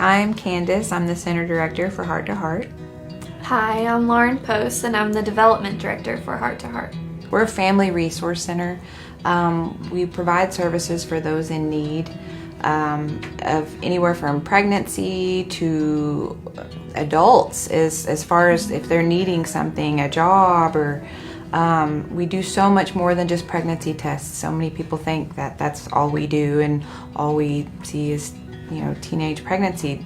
I'm Candace. I'm the Center Director for Heart to Heart. Hi, I'm Lauren Post, and I'm the Development Director for Heart to Heart. We're a family resource center. We provide services for those in need of anywhere from pregnancy to adults, as far as if they're needing something, a job, or we do so much more than just pregnancy tests. So many people think that that's all we do and all we see is, teenage pregnancy.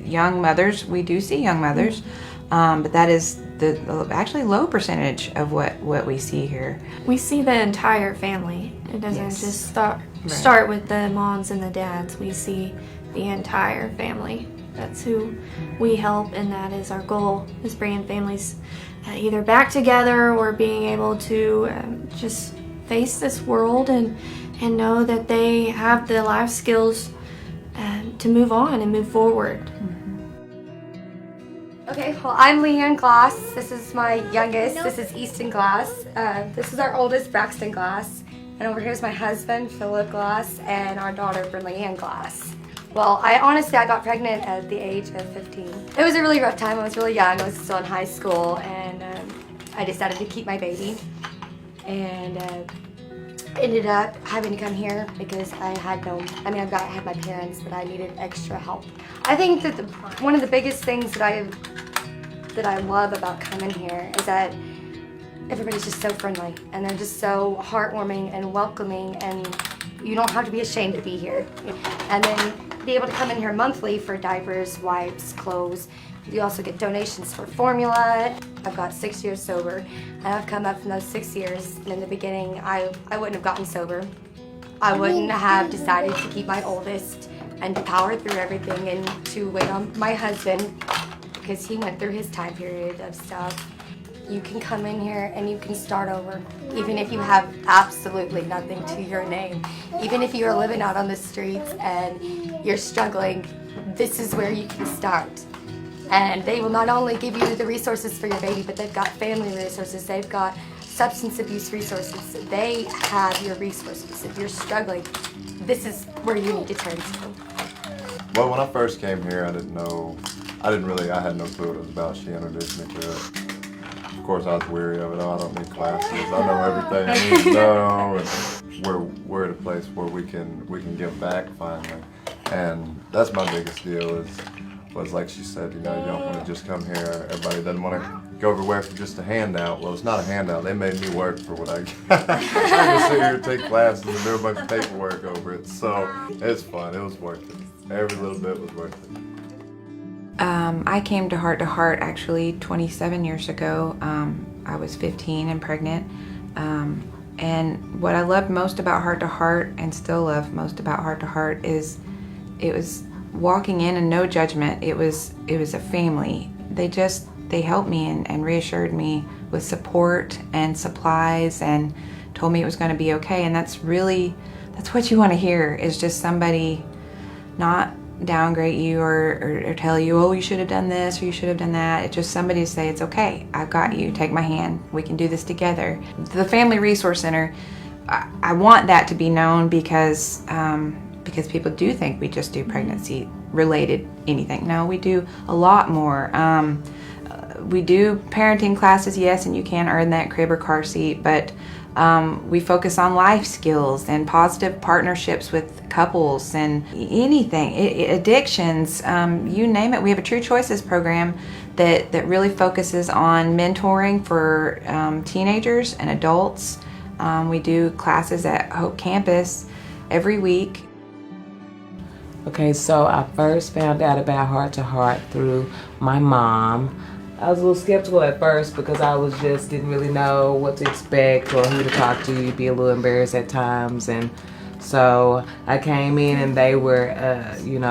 Young mothers, we do see young mothers, but that is the actually low percentage of what we see here. We see the entire family. It doesn't just start with the moms and the dads. We see the entire family. That's who we help, and that is our goal, is bringing families either back together or being able to just face this world and know that they have the life skills to move on and move forward. Okay, well, I'm Leanne Glass. This is my youngest. This is Easton Glass. This is our oldest, Braxton Glass. And over here is my husband, Philip Glass, and our daughter, Leanne Glass. Well, I got pregnant at the age of 15. It was a really rough time. I was really young. I was still in high school, and I decided to keep my baby. And ended up having to come here because I had my parents, but I needed extra help. I think that one of the biggest things that I love about coming here is that everybody's just so friendly, and they're just so heartwarming and welcoming, and you don't have to be ashamed to be here. And then be able to come in here monthly for diapers, wipes, clothes. You also get donations for formula. I've got 6 years sober, and I've come up from those 6 years. And in the beginning, I wouldn't have gotten sober. I wouldn't have decided to keep my oldest and to power through everything and to wait on my husband, because he went through his time period of stuff. You can come in here and you can start over, even if you have absolutely nothing to your name. Even if you're living out on the streets and you're struggling, this is where you can start. And they will not only give you the resources for your baby, but they've got family resources, they've got substance abuse resources. They have your resources. If you're struggling, this is where you need to turn to. Well, when I first came here, I had no clue what it was about. She introduced me to it. Of course, I was weary of it. Oh, I don't need classes. I know everything I need to know. And we're at a place where we can give back finally. And that's my biggest deal was like she said, you don't want to just come here. Everybody doesn't want to go everywhere for just a handout. Well, it's not a handout. They made me work for what I got. I can sit here and take classes and do a bunch of paperwork over it. So it's fun. It was worth it. Every little bit was worth it. I came to Heart actually 27 years ago. I was 15 and pregnant. And what I loved most about Heart to Heart, and still love most about Heart to Heart, is it was walking in and no judgment. It was a family. They helped me and reassured me with support and supplies and told me it was going to be okay. And that's what you want to hear, is just somebody not downgrade you or tell you, oh, you should have done this or you should have done that. It's just somebody to say, it's okay, I've got you, take my hand, we can do this together. The Family Resource Center, I want that to be known because people do think we just do pregnancy related anything. No, we do a lot more. We do parenting classes, yes, and you can earn that crib or car seat, but we focus on life skills and positive partnerships with couples and anything, addictions, you name it. We have a True Choices program that really focuses on mentoring for teenagers and adults. We do classes at Hope Campus every week. Okay, so I first found out about Heart to Heart through my mom. I was a little skeptical at first because I didn't really know what to expect or who to talk to. You'd be a little embarrassed at times, and so I came in and they were,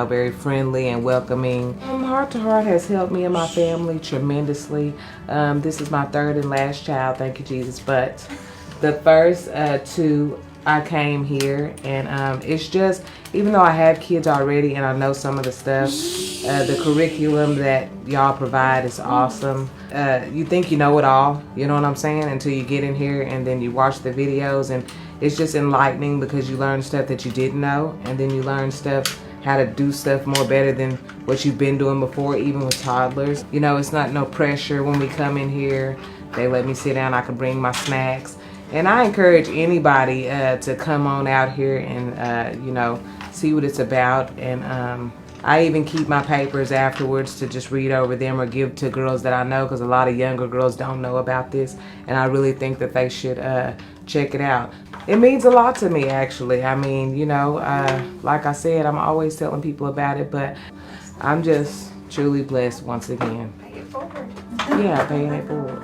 very friendly and welcoming. Heart to Heart has helped me and my family tremendously. This is my third and last child, thank you Jesus, but the first two, I came here, and it's just, even though I have kids already and I know some of the stuff, the curriculum that y'all provide is awesome. You think you know it all, you know what I'm saying, until you get in here and then you watch the videos, and it's just enlightening because you learn stuff that you didn't know, and then you learn stuff how to do stuff more better than what you've been doing before, even with toddlers. You know, it's not no pressure when we come in here. They let me sit down, I can bring my snacks. And I encourage anybody to come on out here and, you know, see what it's about. And I even keep my papers afterwards to just read over them or give to girls that I know, because a lot of younger girls don't know about this. And I really think that they should check it out. It means a lot to me, actually. I mean, you know, like I said, I'm always telling people about it, but I'm just truly blessed once again. Pay it forward. Yeah, paying it forward.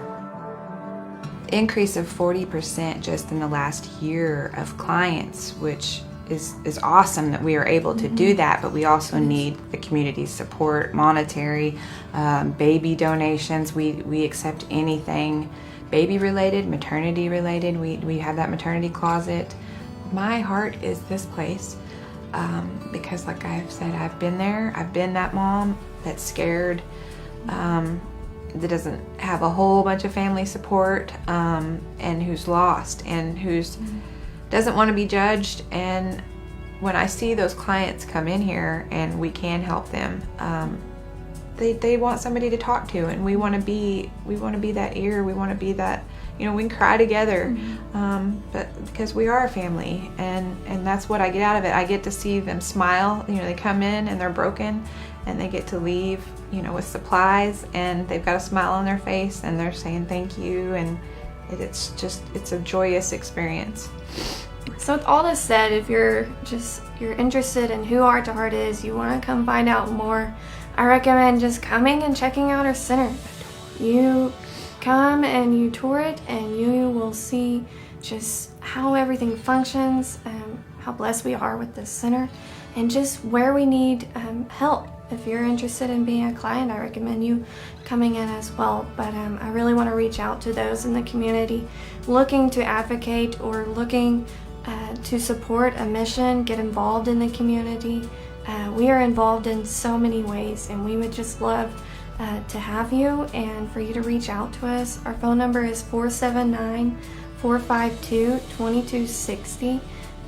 Increase of 40% just in the last year of clients, which is awesome that we are able to do that, but we also need the community support, monetary, baby donations. We accept anything baby related, maternity related. We have that maternity closet. My heart is this place because, like I've said, I've been there. I've been that mom that's scared, that doesn't have a whole bunch of family support, and who's lost and who's doesn't want to be judged. And when I see those clients come in here and we can help them, they want somebody to talk to, and we want to be that ear. We want to be that, you know, we can cry together, but because we are a family, and that's what I get out of it. I get to see them smile. You know, they come in and they're broken, and they get to leave, you know, with supplies, and they've got a smile on their face, and they're saying thank you, and it's a joyous experience. So with all this said, if you're interested in who Heart to Heart is, you want to come find out more, I recommend just coming and checking out our center. You come and you tour it, and you will see just how everything functions, how blessed we are with this center, and just where we need help. If you're interested in being a client, I recommend you coming in as well. But I really want to reach out to those in the community looking to advocate or looking to support a mission, get involved in the community. We are involved in so many ways, and we would just love to have you and for you to reach out to us. Our phone number is 479-452-2260.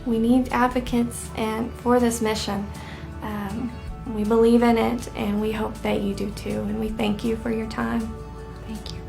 We need advocates and for this mission. We believe in it, and we hope that you do too. And we thank you for your time. Thank you.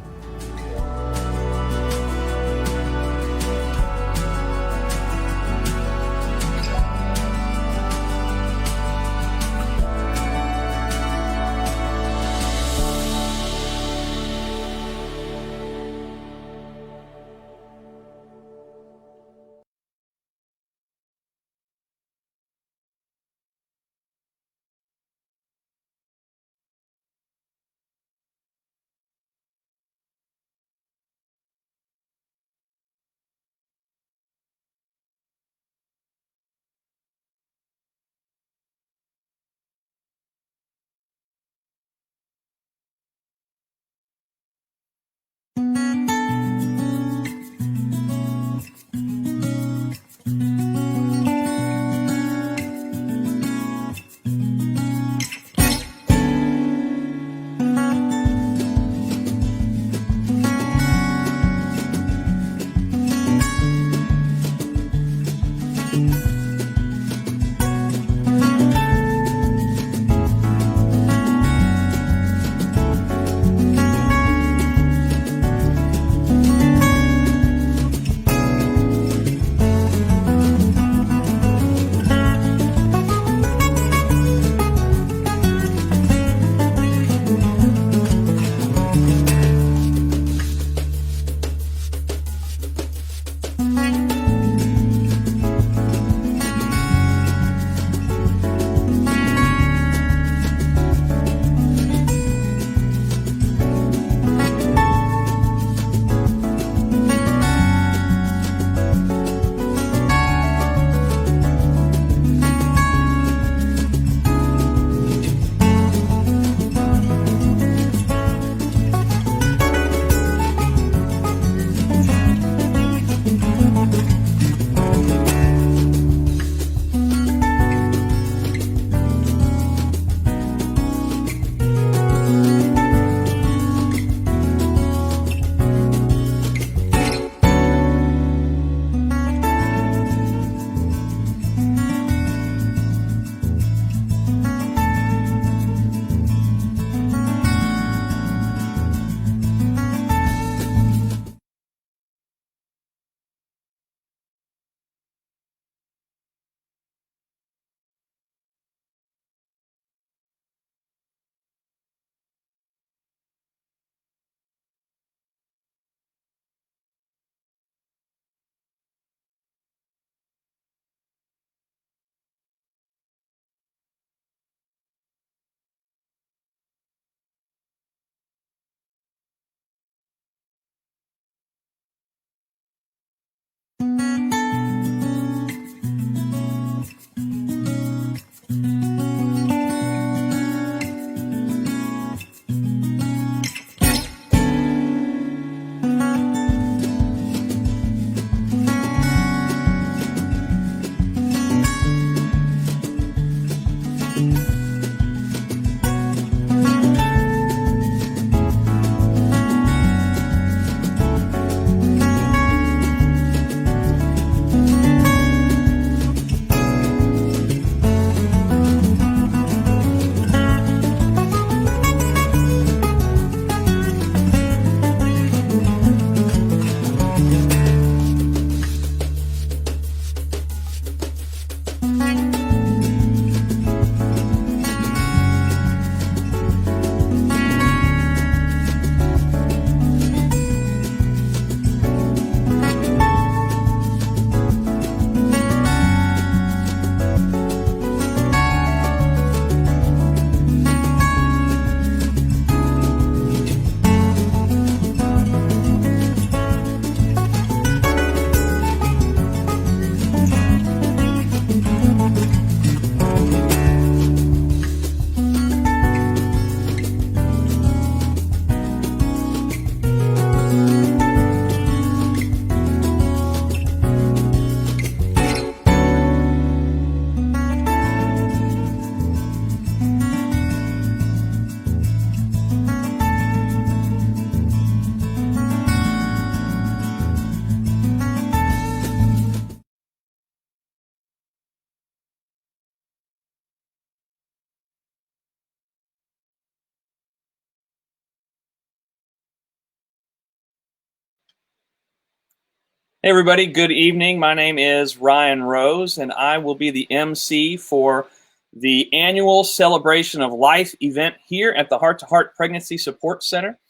Hey everybody, good evening. My name is Ryan Rose, and I will be the MC for the annual Celebration of Life event here at the Heart to Heart Pregnancy Support Center.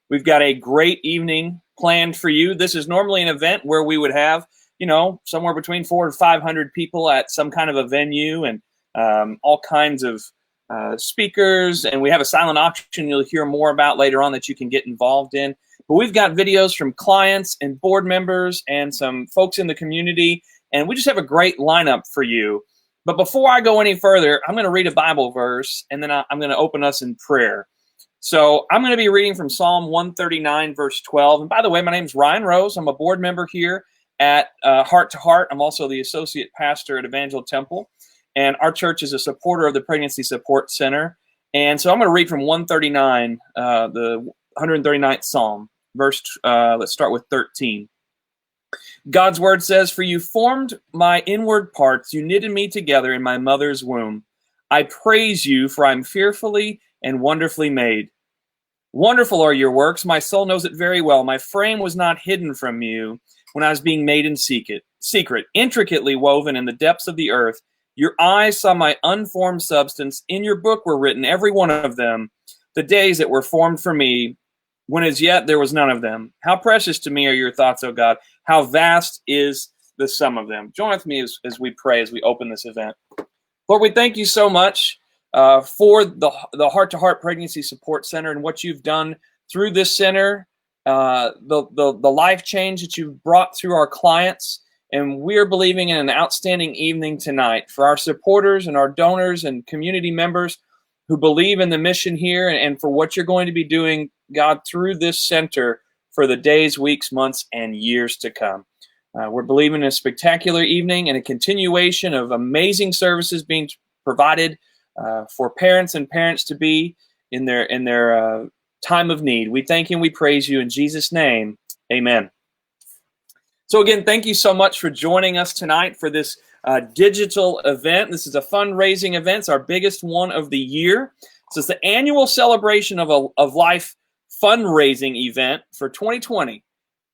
We've got a great evening planned for you. This is normally an event where we would have, somewhere between 400 and 500 people at some kind of a venue, and all kinds of speakers. And we have a silent auction you'll hear more about later on that you can get involved in. But we've got videos from clients and board members and some folks in the community, and we just have a great lineup for you. But before I go any further, I'm going to read a Bible verse, and then I'm going to open us in prayer. So I'm going to be reading from Psalm 139, verse 12. And by the way, my name is Ryan Rose. I'm a board member here at Heart to Heart. I'm also the associate pastor at Evangel Temple, and our church is a supporter of the Pregnancy Support Center. And so I'm going to read from 139, the 139th Psalm. Let's start with 13. God's word says, "For you formed my inward parts, you knitted me together in my mother's womb. I praise you, for I'm fearfully and wonderfully made. Wonderful are your works, my soul knows it very well. My frame was not hidden from you when I was being made in secret, intricately woven in the depths of the earth. Your eyes saw my unformed substance. In your book were written, every one of them, the days that were formed for me, when as yet there was none of them. How precious to me are your thoughts, O God. How vast is the sum of them." Join with me as we pray, as we open this event. Lord, we thank you so much for the Heart to Heart Pregnancy Support Center and what you've done through this center, the life change that you've brought through our clients. And we are believing in an outstanding evening tonight for our supporters and our donors and community members who believe in the mission here, and for what you're going to be doing, God, through this center for the days, weeks, months, and years to come. We're believing in a spectacular evening and a continuation of amazing services being provided for parents and parents to be in their time of need. We thank you and we praise you in Jesus' name. Amen. So again, thank you so much for joining us tonight for this digital event. This is a fundraising event. It's our biggest one of the year. So it's the annual celebration of life fundraising event for 2020. A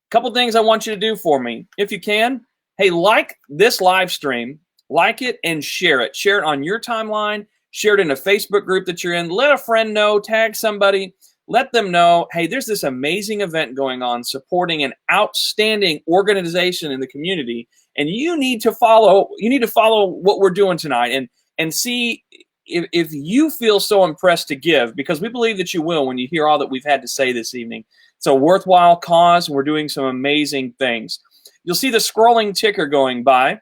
couple things I want you to do for me. If you can, hey, like this live stream, like it and share it. Share it on your timeline. Share it in a Facebook group that you're in. Let a friend know, tag somebody. Let them know, hey, there's this amazing event going on supporting an outstanding organization in the community, and you need to follow what we're doing tonight and see if you feel so impressed to give, because we believe that you will when you hear all that we've had to say this evening. It's a worthwhile cause, and we're doing some amazing things. You'll see the scrolling ticker going by.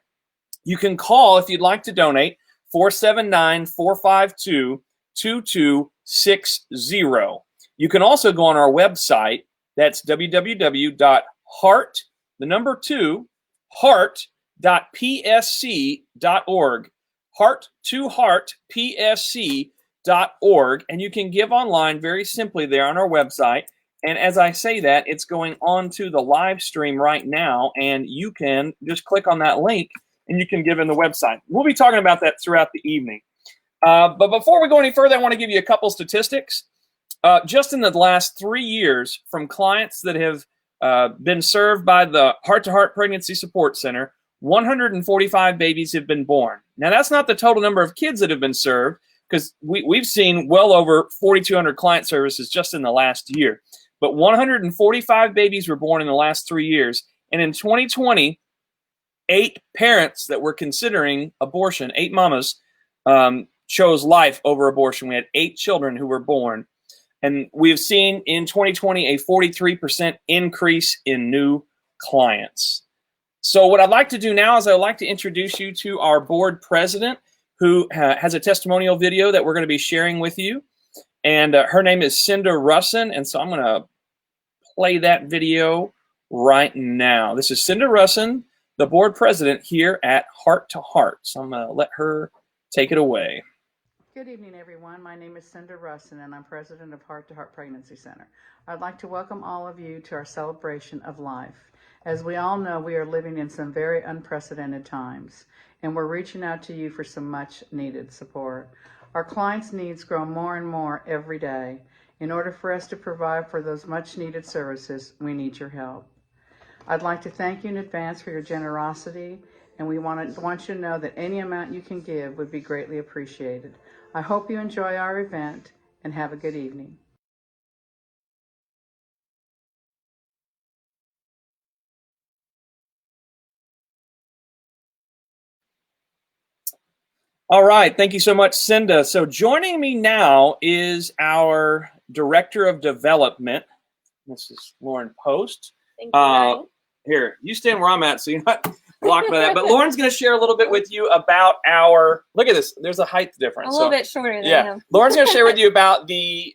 You can call if you'd like to donate, 479-452-2260. You can also go on our website. That's www.heart.psc.org. heart2heartpsc.org. And you can give online very simply there on our website. And as I say that, it's going on to the live stream right now, and you can just click on that link and you can give in the website. We'll be talking about that throughout the evening. But before we go any further, I want to give you a couple statistics. Just in the last 3 years, from clients that have been served by the Heart to Heart Pregnancy Support Center, 145 babies have been born. Now, that's not the total number of kids that have been served, because we've seen well over 4,200 client services just in the last year. But 145 babies were born in the last 3 years. And in 2020, 8 parents that were considering abortion, 8 mamas, chose life over abortion. We had 8 children who were born. And we have seen in 2020 a 43% increase in new clients. So what I'd like to do now is I'd like to introduce you to our board president, who has a testimonial video that we're going to be sharing with you. And her name is Cinda Russin. And so I'm going to play that video right now. This is Cinda Russin, the board president here at Heart to Heart. So I'm going to let her take it away. Good evening, everyone. My name is Cinda Russin, and I'm president of Heart to Heart Pregnancy Center. I'd like to welcome all of you to our celebration of life. As we all know, we are living in some very unprecedented times, and we're reaching out to you for some much needed support. Our clients' needs grow more and more every day. In order for us to provide for those much needed services, we need your help. I'd like to thank you in advance for your generosity, and we want you to know that any amount you can give would be greatly appreciated. I hope you enjoy our event and have a good evening. All right, thank you so much, Cinda. So joining me now is our Director of Development, Mrs. Lauren Post. Thank you, Ryan. Here, you stand where I'm at, so you're not blocked by that. But Lauren's going to share a little bit with you about our. Look at this. There's a height difference. A little bit shorter than him. Lauren's going to share with you about the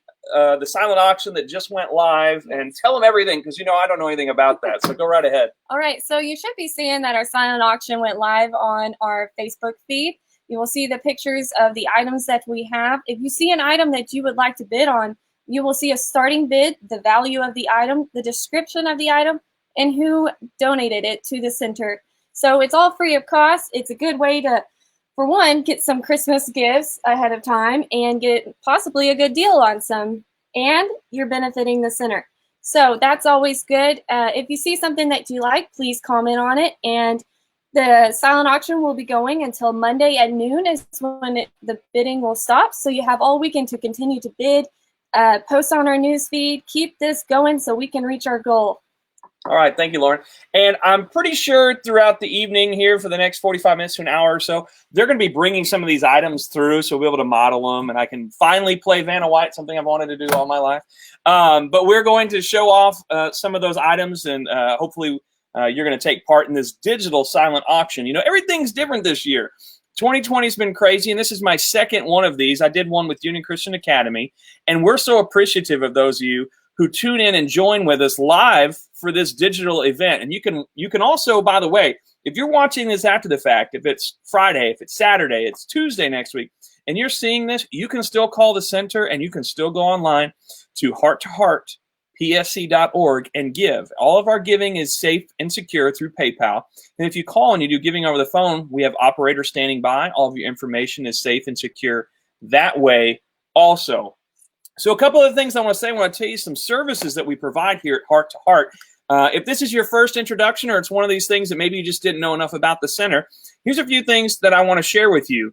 silent auction that just went live, and tell them everything, because I don't know anything about that. So go right ahead. All right, so you should be seeing that our silent auction went live on our Facebook feed. You will see the pictures of the items that we have. If you see an item that you would like to bid on, you will see a starting bid, the value of the item, the description of the item, and who donated it to the center. So it's all free of cost. It's a good way to, for one, get some Christmas gifts ahead of time and get possibly a good deal on some, and you're benefiting the center. So that's always good. If you see something that you like, please comment on it. And the silent auction will be going until Monday at noon is when the bidding will stop. So you have all weekend to continue to bid, post on our news feed, keep this going so we can reach our goal. All right, thank you, Lauren. And I'm pretty sure throughout the evening here for the next 45 minutes to an hour or so, they're going to be bringing some of these items through, so we'll be able to model them, and I can finally play Vanna White, something I've wanted to do all my life. But we're going to show off some of those items, and hopefully you're going to take part in this digital silent auction. Everything's different this year. 2020 has been crazy, and this is my second one of these. I did one with Union Christian Academy, and we're so appreciative of those of you who tune in and join with us live for this digital event. And you can also, by the way, if you're watching this after the fact, if it's Friday, if it's Saturday, it's Tuesday next week, and you're seeing this, you can still call the center, and you can still go online to hearttoheartpsc.org and give. All of our giving is safe and secure through PayPal. And if you call and you do giving over the phone, we have operators standing by. All of your information is safe and secure that way also. So a couple of things I want to say. I want to tell you some services that we provide here at Heart to Heart. If this is your first introduction, or it's one of these things that maybe you just didn't know enough about the center, here's a few things that I want to share with you.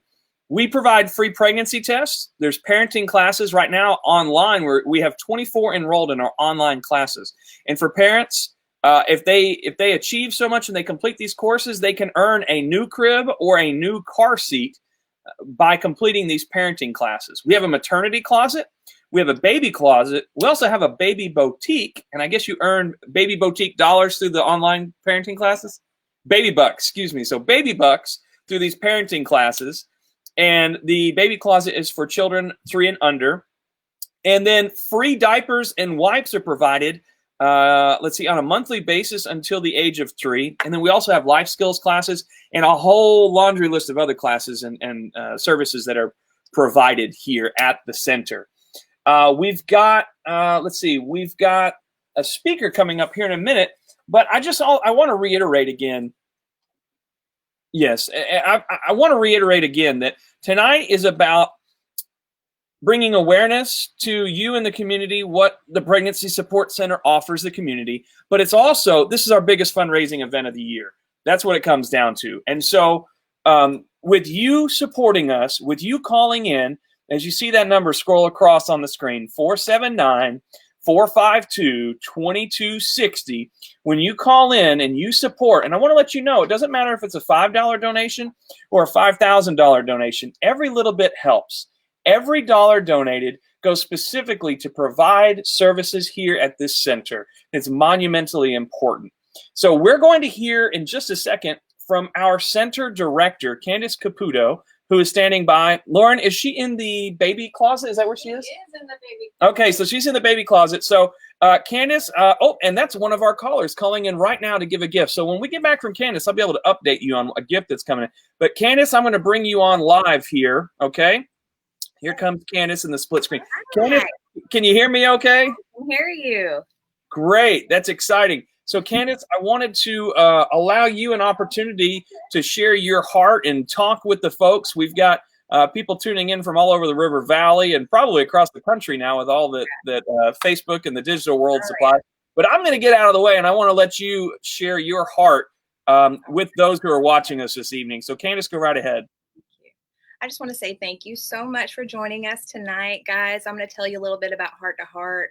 We provide free pregnancy tests. There's parenting classes right now online where we have 24 enrolled in our online classes. And for parents, if they achieve so much and they complete these courses, they can earn a new crib or a new car seat by completing these parenting classes. We have a maternity closet. We have a baby closet. We also have a baby boutique, and I guess you earn baby boutique dollars through the online parenting classes. Baby bucks, excuse me. So baby bucks through these parenting classes. And the baby closet is for children 3 and under. And then free diapers and wipes are provided, on a monthly basis until the age of 3. And then we also have life skills classes and a whole laundry list of other classes and services that are provided here at the center. We've got a speaker coming up here in a minute, but I want to reiterate again. Yes, I want to reiterate again that tonight is about bringing awareness to you and the community what the Pregnancy Support Center offers the community, but it's also, this is our biggest fundraising event of the year. That's what it comes down to. And so with you supporting us, with you calling in, as you see that number scroll across on the screen, 479-452-2260, when you call in and you support, and I want to let you know, it doesn't matter if it's a $5 donation or a $5,000 donation, every little bit helps. Every dollar donated goes specifically to provide services here at this center. It's monumentally important. So we're going to hear in just a second from our center director, Candace Caputo, who is standing by. Lauren, is she in the baby closet? Is that where she is? She is in the baby closet. Okay, so she's in the baby closet. So Candace, and that's one of our callers calling in right now to give a gift. So when we get back from Candace, I'll be able to update you on a gift that's coming in. But Candace, I'm going to bring you on live here, okay? Here comes Candace in the split screen. Candace, can you hear me okay? I can hear you. Great, that's exciting. So Candace, I wanted to allow you an opportunity to share your heart and talk with the folks. We've got people tuning in from all over the River Valley and probably across the country now with all that Facebook and the digital world supply. But I'm going to get out of the way, and I want to let you share your heart with those who are watching us this evening. So Candace, go right ahead. I just want to say thank you so much for joining us tonight, guys. I'm going to tell you a little bit about Heart to Heart.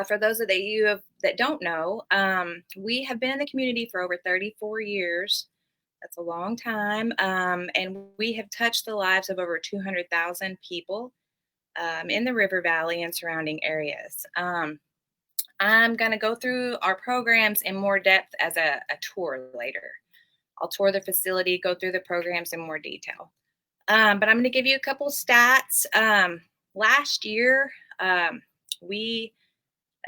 For those of you that don't know, we have been in the community for over 34 years. That's a long time. And we have touched the lives of over 200,000 people in the River Valley and surrounding areas. I'm going to go through our programs in more depth as a tour later. I'll tour the facility, go through the programs in more detail. But I'm going to give you a couple stats. Last year, we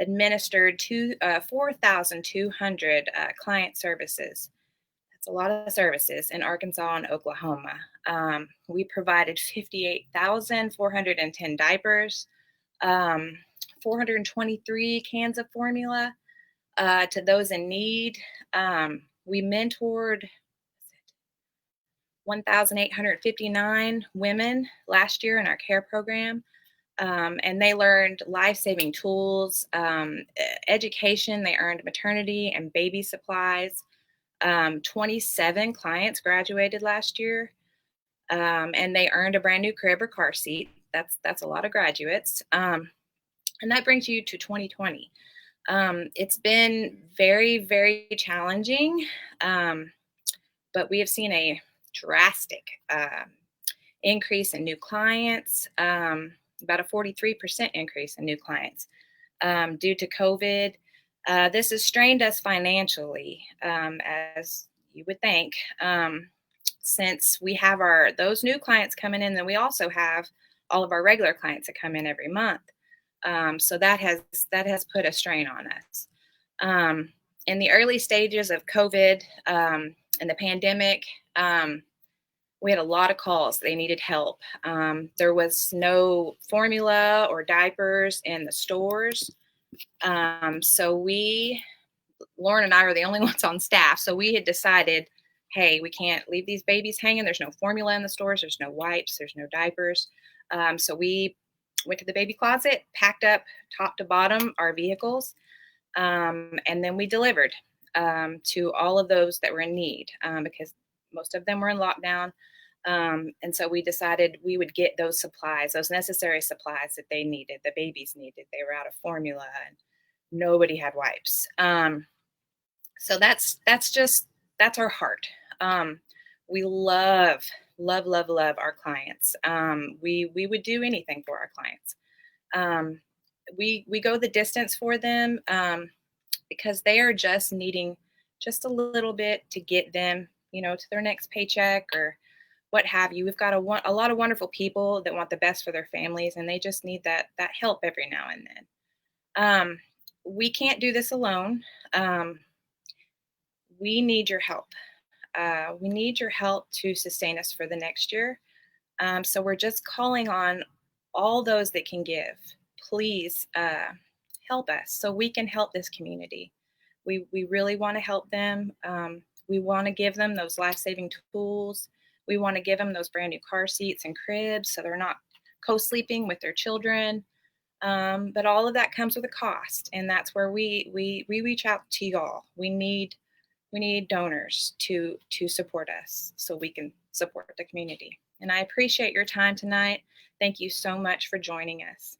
administered 4,200 client services. That's a lot of services in Arkansas and Oklahoma. We provided 58,410 diapers, 423 cans of formula to those in need. We mentored 1,859 women last year in our care program. And they learned life-saving tools, education. They earned maternity and baby supplies. 27 clients graduated last year, and they earned a brand new crib or car seat. That's a lot of graduates. And that brings you to 2020. It's been very, very challenging, but we have seen a drastic increase in new clients, about a 43% increase in new clients due to COVID. This has strained us financially, as you would think, since we have those new clients coming in, then we also have all of our regular clients that come in every month. So that has put a strain on us. In the early stages of COVID and the pandemic, we had a lot of calls. They needed help. There was no formula or diapers in the stores. So Lauren and I were the only ones on staff. So we had decided, hey, we can't leave these babies hanging. There's no formula in the stores. There's no wipes. There's no diapers. So we went to the baby closet, packed up top to bottom our vehicles, and then we delivered to all of those that were in need because most of them were in lockdown. And so we decided we would get those supplies, those necessary supplies that they needed, the babies needed. They were out of formula and nobody had wipes. So that's our heart. We love our clients. We would do anything for our clients. We go the distance for them because they are just needing just a little bit to get them, to their next paycheck or what have you. We've got a lot of wonderful people that want the best for their families, and they just need that help every now and then. We can't do this alone. We need your help. We need your help to sustain us for the next year. So we're just calling on all those that can give. Please help us so we can help this community. We really want to help them. We want to give them those life-saving tools. We want to give them those brand new car seats and cribs so they're not co-sleeping with their children. But all of that comes with a cost, and that's where we reach out to y'all. We need donors to support us so we can support the community. And I appreciate your time tonight. Thank you so much for joining us.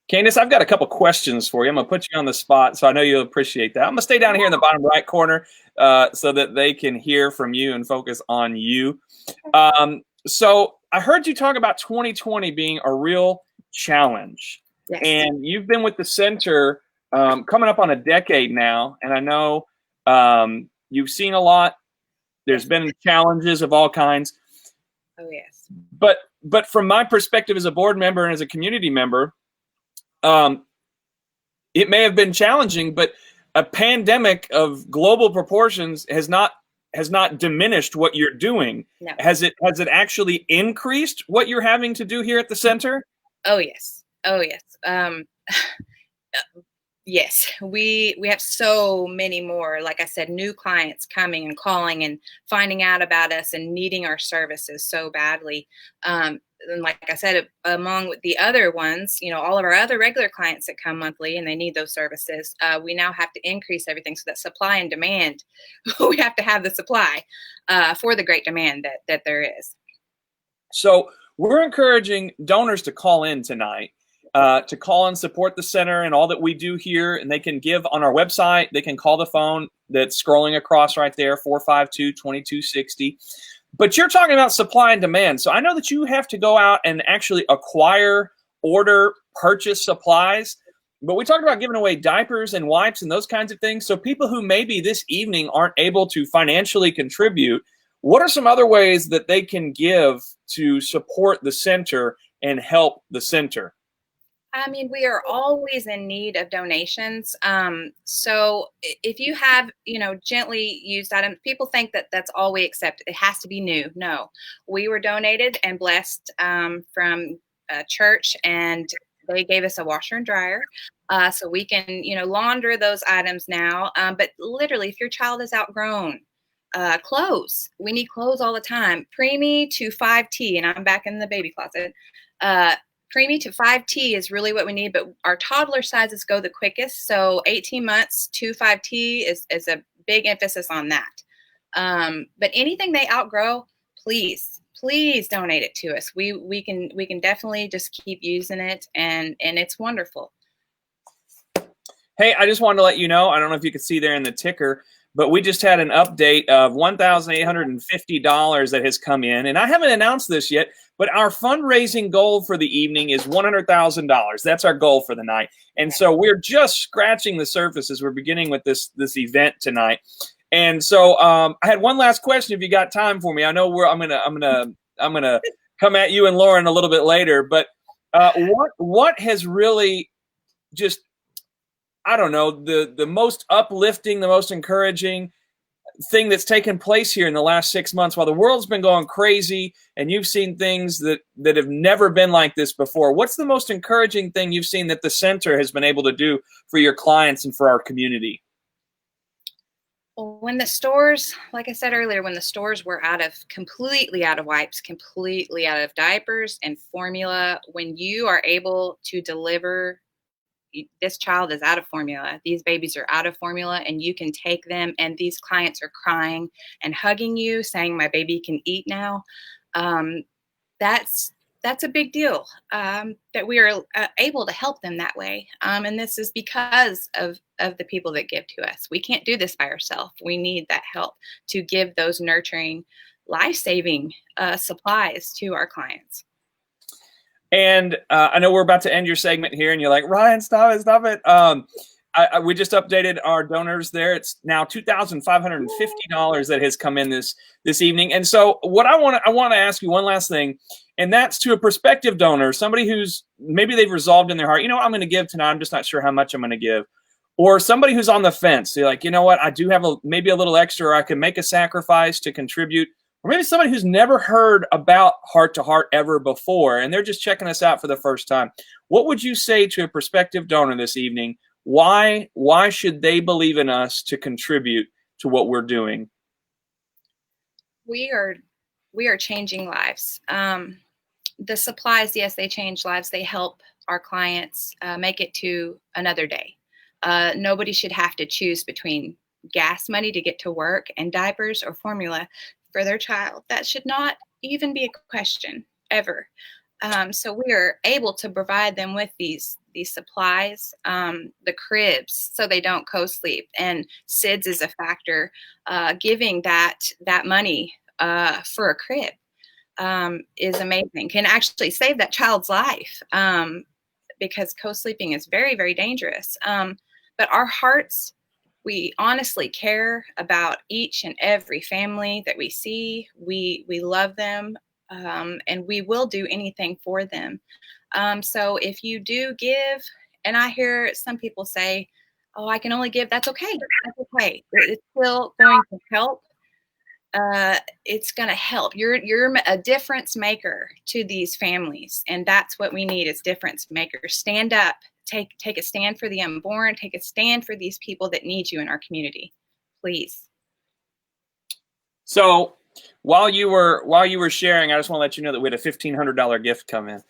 Candace, I've got a couple questions for you. I'm going to put you on the spot, so I know you'll appreciate that. I'm going to stay down here in the bottom right corner so that they can hear from you and focus on you. So I heard you talk about 2020 being a real challenge. Yes. And you've been with the center coming up on a decade now, and I know you've seen a lot. There's been challenges of all kinds. Oh, yes. But from my perspective as a board member and as a community member, it may have been challenging, but a pandemic of global proportions has not diminished what you're doing. No. Has it actually increased what you're having to do here at the center? Oh, yes. Oh, yes. Yes, we have so many more, like I said, new clients coming and calling and finding out about us and needing our services so badly. and like I said, among the other ones, all of our other regular clients that come monthly and they need those services, we now have to increase everything so that supply and demand, we have to have the supply for the great demand that there is. So we're encouraging donors to call in tonight, to call and support the center and all that we do here. And they can give on our website. They can call the phone that's scrolling across right there, 452-2260. But you're talking about supply and demand. So I know that you have to go out and actually acquire, order, purchase supplies. But we talked about giving away diapers and wipes and those kinds of things. So people who maybe this evening aren't able to financially contribute, what are some other ways that they can give to support the center and help the center? I mean, we are always in need of donations. So if you have, gently used items, people think that that's all we accept. It has to be new. No, we were donated and blessed from a church, and they gave us a washer and dryer. So we can, launder those items now. But literally, if your child is outgrown, clothes, we need clothes all the time. Preemie to 5T, and I'm back in the baby closet. Preemie to 5T is really what we need, but our toddler sizes go the quickest. So 18 months to 5T is a big emphasis on that. But anything they outgrow, please donate it to us. We can definitely just keep using it, and it's wonderful. Hey, I just wanted to let you know, I don't know if you could see there in the ticker, but we just had an update of $1,850 that has come in. And I haven't announced this yet, but our fundraising goal for the evening is $100,000. That's our goal for the night. And so we're just scratching the surface as we're beginning with this event tonight. And so I had one last question if you got time for me. I know I'm gonna come at you and Lauren a little bit later, but what has really just, I don't know, the most uplifting, the most encouraging thing that's taken place here in the last 6 months while the world's been going crazy and you've seen things that have never been like this before? What's the most encouraging thing you've seen that the center has been able to do for your clients and for our community? Well, when the stores, like I said earlier, when the stores were completely out of wipes, completely out of diapers and formula, when you are able to deliver, this child is out of formula, these babies are out of formula, and you can take them, and these clients are crying and hugging you, saying, my baby can eat now. That's a big deal, that we are able to help them that way. And this is because of the people that give to us. We can't do this by ourselves. We need that help to give those nurturing, life-saving supplies to our clients. And I know we're about to end your segment here, and you're like, Ryan, stop it. We just updated our donors there. It's now $2,550 that has come in this evening. And so what I want to ask you one last thing, and that's to a prospective donor, somebody who's maybe they've resolved in their heart, I'm going to give tonight. I'm just not sure how much I'm going to give. Or somebody who's on the fence. They're like, you know what? I do have maybe a little extra, or I can make a sacrifice to contribute. Or maybe somebody who's never heard about Heart to Heart ever before, and they're just checking us out for the first time. What would you say to a prospective donor this evening? Why should they believe in us to contribute to what we're doing? We are changing lives. The supplies, yes, they change lives. They help our clients make it to another day. Nobody should have to choose between gas money to get to work and diapers or formula for their child. That should not even be a question ever. So we are able to provide them with these supplies, the cribs, so they don't co-sleep, and SIDS is a factor. Giving that money for a crib is amazing. Can actually save that child's life, because co-sleeping is very, very dangerous. But our hearts, we honestly care about each and every family that we see. We love them, and we will do anything for them. So if you do give, and I hear some people say, oh, I can only give, that's okay. That's okay. It's still going to help. It's going to help. You're a difference maker to these families, and that's what we need is difference makers. Stand up. Take a stand for the unborn. Take a stand for these people that need you in our community, please. So While you were sharing, I just want to let you know that we had a $1,500 gift come in.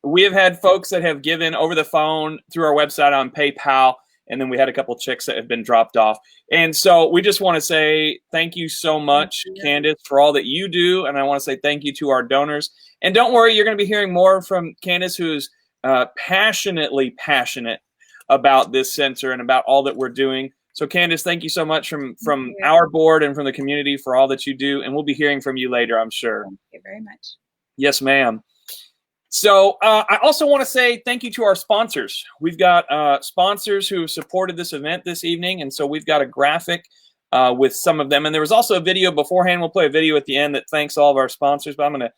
We have had folks that have given over the phone through our website on PayPal, and then we had a couple checks that have been dropped off. And so we just want to say thank you so much, Candace, for all that you do. And I want to say thank you to our donors. And don't worry, you're going to be hearing more from Candace, who's passionately passionate about this center and about all that we're doing. So Candace, thank you so much from our board and from the community for all that you do. And we'll be hearing from you later, I'm sure. Thank you very much. Yes, ma'am. So I also want to say thank you to our sponsors. We've got sponsors who have supported this event this evening. And so we've got a graphic with some of them. And there was also a video beforehand. We'll play a video at the end that thanks all of our sponsors. But I'm going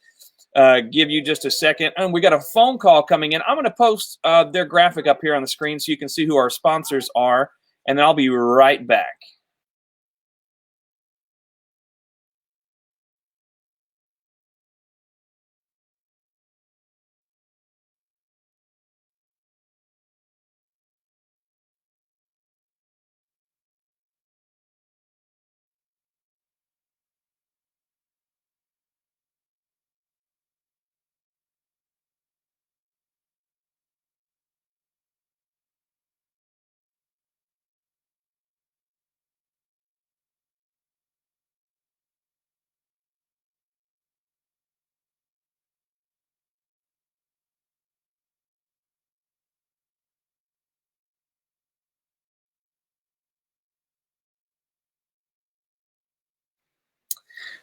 to give you just a second. And we got a phone call coming in. I'm going to post their graphic up here on the screen so you can see who our sponsors are. And then I'll be right back.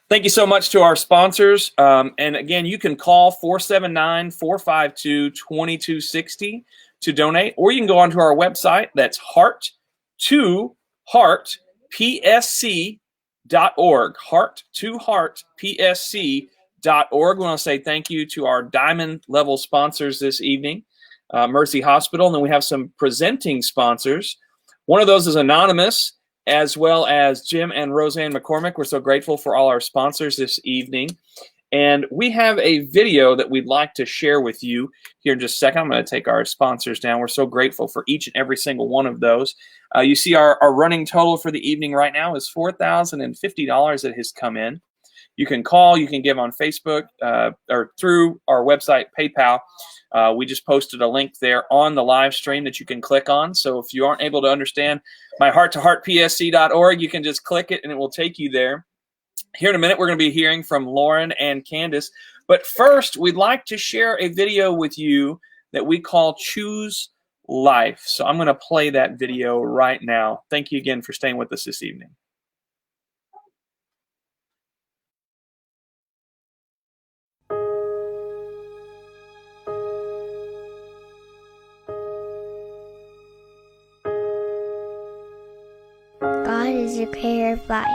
Thank you so much to our sponsors. And again, you can call 479-452-2260 to donate, or you can go onto our website. That's heart2heartpsc.org. Heart2heartpsc.org. We want to say thank you to our diamond level sponsors this evening, Mercy Hospital. And then we have some presenting sponsors. One of those is Anonymous, as well as Jim and Roseanne McCormick. We're so grateful for all our sponsors this evening. And we have a video that we'd like to share with you here in just a second. I'm going to take our sponsors down. We're so grateful for each and every single one of those. You see our running total for the evening right now is $4,050 that has come in. You can call, you can give on Facebook or through our website, PayPal. We just posted a link there on the live stream that you can click on. So if you aren't able to understand my heart2heartpsc.org, you can just click it and it will take you there. Here in a minute, we're going to be hearing from Lauren and Candace. But first, we'd like to share a video with you that we call Choose Life. So I'm going to play that video right now. Thank you again for staying with us this evening. God is the creator of life.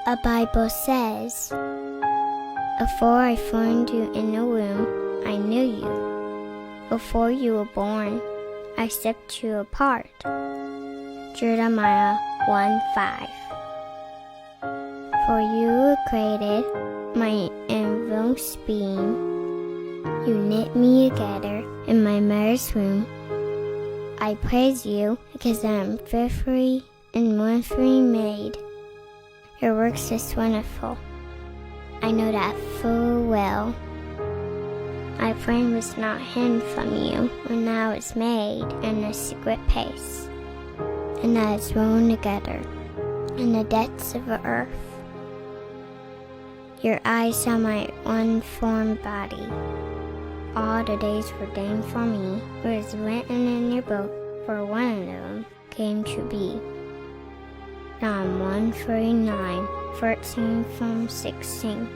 A Bible says, before I formed you in the womb, I knew you. Before you were born, I set you apart. Jeremiah 1:5. For you were created, my inmost being. You knit me together in my mother's womb. I praise you because I am fearfully and wonderfully made. Your works is wonderful. I know that full well. My plan was not hidden from you when I was made in a secret place, and I was woven together in the depths of the earth. Your eyes saw my unformed body. All the days ordained for me was written in your book, for one of them came to be. Psalm 139:13-16.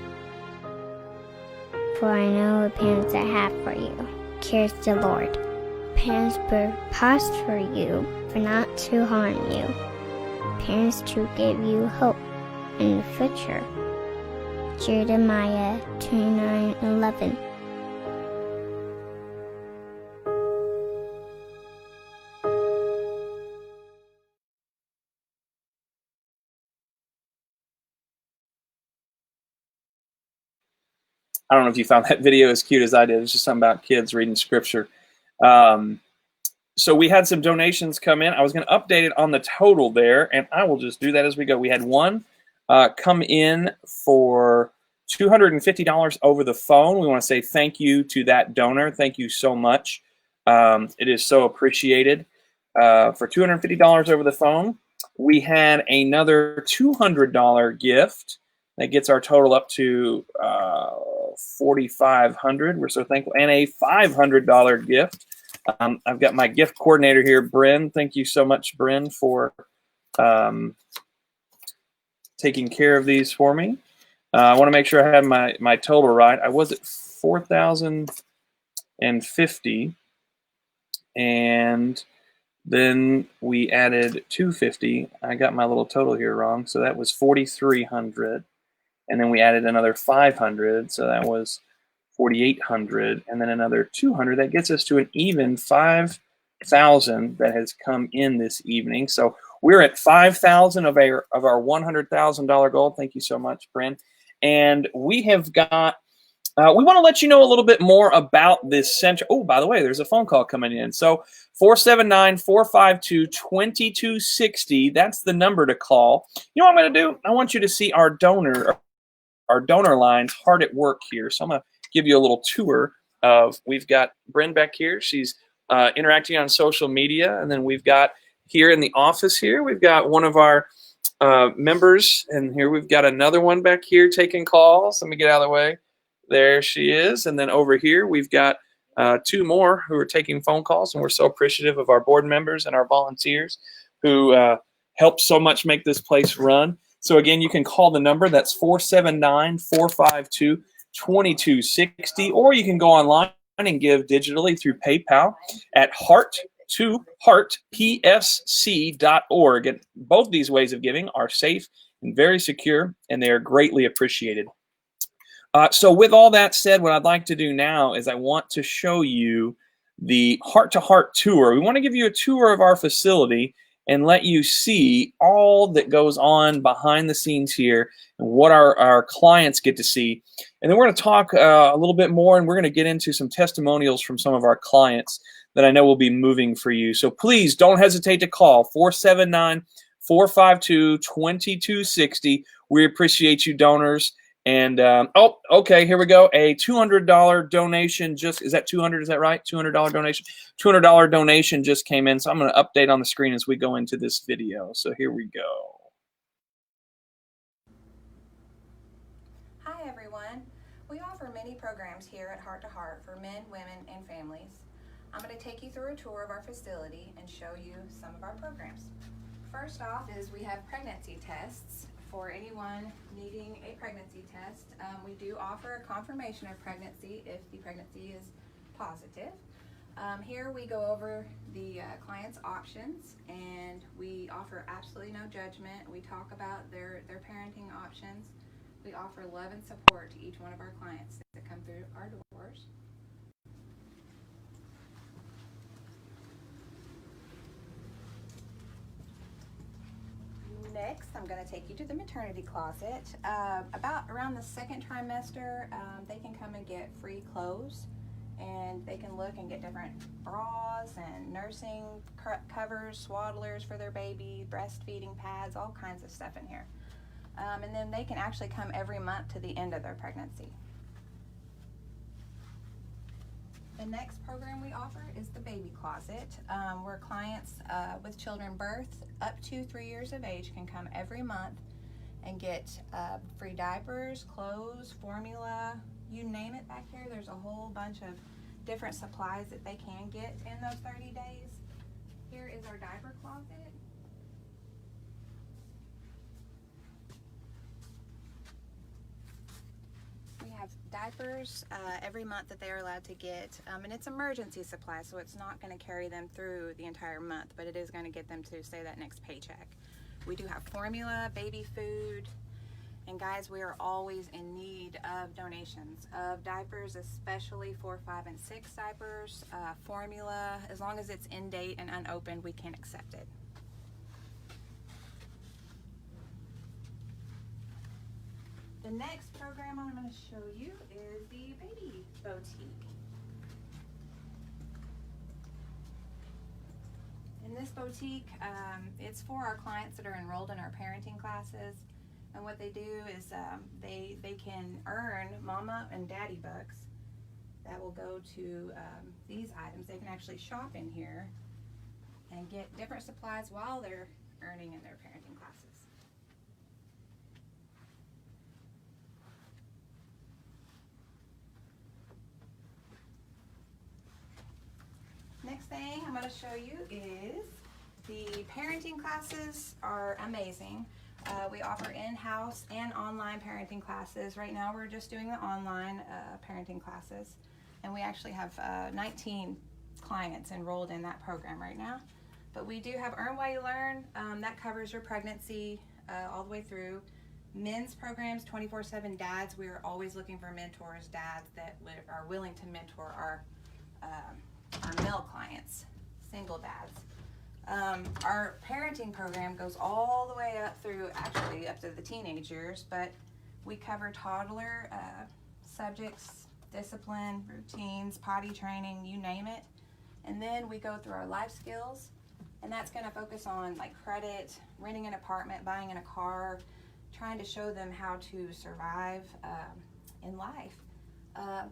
For I know the plans I have for you, cares the Lord. Plans to prosper you, for not to harm you. Plans to give you hope in the future. Jeremiah 29:11. I don't know if you found that video as cute as I did. It's just something about kids reading scripture. So we had some donations come in. I was going to update it on the total there, and I will just do that as we go. We had one come in for $250 over the phone. We want to say thank you to that donor. Thank you so much. It is so appreciated. For $250 over the phone, we had another $200 gift that gets our total up to $4,500. We're so thankful. And a $500 gift. I've got my gift coordinator here, Bryn. Thank you so much, Bryn, for taking care of these for me. I want to make sure I have my total right. I was at 4,050, and then we added 250. I got my little total here wrong, so that was 4,300, and then we added another 500, so that was 4,800, and then another 200. That gets us to an even 5,000 that has come in this evening. So we're at 5,000 of our $100,000 goal. Thank you so much, Bryn. And we have got, we want to let you know a little bit more about this center. Oh, by the way, there's a phone call coming in. So 479-452-2260. That's the number to call. You know what I'm going to do? I want you to see our donor lines hard at work here. So I'm going to give you a little tour of, we've got Bryn back here. She's interacting on social media. And then we've got here in the office here, we've got one of our members, and here we've got another one back here taking calls. Let me get out of the way. There she is. And then over here we've got two more who are taking phone calls, and we're so appreciative of our board members and our volunteers who help so much make this place run. So again, you can call the number. That's 479-452-2260, or you can go online and give digitally through PayPal at hearttoheartpsc.org. And both these ways of giving are safe and very secure, and they are greatly appreciated. So with all that said, what I'd like to do now is I want to show you the Heart to Heart tour. We want to give you a tour of our facility and let you see all that goes on behind the scenes here and what our clients get to see. And then we're going to talk a little bit more, and we're going to get into some testimonials from some of our clients that I know will be moving for you. So please don't hesitate to call 479-452-2260. We appreciate you, donors. And oh, okay, here we go. A $200 donation just, is that 200? Is that right? $200 donation. $200 donation just came in. So I'm going to update on the screen as we go into this video. So here we go. Hi everyone. We offer many programs here at Heart to Heart for men, women, and families. I'm going to take you through a tour of our facility and show you some of our programs. First off is we have pregnancy tests. For anyone needing a pregnancy test, we do offer a confirmation of pregnancy if the pregnancy is positive. Here we go over the client's options, and we offer absolutely no judgment. We talk about their parenting options. We offer love and support to each one of our clients that come through our doors. Next, I'm going to take you to the maternity closet. Around the second trimester, they can come and get free clothes, and they can look and get different bras and nursing covers, swaddlers for their baby, breastfeeding pads, all kinds of stuff in here. And then they can actually come every month to the end of their pregnancy. The next program we offer is the baby closet, where clients with children birth up to 3 years of age can come every month and get free diapers, clothes, formula, you name it back here. There's a whole bunch of different supplies that they can get in those 30 days. Here is our diaper closet. Have diapers every month that they are allowed to get, and it's emergency supply, so it's not going to carry them through the entire month, but it is going to get them to, say, that next paycheck. We do have formula, baby food, and guys, we are always in need of donations of diapers, especially 4, 5, and 6 diapers. Formula, as long as it's in date and unopened, we can accept it. The next program I'm going to show you is the Baby Boutique. In this boutique, it's for our clients that are enrolled in our parenting classes. And what they do is they can earn mama and daddy bucks that will go to these items. They can actually shop in here and get different supplies while they're earning in their parenting classes. Next thing I'm going to show you is the parenting classes are amazing. We offer in-house and online parenting classes. Right now we're just doing the online parenting classes, and we actually have 19 clients enrolled in that program right now. But we do have Earn While You Learn. That covers your pregnancy all the way through. Men's programs, 24/7 dads. We are always looking for mentors, dads that are willing to mentor our male clients, single dads. Our parenting program goes all the way up through, actually up to the teenage years, but we cover toddler subjects, discipline, routines, potty training, you name it. And then we go through our life skills, and that's going to focus on like credit, renting an apartment, buying in a car, trying to show them how to survive in life.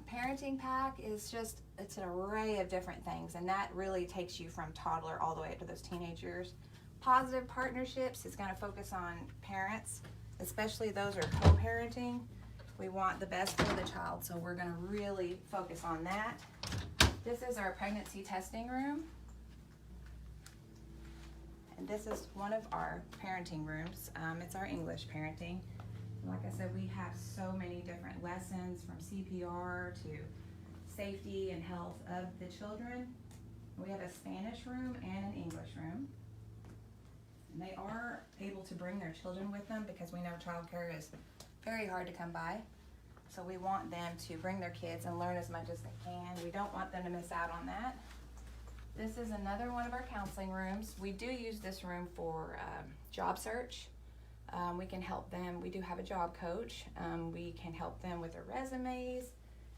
Parenting Pack is just, it's an array of different things, and that really takes you from toddler all the way up to those teenage years. Positive Partnerships is going to focus on parents, especially those who are co-parenting. We want the best for the child, so we're going to really focus on that. This is our pregnancy testing room, and this is one of our parenting rooms. It's our English parenting. Like I said, we have so many different lessons, from CPR to safety and health of the children. We have a Spanish room and an English room. And they are able to bring their children with them because we know childcare is very hard to come by. So we want them to bring their kids and learn as much as they can. We don't want them to miss out on that. This is another one of our counseling rooms. We do use this room for job search. We can help them. We do have a job coach. We can help them with their resumes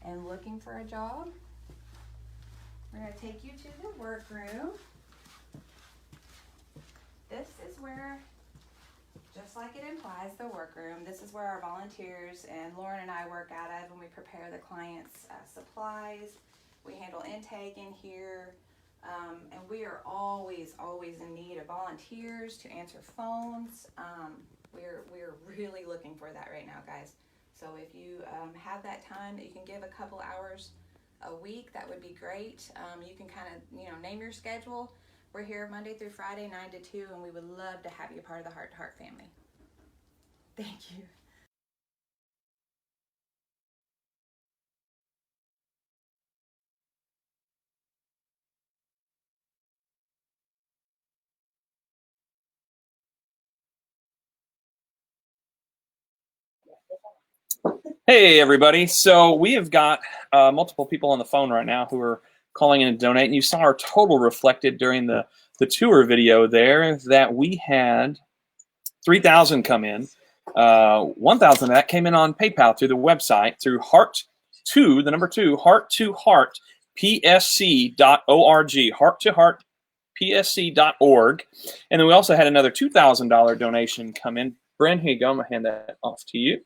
and looking for a job. We're going to take you to the workroom. This is where, just like it implies, the workroom. This is where our volunteers and Lauren and I work out of when we prepare the clients' supplies. We handle intake in here. And we are always in need of volunteers to answer phones. We're really looking for that right now, guys. So if you have that time that you can give a couple hours a week, that would be great. You can kind of, name your schedule. We're here Monday through Friday, 9 to 2, and we would love to have you part of the Heart to Heart family. Thank you. Hey, everybody. So we have got multiple people on the phone right now who are calling in and donating. You saw our total reflected during the tour video there, that we had 3,000 come in. 1,000 of that came in on PayPal through the website, through heart2, the number 2, heart2heart, psc.org, heart2heart, psc.org. And then we also had another $2,000 donation come in. Bryn, here you go. I'm going to hand that off to you.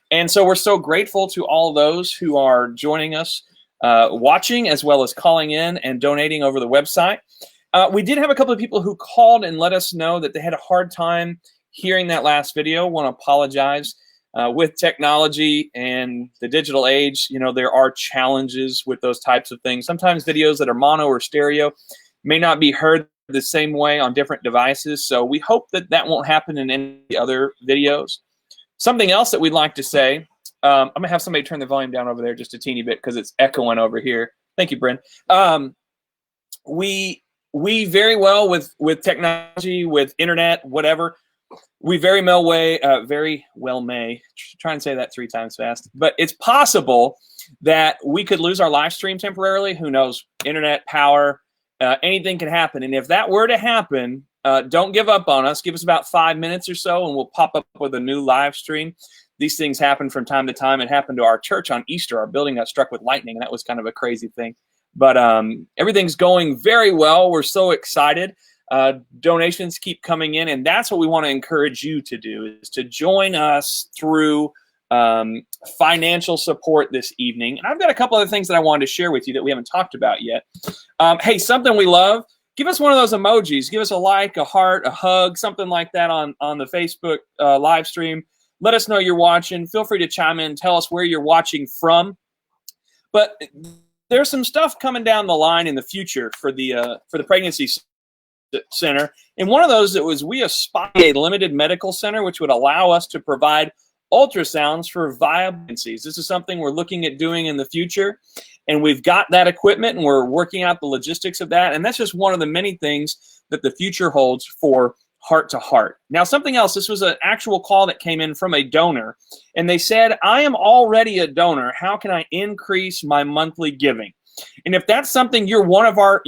And so we're so grateful to all those who are joining us, watching, as well as calling in and donating over the website. We did have a couple of people who called and let us know that they had a hard time hearing that last video. Want to apologize. With technology and the digital age, there are challenges with those types of things. Sometimes videos that are mono or stereo may not be heard the same way on different devices. So we hope that that won't happen in any other videos. Something else that we'd like to say, I'm going to have somebody turn the volume down over there just a teeny bit because it's echoing over here. Thank you, Bryn. We very well with technology, with internet, whatever, we very well may, try and say that 3 times fast, but it's possible that we could lose our live stream temporarily. Who knows? Internet, power, anything can happen. And if that were to happen, don't give up on us. Give us about 5 minutes or so, and we'll pop up with a new live stream. These things happen from time to time. It happened to our church on Easter. Our building got struck with lightning, and that was kind of a crazy thing. But everything's going very well. We're so excited. Donations keep coming in, and that's what we want to encourage you to do, is to join us through financial support this evening. And I've got a couple other things that I wanted to share with you that we haven't talked about yet. Hey, something we love, give us one of those emojis. Give us a like, a heart, a hug, something like that on the Facebook live stream. Let us know you're watching. Feel free to chime in and tell us where you're watching from. But there's some stuff coming down the line in the future for the pregnancy center. And one of those that was, we aspire a limited medical center, which would allow us to provide ultrasounds for viable pregnancies. This is something we're looking at doing in the future, and we've got that equipment and we're working out the logistics of that. And that's just one of the many things that the future holds for Heart to Heart. Now, something else, this was an actual call that came in from a donor, and they said, I am already a donor. How can I increase my monthly giving? And if that's something, you're one of our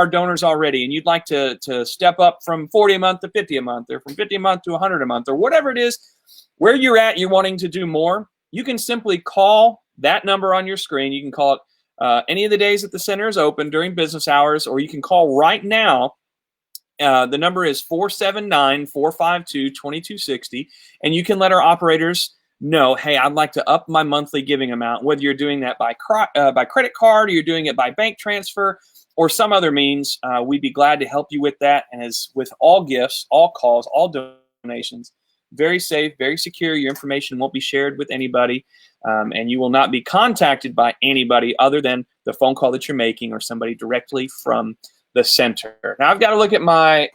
donors already, and you'd like to step up from 40 a month to 50 a month, or from 50 a month to 100 a month, or whatever it is, where you're at, you're wanting to do more, you can simply call that number on your screen. You can call it any of the days that the center is open during business hours, or you can call right now. The number is 479-452-2260, and you can let our operators know, hey, I'd like to up my monthly giving amount, whether you're doing that by credit card, or you're doing it by bank transfer, or some other means. We'd be glad to help you with that. And as with all gifts, all calls, all donations, very safe, very secure. Your information won't be shared with anybody, and you will not be contacted by anybody other than the phone call that you're making, or somebody directly from the center. Now I've got to look at my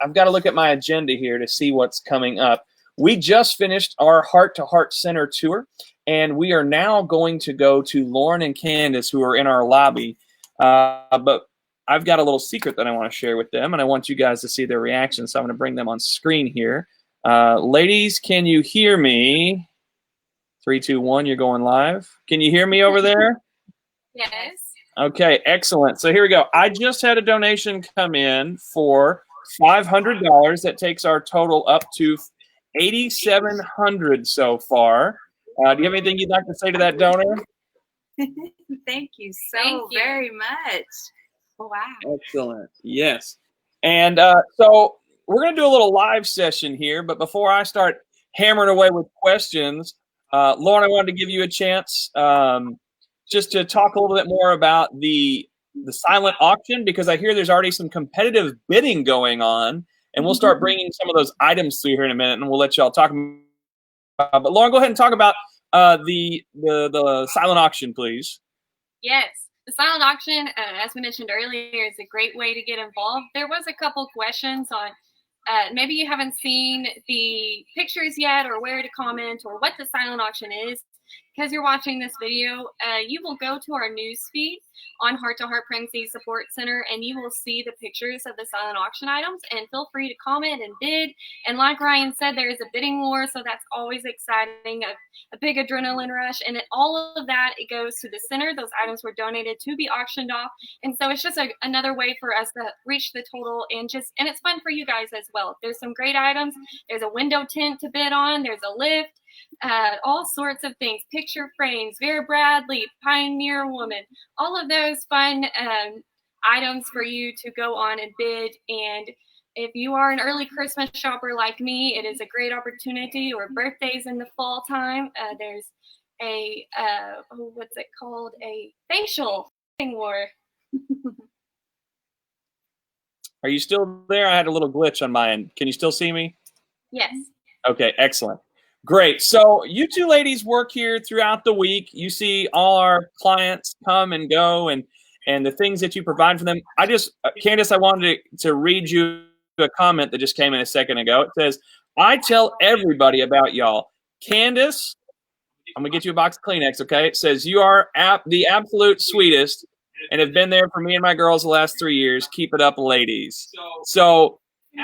agenda here to see what's coming up. We just finished our Heart to Heart Center tour, and we are now going to go to Lauren and Candace, who are in our lobby. But I've got a little secret that I want to share with them, and I want you guys to see their reaction. So I'm going to bring them on screen here. Ladies, can you hear me? 3, 2, 1, you're going live. Can you hear me over there? Yes. Okay, excellent. So here we go. I just had a donation come in for $500. That takes our total up to $8,700 so far. Do you have anything you'd like to say to that donor? Thank you so very much. Wow. Excellent. Yes. And so we're going to do a little live session here, but before I start hammering away with questions, Lauren, I wanted to give you a chance just to talk a little bit more about the silent auction, because I hear there's already some competitive bidding going on, and we'll start bringing some of those items through here in a minute, and we'll let y'all talk about. But Lauren, go ahead and talk about the silent auction, please. Yes. The silent auction, as we mentioned earlier, is a great way to get involved. There was a couple questions on maybe you haven't seen the pictures yet, or where to comment, or what the silent auction is. Because you're watching this video, you will go to our news feed on Heart to Heart Pregnancy Support Center, and you will see the pictures of the silent auction items, and feel free to comment and bid. And like Ryan said, there is a bidding war, so that's always exciting, a big adrenaline rush. And all of that, it goes to the center. Those items were donated to be auctioned off. And so it's just another way for us to reach the total, and it's fun for you guys as well. There's some great items. There's a window tint to bid on. There's a lift. All sorts of things, picture frames, Vera Bradley, Pioneer Woman, all of those fun items for you to go on and bid. And if you are an early Christmas shopper like me, it is a great opportunity, or birthdays in the fall time. There's a, what's it called? A facial war. Are you still there? I had a little glitch on my end. Can you still see me? Yes. Okay, excellent. Great. So you two ladies work here throughout the week. You see all our clients come and go, and the things that you provide for them. Candace, I wanted to read you a comment that just came in a second ago. It says, I tell everybody about y'all. Candace, I'm going to get you a box of Kleenex, okay? It says, you are the absolute sweetest and have been there for me and my girls the last 3 years. Keep it up, ladies. So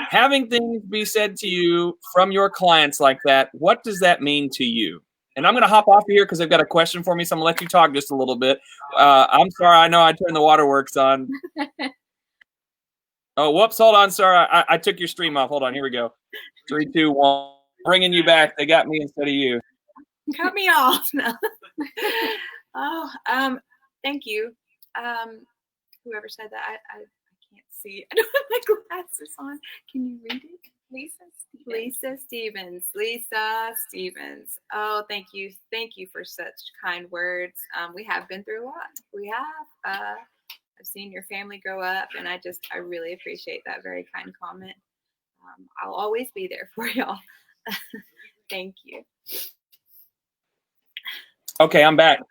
having things be said to you from your clients like that, what does that mean to you? And I'm going to hop off here because they've got a question for me, so I'm going to let you talk just a little bit. I'm sorry. I know I turned the waterworks on. Oh, whoops. Hold on. Sorry. I took your stream off. Hold on. Here we go. 3, 2, 1. Bringing you back. They got me instead of you. Cut me off. No. Thank you. Whoever said that, I can't see. I don't have my glasses on. Can you read it? Lisa Stevens. Oh, thank you. Thank you for such kind words. We have been through a lot. We have. I've seen your family grow up, and I really appreciate that very kind comment. I'll always be there for y'all. Thank you. Okay, I'm back.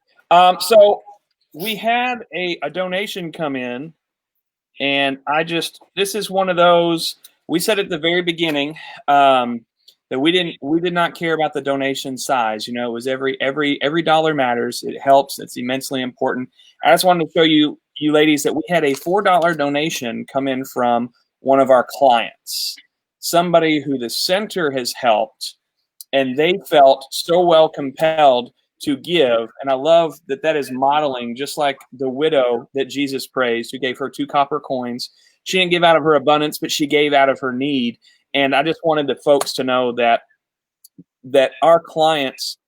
So we had a donation come in, and this is one of those, we said at the very beginning that we did not care about the donation size. You know, it was every dollar matters. It helps. It's immensely important. I just wanted to show you ladies that we had a $4 donation come in from one of our clients, somebody who the center has helped, and they felt so well compelled to give. And I love that is modeling, just like the widow that Jesus praised, who gave her 2 copper coins. She didn't give out of her abundance, but she gave out of her need. And I just wanted the folks to know that our clients,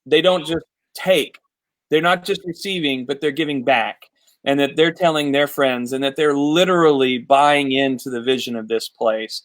they don't just take, they're not just receiving, but they're giving back, and that they're telling their friends, and that they're literally buying into the vision of this place.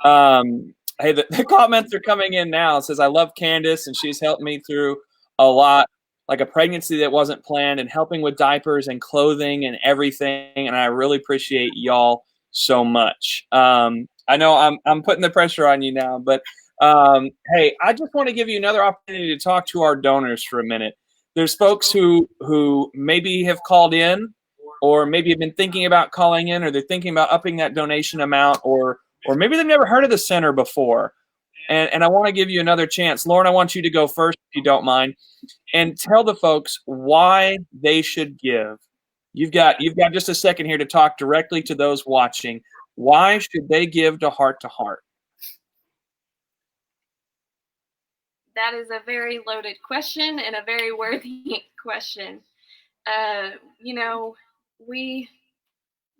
Hey, the comments are coming in now. It says, I love Candace, and she's helped me through a lot, like a pregnancy that wasn't planned, and helping with diapers and clothing and everything. And I really appreciate y'all so much. I know I'm putting the pressure on you now, but hey, I just want to give you another opportunity to talk to our donors for a minute. There's folks who maybe have called in, or maybe have been thinking about calling in, or they're thinking about upping that donation amount, or maybe they've never heard of the center before. And I want to give you another chance. Lauren, I want you to go first, if you don't mind, and tell the folks why they should give. You've got just a second here to talk directly to those watching. Why should they give to Heart to Heart? That is a very loaded question and a very worthy question. You know,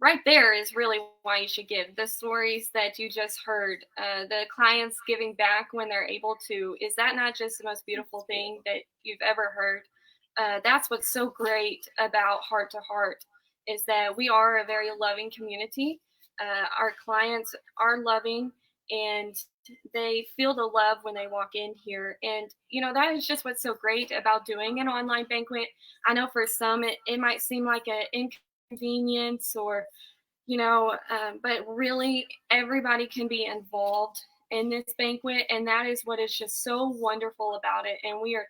right there is really why you should give. The stories that you just heard, the clients giving back when they're able to, is that not just the most beautiful thing that you've ever heard? That's what's so great about Heart to Heart, is that we are a very loving community. Our clients are loving, and they feel the love when they walk in here. And, you know, that is just what's so great about doing an online banquet. I know for some, it might seem like an inconvenience, or, you know, but really everybody can be involved in this banquet, and that is what is just so wonderful about it. And we are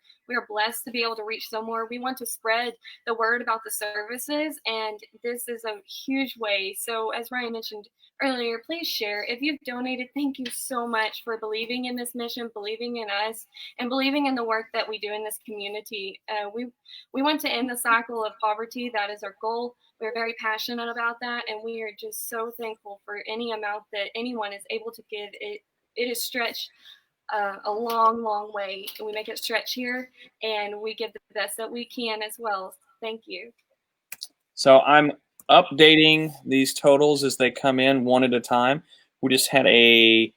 blessed to be able to reach some more. We want to spread the word about the services, and this is a huge way. So as Ryan mentioned earlier, please share. If you've donated, thank you so much for believing in this mission, believing in us, and believing in the work that we do in this community. We want to end the cycle of poverty. That is our goal. We're very passionate about that, and we are just so thankful for any amount that anyone is able to give. It is stretched a long, long way, and we make it stretch here, and we give the best that we can as well. Thank you. So I'm updating these totals as they come in one at a time. We just had a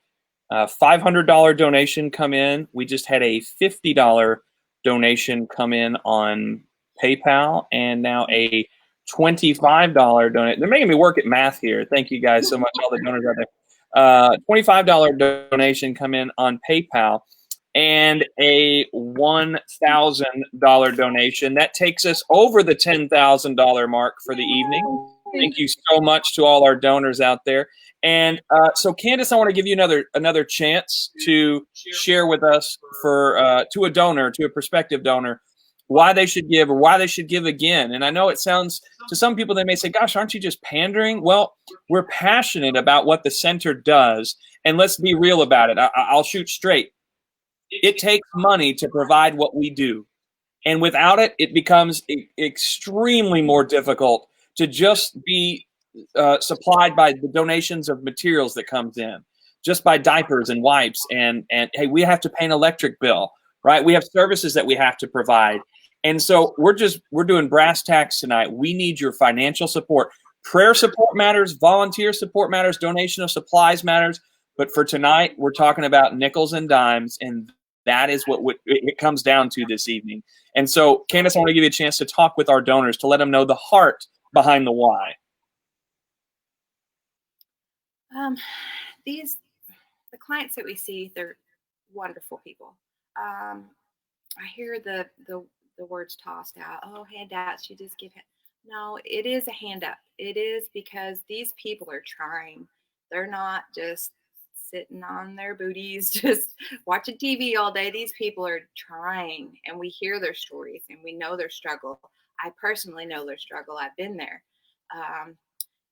$500 donation come in. We just had a $50 donation come in on PayPal, and now a $25 donation. They're making me work at math here. Thank you guys so much, all the donors out there. $25 donation come in on PayPal, and a $1,000 donation. That takes us over the $10,000 mark for the evening. Thank you so much to all our donors out there. And so, Candace, I want to give you another chance to share with us to a donor, to a prospective donor, why they should give, or why they should give again. And I know it sounds, to some people, they may say, gosh, aren't you just pandering? Well, we're passionate about what the center does, and let's be real about it. I'll shoot straight. It takes money to provide what we do, and without it, it becomes extremely more difficult to just be supplied by the donations of materials that comes in, just by diapers and wipes, and hey, we have to pay an electric bill, right? We have services that we have to provide. And so we're doing brass tacks tonight. We need your financial support. Prayer support matters, volunteer support matters, donation of supplies matters. But for tonight, we're talking about nickels and dimes, and that is what it comes down to this evening. And so, Candace, I want to give you a chance to talk with our donors, to let them know the heart behind the why. Um, the clients that we see, they're wonderful people. I hear the words tossed out. Oh, handouts, you just give. No, it is a hand up. It is because these people are trying. They're not just sitting on their booties, just watching TV all day. These people are trying, and we hear their stories and we know their struggle. I personally know their struggle. I've been there. Um,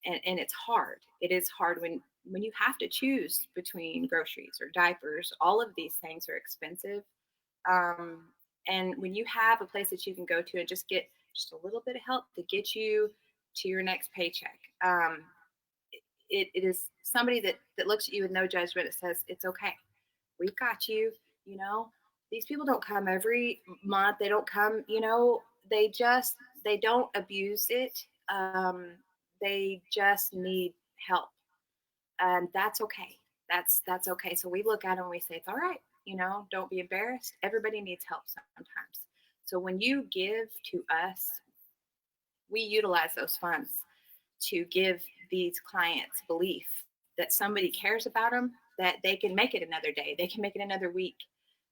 and it's hard. It is hard when you have to choose between groceries or diapers. All of these things are expensive, um, and when you have a place that you can go to and just get just a little bit of help to get you to your next paycheck, it is somebody that looks at you with no judgment. It says it's okay. We've got you. You know, these people don't come every month. They don't come. They don't abuse it. They just need help, and that's okay. That's okay. So we look at them and we say it's all right. Don't be embarrassed. Everybody needs help sometimes. So when you give to us, we utilize those funds to give these clients belief that somebody cares about them, that they can make it another day, they can make it another week,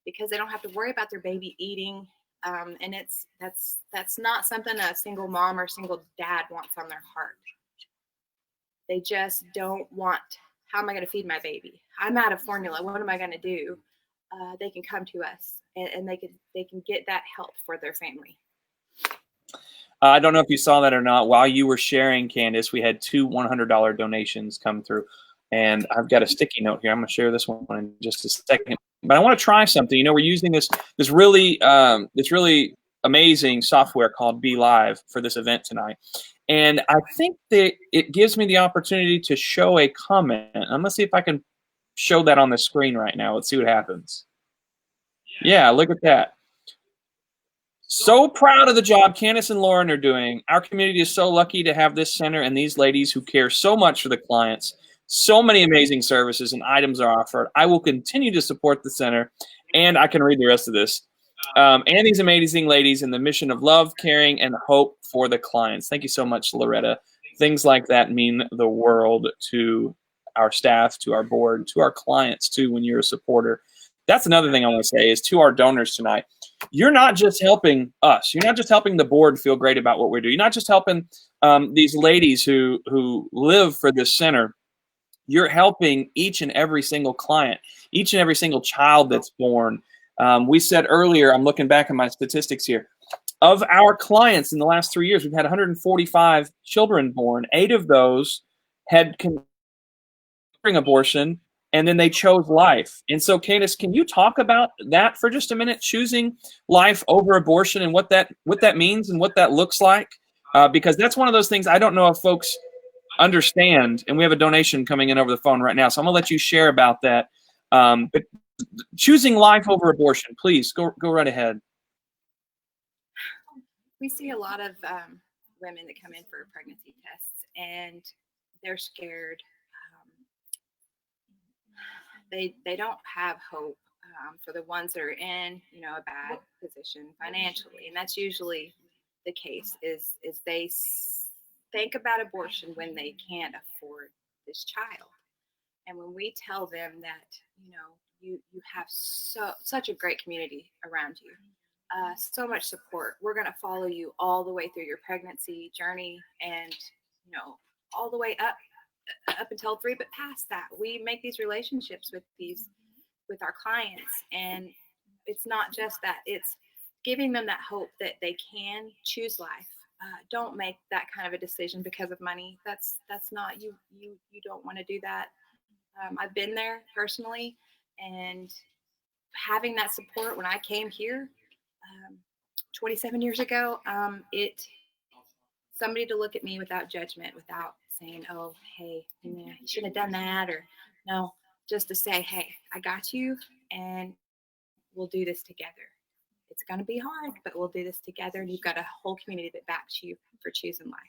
because they don't have to worry about their baby eating. And that's not something a single mom or single dad wants on their heart. They just don't want, how am I going to feed my baby? I'm out of formula. What am I going to do? They can come to us, and they can get that help for their family. I don't know if you saw that or not. While you were sharing, Candace, we had 2 $100 donations come through. And I've got a sticky note here. I'm going to share this one in just a second. But I want to try something. We're using this really amazing software called Be Live for this event tonight. And I think that it gives me the opportunity to show a comment. I'm going to see if I can show that on the screen right now. Let's see what happens. Yeah, look at that. So proud of the job Candace and Lauren are doing. Our community is so lucky to have this center and these ladies who care so much for the clients. So many amazing services and items are offered. I will continue to support the center, and I can read the rest of this. And these amazing ladies in the mission of love, caring, and hope for the clients. Thank you so much, Loretta. Things like that mean the world to our staff, to our board, to our clients, too, when you're a supporter. That's another thing I want to say is to our donors tonight. You're not just helping us. You're not just helping the board feel great about what we do. You're not just helping these ladies who live for this center. You're helping each and every single client, each and every single child that's born. We said earlier, I'm looking back at my statistics here. Of our clients in the last 3 years, we've had 145 children born. 8 of those had abortion, and then they chose life. And so, Candace, can you talk about that for just a minute? Choosing life over abortion and what that means and what that looks like, because that's one of those things I don't know if folks understand. And we have a donation coming in over the phone right now, so I'm gonna let you share about that. But choosing life over abortion, please go right ahead. We see a lot of women that come in for pregnancy tests, and they're scared. They don't have hope for the ones that are in a bad position financially, and that's usually the case. Is they think about abortion when they can't afford this child, and when we tell them that you have such a great community around you, so much support. We're going to follow you all the way through your pregnancy journey, and all the way up until 3, but past that, we make these relationships with our clients, and it's not just that, it's giving them that hope that they can choose life. Don't make that kind of a decision because of money. That's not you don't want to do that. I've been there personally, and having that support when I came here 27 years ago, somebody to look at me without judgment, without saying, oh, hey, you shouldn't have done that, or no, just to say, hey, I got you, and we'll do this together. It's going to be hard, but we'll do this together, and you've got a whole community that backs you for choosing life.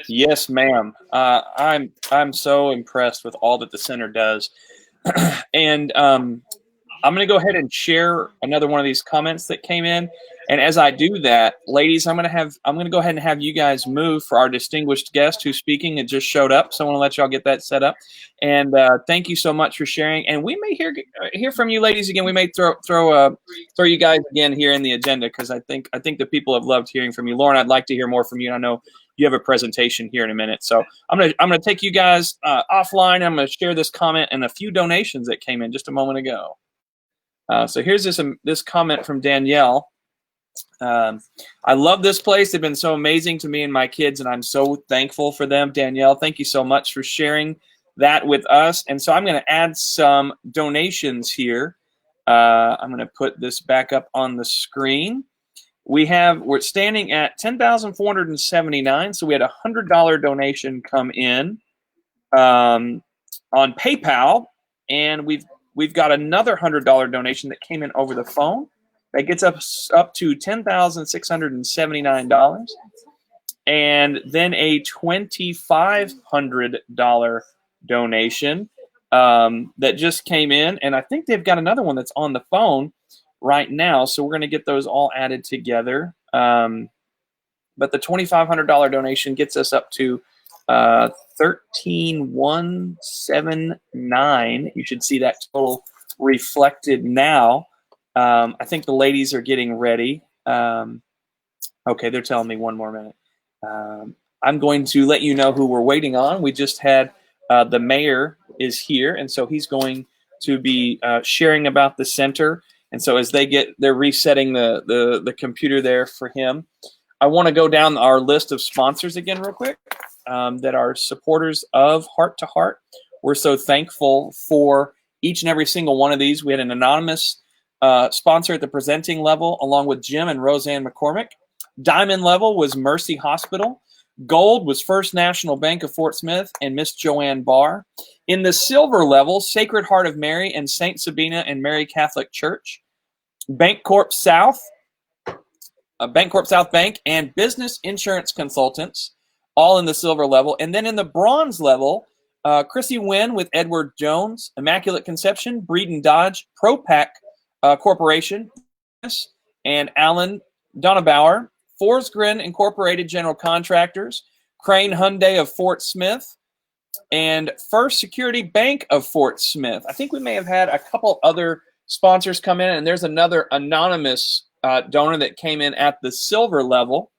Yes, ma'am. I'm so impressed with all that the center does. And I'm going to go ahead and share another one of these comments that came in. And as I do that, ladies, I'm gonna go ahead and have you guys move for our distinguished guest who's speaking and just showed up. So I want to let y'all get that set up. And thank you so much for sharing. And we may hear from you, ladies, again. We may throw you guys again here in the agenda because I think the people have loved hearing from you, Lauren. I'd like to hear more from you. And I know you have a presentation here in a minute. So I'm gonna take you guys offline. I'm gonna share this comment and a few donations that came in just a moment ago. So here's this comment from Danielle. I love this place. They've been so amazing to me and my kids, and I'm so thankful for them. Danielle, thank you so much for sharing that with us. And so I'm going to add some donations here. I'm going to put this back up on the screen. We're standing at 10,479. So we had a $100 donation come in on PayPal, and we've got another $100 donation that came in over the phone. That gets us up to $10,679, and then a $2,500 donation that just came in, and I think they've got another one that's on the phone right now. So we're going to get those all added together. But the $2,500 donation gets us up to 13,179. You should see that total reflected now. I think the ladies are getting ready. Okay, they're telling me one more minute. I'm going to let you know who we're waiting on. We just had the mayor is here, and so he's going to be sharing about the center. And so as they're resetting the computer there for him. I want to go down our list of sponsors again real quick that are supporters of Heart to Heart. We're so thankful for each and every single one of these. We had an anonymous sponsor at the presenting level, along with Jim and Roseanne McCormick. Diamond level was Mercy Hospital. Gold was First National Bank of Fort Smith and Miss Joanne Barr. In the silver level, Sacred Heart of Mary and St. Sabina and Mary Catholic Church. Bancorp South Bank, and Business Insurance Consultants, all in the silver level. And then in the bronze level, Chrissy Wynn with Edward Jones, Immaculate Conception, Breed and Dodge, ProPac Corporation, and Alan Donabauer, Forsgren Incorporated General Contractors, Crane Hyundai of Fort Smith, and First Security Bank of Fort Smith. I think we may have had a couple other sponsors come in, and there's another anonymous donor that came in at the silver level.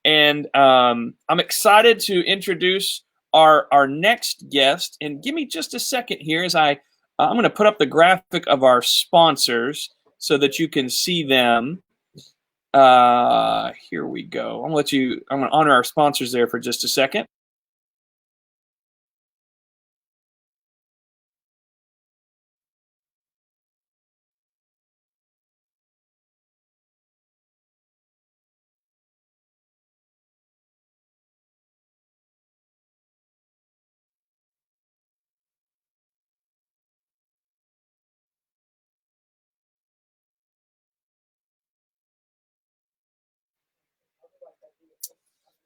And I'm excited to introduce our next guest. And give me just a second here as I'm going to put up the graphic of our sponsors so that you can see them. Here we go. I'm going to honor our sponsors there for just a second.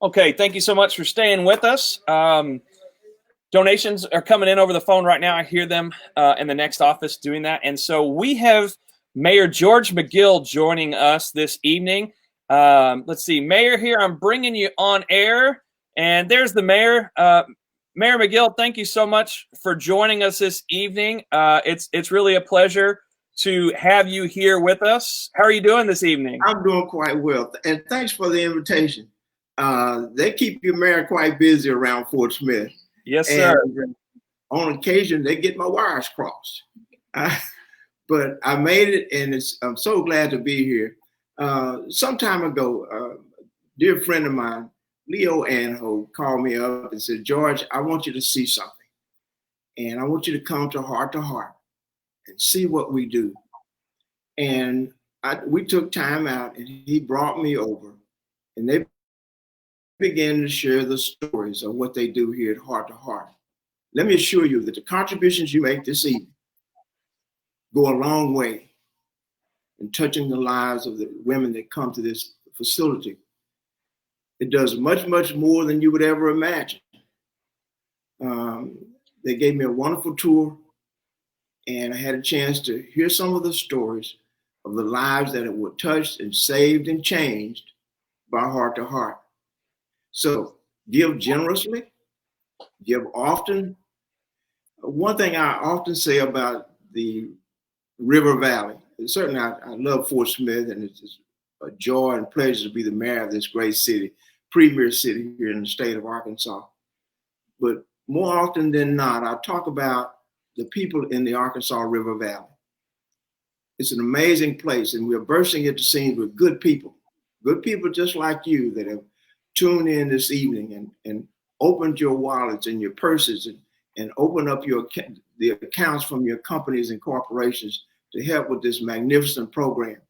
Okay, thank you so much for staying with us. Donations are coming in over the phone right now. I hear them in the next office doing that. And so we have Mayor George McGill joining us this evening. Let's see, Mayor here, I'm bringing you on air. And there's the mayor. Mayor McGill, thank you so much for joining us this evening. It's really a pleasure to have you here with us. How are you doing this evening? I'm doing quite well. And thanks for the invitation. They keep your mayor quite busy around Fort Smith. Yes, sir. And on occasion, they get my wires crossed. But I made it, and I'm so glad to be here. Some time ago, a dear friend of mine, Leo Anho, called me up and said, George, I want you to see something. And I want you to come to Heart and see what we do. And we took time out, and he brought me over, and they began to share the stories of what they do here at Heart to Heart. Let me assure you that the contributions you make this evening go a long way in touching the lives of the women that come to this facility. It does much, much more than you would ever imagine. They gave me a wonderful tour, and I had a chance to hear some of the stories of the lives that were touched and saved and changed by Heart to Heart. So give generously, give often. One thing I often say about the River Valley, and certainly I love Fort Smith, and it's just a joy and pleasure to be the mayor of this great city, premier city here in the state of Arkansas. But more often than not, I talk about the people in the Arkansas River Valley. It's an amazing place, and we're bursting at the seams with good people just like you that have tuned in this evening and opened your wallets and your purses and opened up the accounts from your companies and corporations to help with this magnificent program.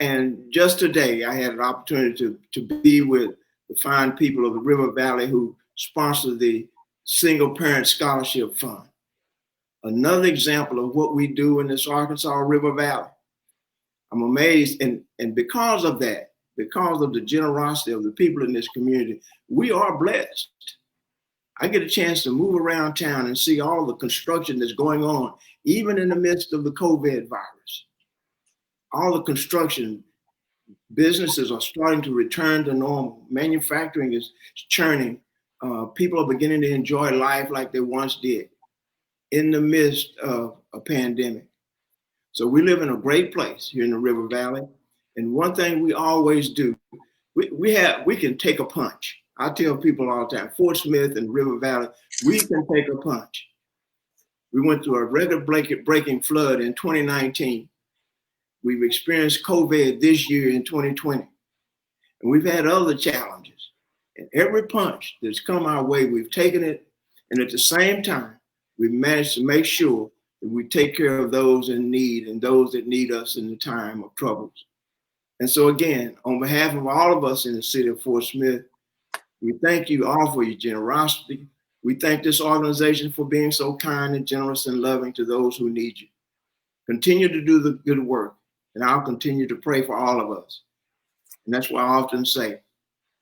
And just today, I had an opportunity to be with the fine people of the River Valley who sponsor the Single Parent Scholarship Fund. Another example of what we do in this Arkansas River Valley. I'm amazed, and because of that, because of the generosity of the people in this community, we are blessed. I get a chance to move around town and see all the construction that's going on, even in the midst of the COVID virus. All the construction, businesses are starting to return to normal. Manufacturing is churning. People are beginning to enjoy life like they once did in the midst of a pandemic. So we live in a great place here in the River Valley. And one thing we always do, we can take a punch. I tell people all the time, Fort Smith and River Valley, we can take a punch. We went through a record-breaking flood in 2019. We've experienced COVID this year in 2020. And we've had other challenges. And every punch that's come our way, we've taken it. And at the same time, we've managed to make sure that we take care of those in need and those that need us in the time of troubles. And so again, on behalf of all of us in the city of Fort Smith, we thank you all for your generosity. We thank this organization for being so kind and generous and loving to those who need you. Continue to do the good work, and I'll continue to pray for all of us. And that's why I often say,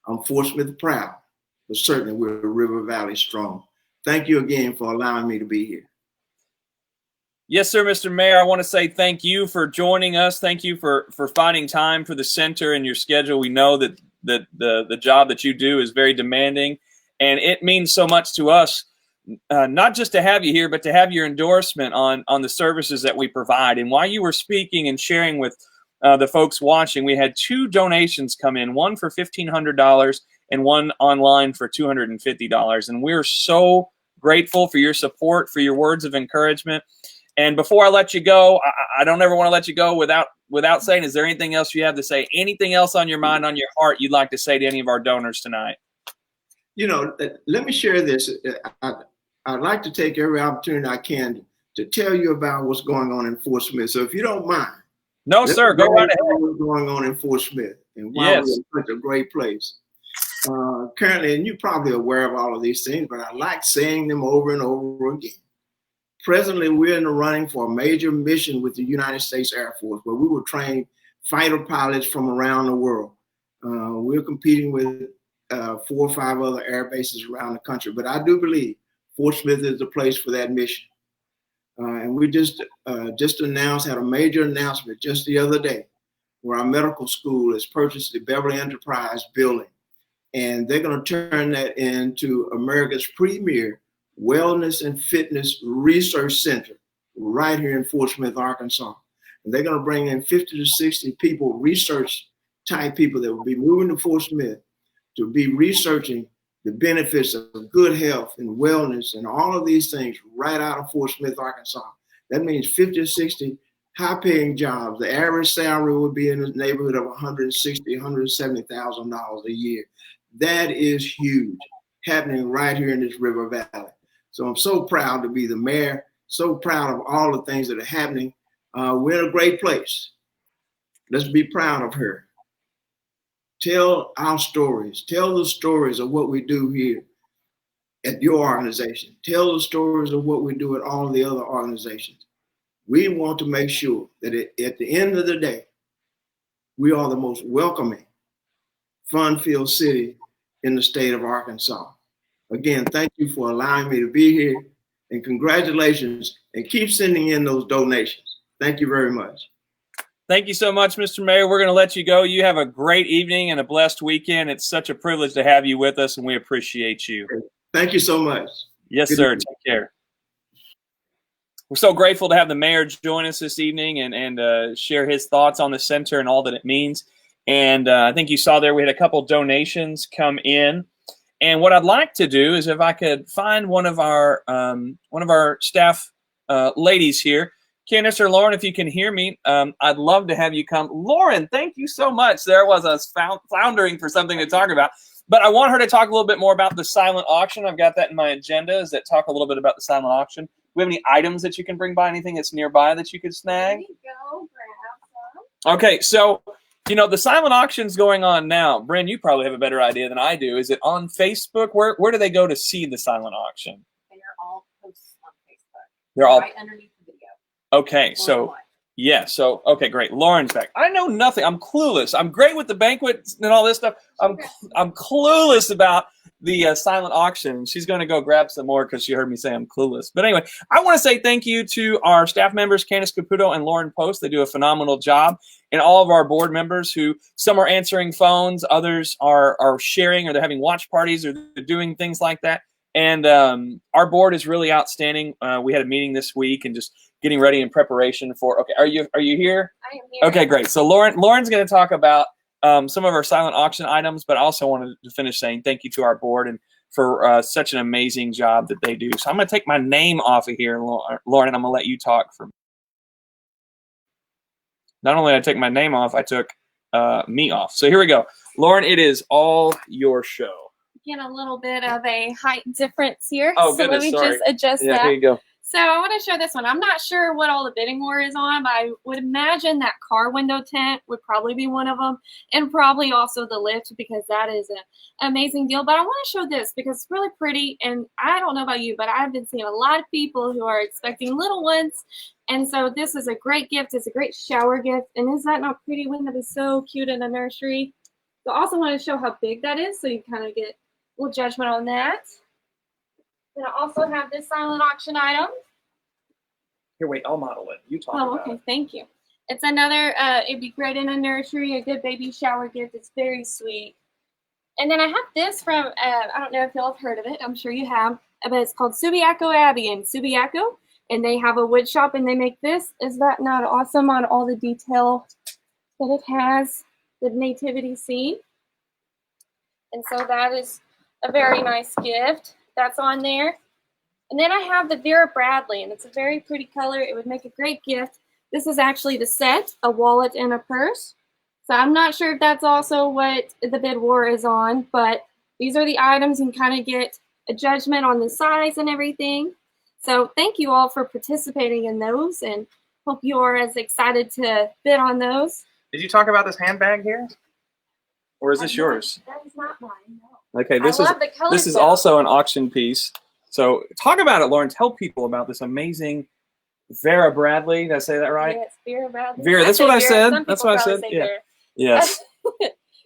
I'm Fort Smith proud, but certainly we're River Valley strong. Thank you again for allowing me to be here. Yes, sir, Mr. Mayor. I want to say thank you for joining us. Thank you for finding time for the center and your schedule. We know that the job that you do is very demanding, and it means so much to us, not just to have you here, but to have your endorsement on the services that we provide. And while you were speaking and sharing with the folks watching, we had 2 donations come in, one for $1,500 and one online for $250. And we're so grateful for your support, for your words of encouragement. And before I let you go, I don't ever want to let you go without saying, is there anything else you have to say? Anything else on your mind, on your heart you'd like to say to any of our donors tonight? You know, let me share this. I'd like to take every opportunity I can to tell you about what's going on in Fort Smith. So if you don't mind. No, sir, go right ahead. What's going on in Fort Smith and why we're in such a great place. Currently, and you're probably aware of all of these things, but I like saying them over and over again. Presently, we're in the running for a major mission with the United States Air Force, where we will train fighter pilots from around the world. We're competing with 4 or 5 other air bases around the country, but I do believe Fort Smith is the place for that mission. And we just announced, had a major announcement just the other day, where our medical school has purchased the Beverly Enterprise building, and they're going to turn that into America's premier wellness and fitness research center right here in Fort Smith, Arkansas. And they're going to bring in 50 to 60 people, research type people that will be moving to Fort Smith to be researching the benefits of good health and wellness and all of these things right out of Fort Smith, Arkansas. That means 50 to 60 high-paying jobs. The average salary would be in the neighborhood of $160,000, $170,000 a year. That is huge, happening right here in this River Valley. So I'm so proud to be the mayor, so proud of all the things that are happening. We're in a great place. Let's be proud of her. Tell our stories. Tell the stories of what we do here at your organization. Tell the stories of what we do at all the other organizations. We want to make sure that at the end of the day, we are the most welcoming, fun-filled city in the state of Arkansas. Again, thank you for allowing me to be here, and congratulations, and keep sending in those donations. Thank you very much. Thank you so much, Mr. Mayor. We're going to let you go. You have a great evening and a blessed weekend. It's such a privilege to have you with us, and we appreciate you. Thank you so much. Yes, Good sir. evening. Take care. We're so grateful to have the mayor join us this evening and share his thoughts on the center and all that it means. And I think you saw there we had a couple donations come in. And what I'd like to do is if I could find one of our staff ladies here, Candace or Lauren, if you can hear me, I'd love to have you come. Lauren, thank you so much. There was us floundering for something to talk about. But I want her to talk a little bit more about the silent auction. I've got that in my agenda, is that talk a little bit about the silent auction. Do we have any items that you can bring by, anything that's nearby that you could snag? There you go, grab some. Okay, so, you know, the silent auction's going on now. Bryn, you probably have a better idea than I do. Is it on Facebook? Where do they go to see the silent auction? They are all posts on Facebook. They're all right underneath the video. Okay, so yeah, so okay, great. Lauren's back. I know nothing. I'm clueless. I'm great with the banquet and all this stuff. I'm clueless about the silent auction. She's going to go grab some more because she heard me say I'm clueless. But anyway, I want to say thank you to our staff members, Candace Caputo and Lauren Post. They do a phenomenal job. And all of our board members who some are answering phones, others are sharing, or they're having watch parties, or they're doing things like that. And our board is really outstanding. We had a meeting this week and just getting ready in preparation for. Okay, are you here? I am here. Okay, great. So Lauren's going to talk about some of our silent auction items, but I also wanted to finish saying thank you to our board and for such an amazing job that they do. So I'm going to take my name off of here, Lauren, and I'm going to let you talk for me. Not only did I take my name off, I took me off. So here we go. Lauren, it is all your show. Get a little bit of a height difference here. Oh, so goodness, let me sorry. just adjust Yeah, that. here you go. So I want to show this one. I'm not sure what all the bidding war is on, but I would imagine that car window tent would probably be one of them, and probably also the lift, because that is an amazing deal. But I want to show this because it's really pretty, and I don't know about you, but I've been seeing a lot of people who are expecting little ones, and so this is a great gift. It's a great shower gift, and is that not pretty? Wouldn't that be so cute in a nursery? So I also want to show how big that is, so you kind of get a little judgment on that. Then I also have this silent auction item. Here, wait, I'll model it. You talk Oh, about okay, it. thank you. It's another, it'd be great in a nursery, a good baby shower gift. It's very sweet. And then I have this from, I don't know if y'all have heard of it. I'm sure you have, but it's called Subiaco Abbey in Subiaco. And they have a wood shop and they make this. Is that not awesome on all the detail that it has, the nativity scene? And so that is a very nice gift. That's on there. And then I have the Vera Bradley, and it's a very pretty color. It would make a great gift. This is actually the set, a wallet and a purse. So I'm not sure if that's also what the bid war is on, but these are the items and kind of get a judgment on the size and everything. So thank you all for participating in those, and hope you are as excited to bid on those. Did you talk about this handbag here? Or is this yours? That is not mine, no. Okay, this I love the colors, this is though. also an auction piece. So talk about it, Lauren. Tell people about this amazing Vera Bradley. Did I say that right? Yes, Vera Bradley. Vera, that's what I said. Some That's people what I probably said. say Yeah. Vera. Yes.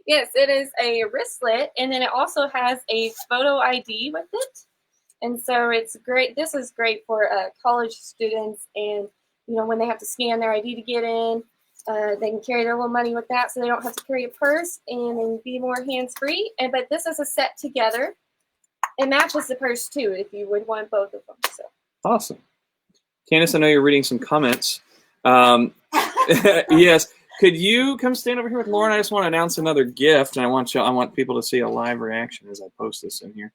Yes, it is a wristlet, and then it also has a photo ID with it. And so it's great. This is great for college students, and when they have to scan their ID to get in, they can carry their little money with that, so they don't have to carry a purse and then be more hands-free. But this is a set together. It matches the purse too, if you would want both of them. So Awesome. Candace, I know you're reading some comments. Yes. Could you come stand over here with Lauren? I just want to announce another gift, and I want people to see a live reaction as I post this in here.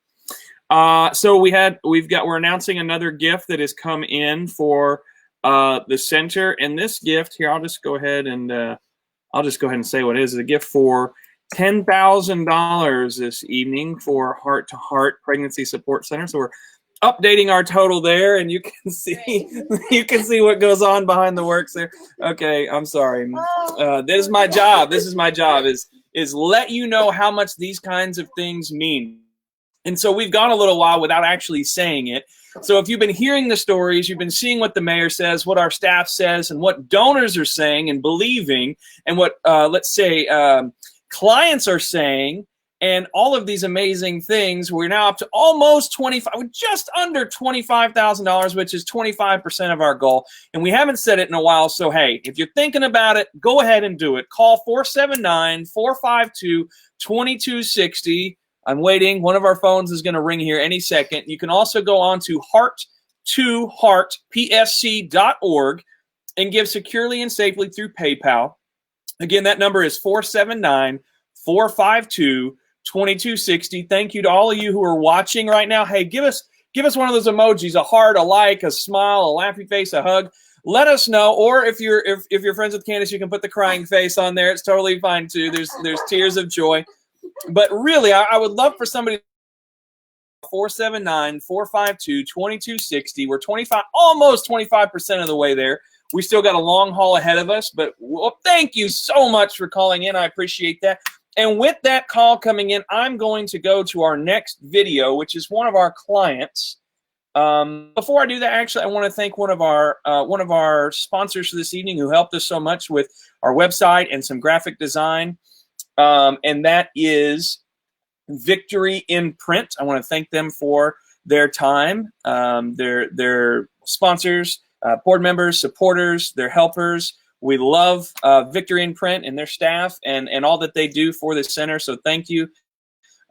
So we're announcing another gift that has come in for the center, and this gift here, I'll just go ahead and say what it is. It's a gift for $10,000 this evening for Heart to Heart Pregnancy Support Center. So we're updating our total there, and you can see what goes on behind the works there. Okay, I'm sorry. This is my job. This is my job is let you know how much these kinds of things mean. And so we've gone a little while without actually saying it. So if you've been hearing the stories, you've been seeing what the mayor says, what our staff says, and what donors are saying and believing, and what, let's say, clients are saying, and all of these amazing things. We're now up to almost 25, just under $25,000, which is 25% of our goal. And we haven't said it in a while. So, hey, if you're thinking about it, go ahead and do it. Call 479-452-2260. I'm waiting. One of our phones is going to ring here any second. You can also go on to heart2heartpsc.org and give securely and safely through PayPal. Again, that number is 479-452-2260. Thank you to all of you who are watching right now. Hey, give us one of those emojis, a heart, a like, a smile, a laughy face, a hug. Let us know. Or if you're friends with Candace, you can put the crying face on there. It's totally fine too. There's tears of joy. But really, I would love for somebody. 479-452-2260. We're almost 25% of the way there. We still got a long haul ahead of us, but thank you so much for calling in. I appreciate that. And with that call coming in, I'm going to go to our next video, which is one of our clients. Before I do that, actually, I want to thank one of our sponsors for this evening who helped us so much with our website and some graphic design, and that is Victory in Print. I want to thank them for their time. Their sponsors, board members, supporters, their helpers. We love Victory in Print and their staff and all that they do for the center. So thank you.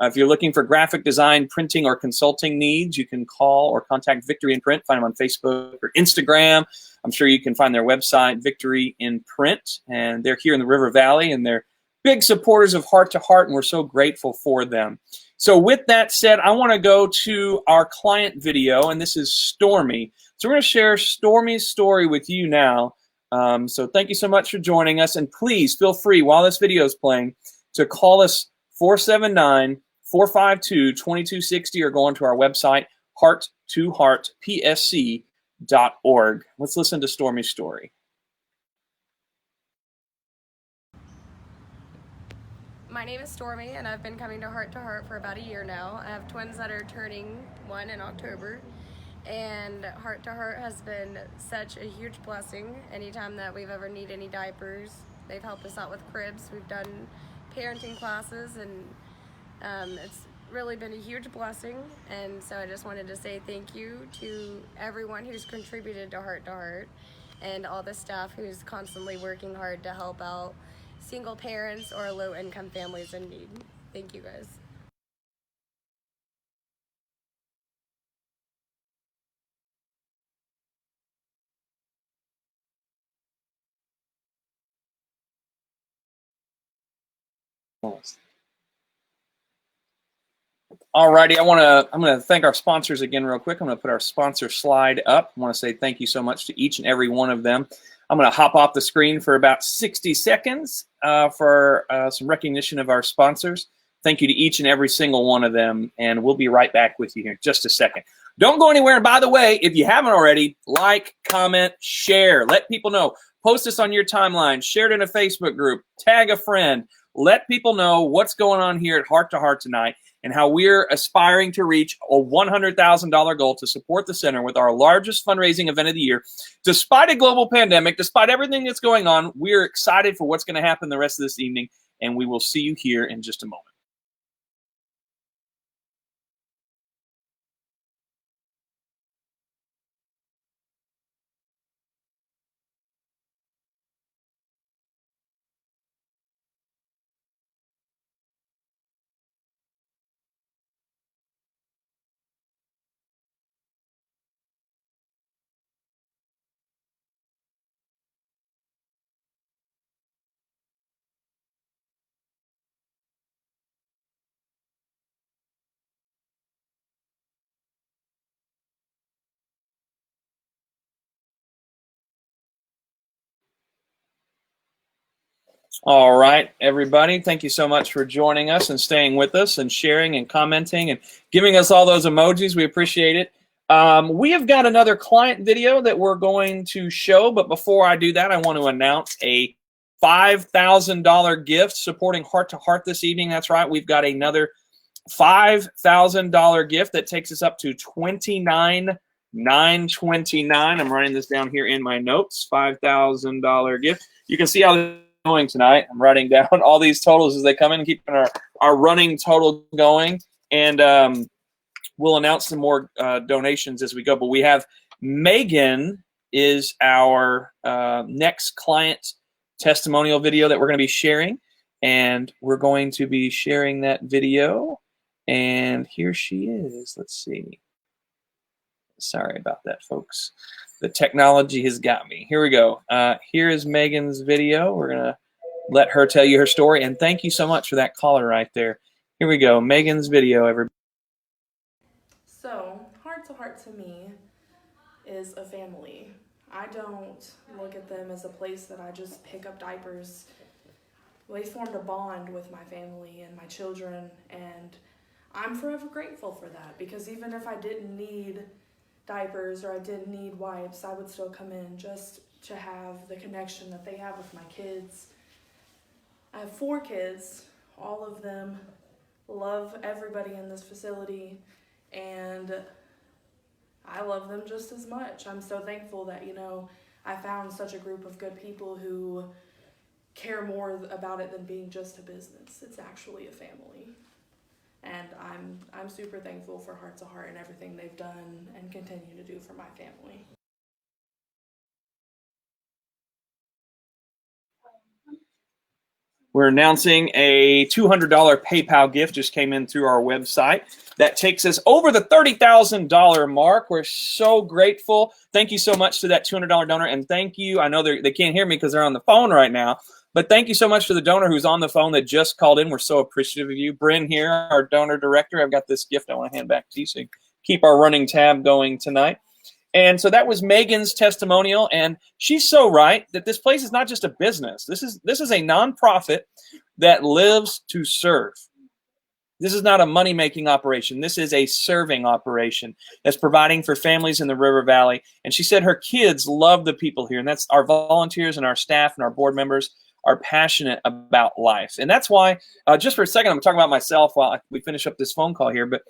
If you're looking for graphic design, printing, or consulting needs, you can call or contact Victory in Print. Find them on Facebook or Instagram. I'm sure you can find their website, Victory in Print. And they're here in the River Valley, and they're big supporters of Heart to Heart, and we're so grateful for them. So with that said, I want to go to our client video, and this is Stormy. So we're going to share Stormy's story with you now. So thank you so much for joining us, and please feel free, while this video is playing, to call us 479-452-2260 or go onto our website, heart2heartpsc.org. Let's listen to Stormy's story. My name is Stormy, and I've been coming to Heart for about a year now. I have twins that are turning 1 in October, and Heart to Heart has been such a huge blessing. Anytime that we've ever needed any diapers, they've helped us out with cribs. We've done parenting classes, and it's really been a huge blessing. And so I just wanted to say thank you to everyone who's contributed to Heart and all the staff who's constantly working hard to help out single parents or low-income families in need. Thank you, guys. Alrighty, I'm going to thank our sponsors again real quick. I'm going to put our sponsor slide up. I want to say thank you so much to each and every one of them. I'm going to hop off the screen for about 60 seconds for some recognition of our sponsors. Thank you to each and every single one of them, and we'll be right back with you here in just a second. Don't go anywhere, and by the way, if you haven't already, like, comment, share. Let people know. Post this on your timeline. Share it in a Facebook group. Tag a friend. Let people know what's going on here at Heart to Heart tonight and how we're aspiring to reach a $100,000 goal to support the center with our largest fundraising event of the year. Despite a global pandemic, despite everything that's going on, we're excited for what's going to happen the rest of this evening, and we will see you here in just a moment. All right, everybody, thank you so much for joining us and staying with us and sharing and commenting and giving us all those emojis. We appreciate it. We have got another client video that we're going to show, but before I do that, I want to announce a $5,000 gift supporting Heart to Heart this evening. That's right, we've got another $5,000 gift that takes us up to $29,929. I'm writing this down here in my notes. $5,000 gift. You can see how doing tonight. I'm writing down all these totals as they come in, keeping our running total going. And we'll announce some more donations as we go. But we have Megan is our next client testimonial video that we're going to be sharing. And we're going to be sharing that video. And here she is. Let's see. Sorry about that, folks. The technology has got me. Here we go. Here is Megan's video. We're going to let her tell you her story. And thank you so much for that caller right there. Here we go. Megan's video, everybody. So, Heart to Heart to me is a family. I don't look at them as a place that I just pick up diapers. They formed a bond with my family and my children, and I'm forever grateful for that, because even if I didn't need diapers or I didn't need wipes, I would still come in just to have the connection that they have with my kids. I have 4 kids. All of them love everybody in this facility, and I love them just as much. I'm so thankful that, I found such a group of good people who care more about it than being just a business. It's actually a family. And I'm super thankful for Heart to Heart and everything they've done and continue to do for my family. We're announcing a $200 PayPal gift just came in through our website. That takes us over the $30,000 mark. We're so grateful. Thank you so much to that $200 donor. And thank you. I know they can't hear me because they're on the phone right now. But thank you so much to the donor who's on the phone that just called in. We're so appreciative of you. Bryn here, our donor director. I've got this gift I want to hand back to you so you keep our running tab going tonight. And so that was Megan's testimonial, and she's so right that this place is not just a business. This is a nonprofit that lives to serve. This is not a money-making operation. This is a serving operation that's providing for families in the River Valley. And she said her kids love the people here, and that's our volunteers and our staff and our board members are passionate about life. And that's why, just for a second, I'm going to talk about myself while we finish up this phone call here. But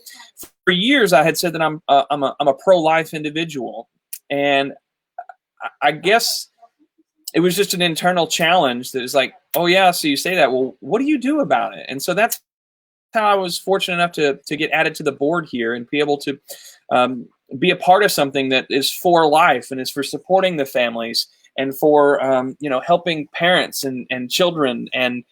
for years, I had said that I'm a pro-life individual. And I guess it was just an internal challenge that is like, oh, yeah, so you say that. Well, what do you do about it? And so that's how I was fortunate enough to get added to the board here and be able to be a part of something that is for life and is for supporting the families and for helping parents and children and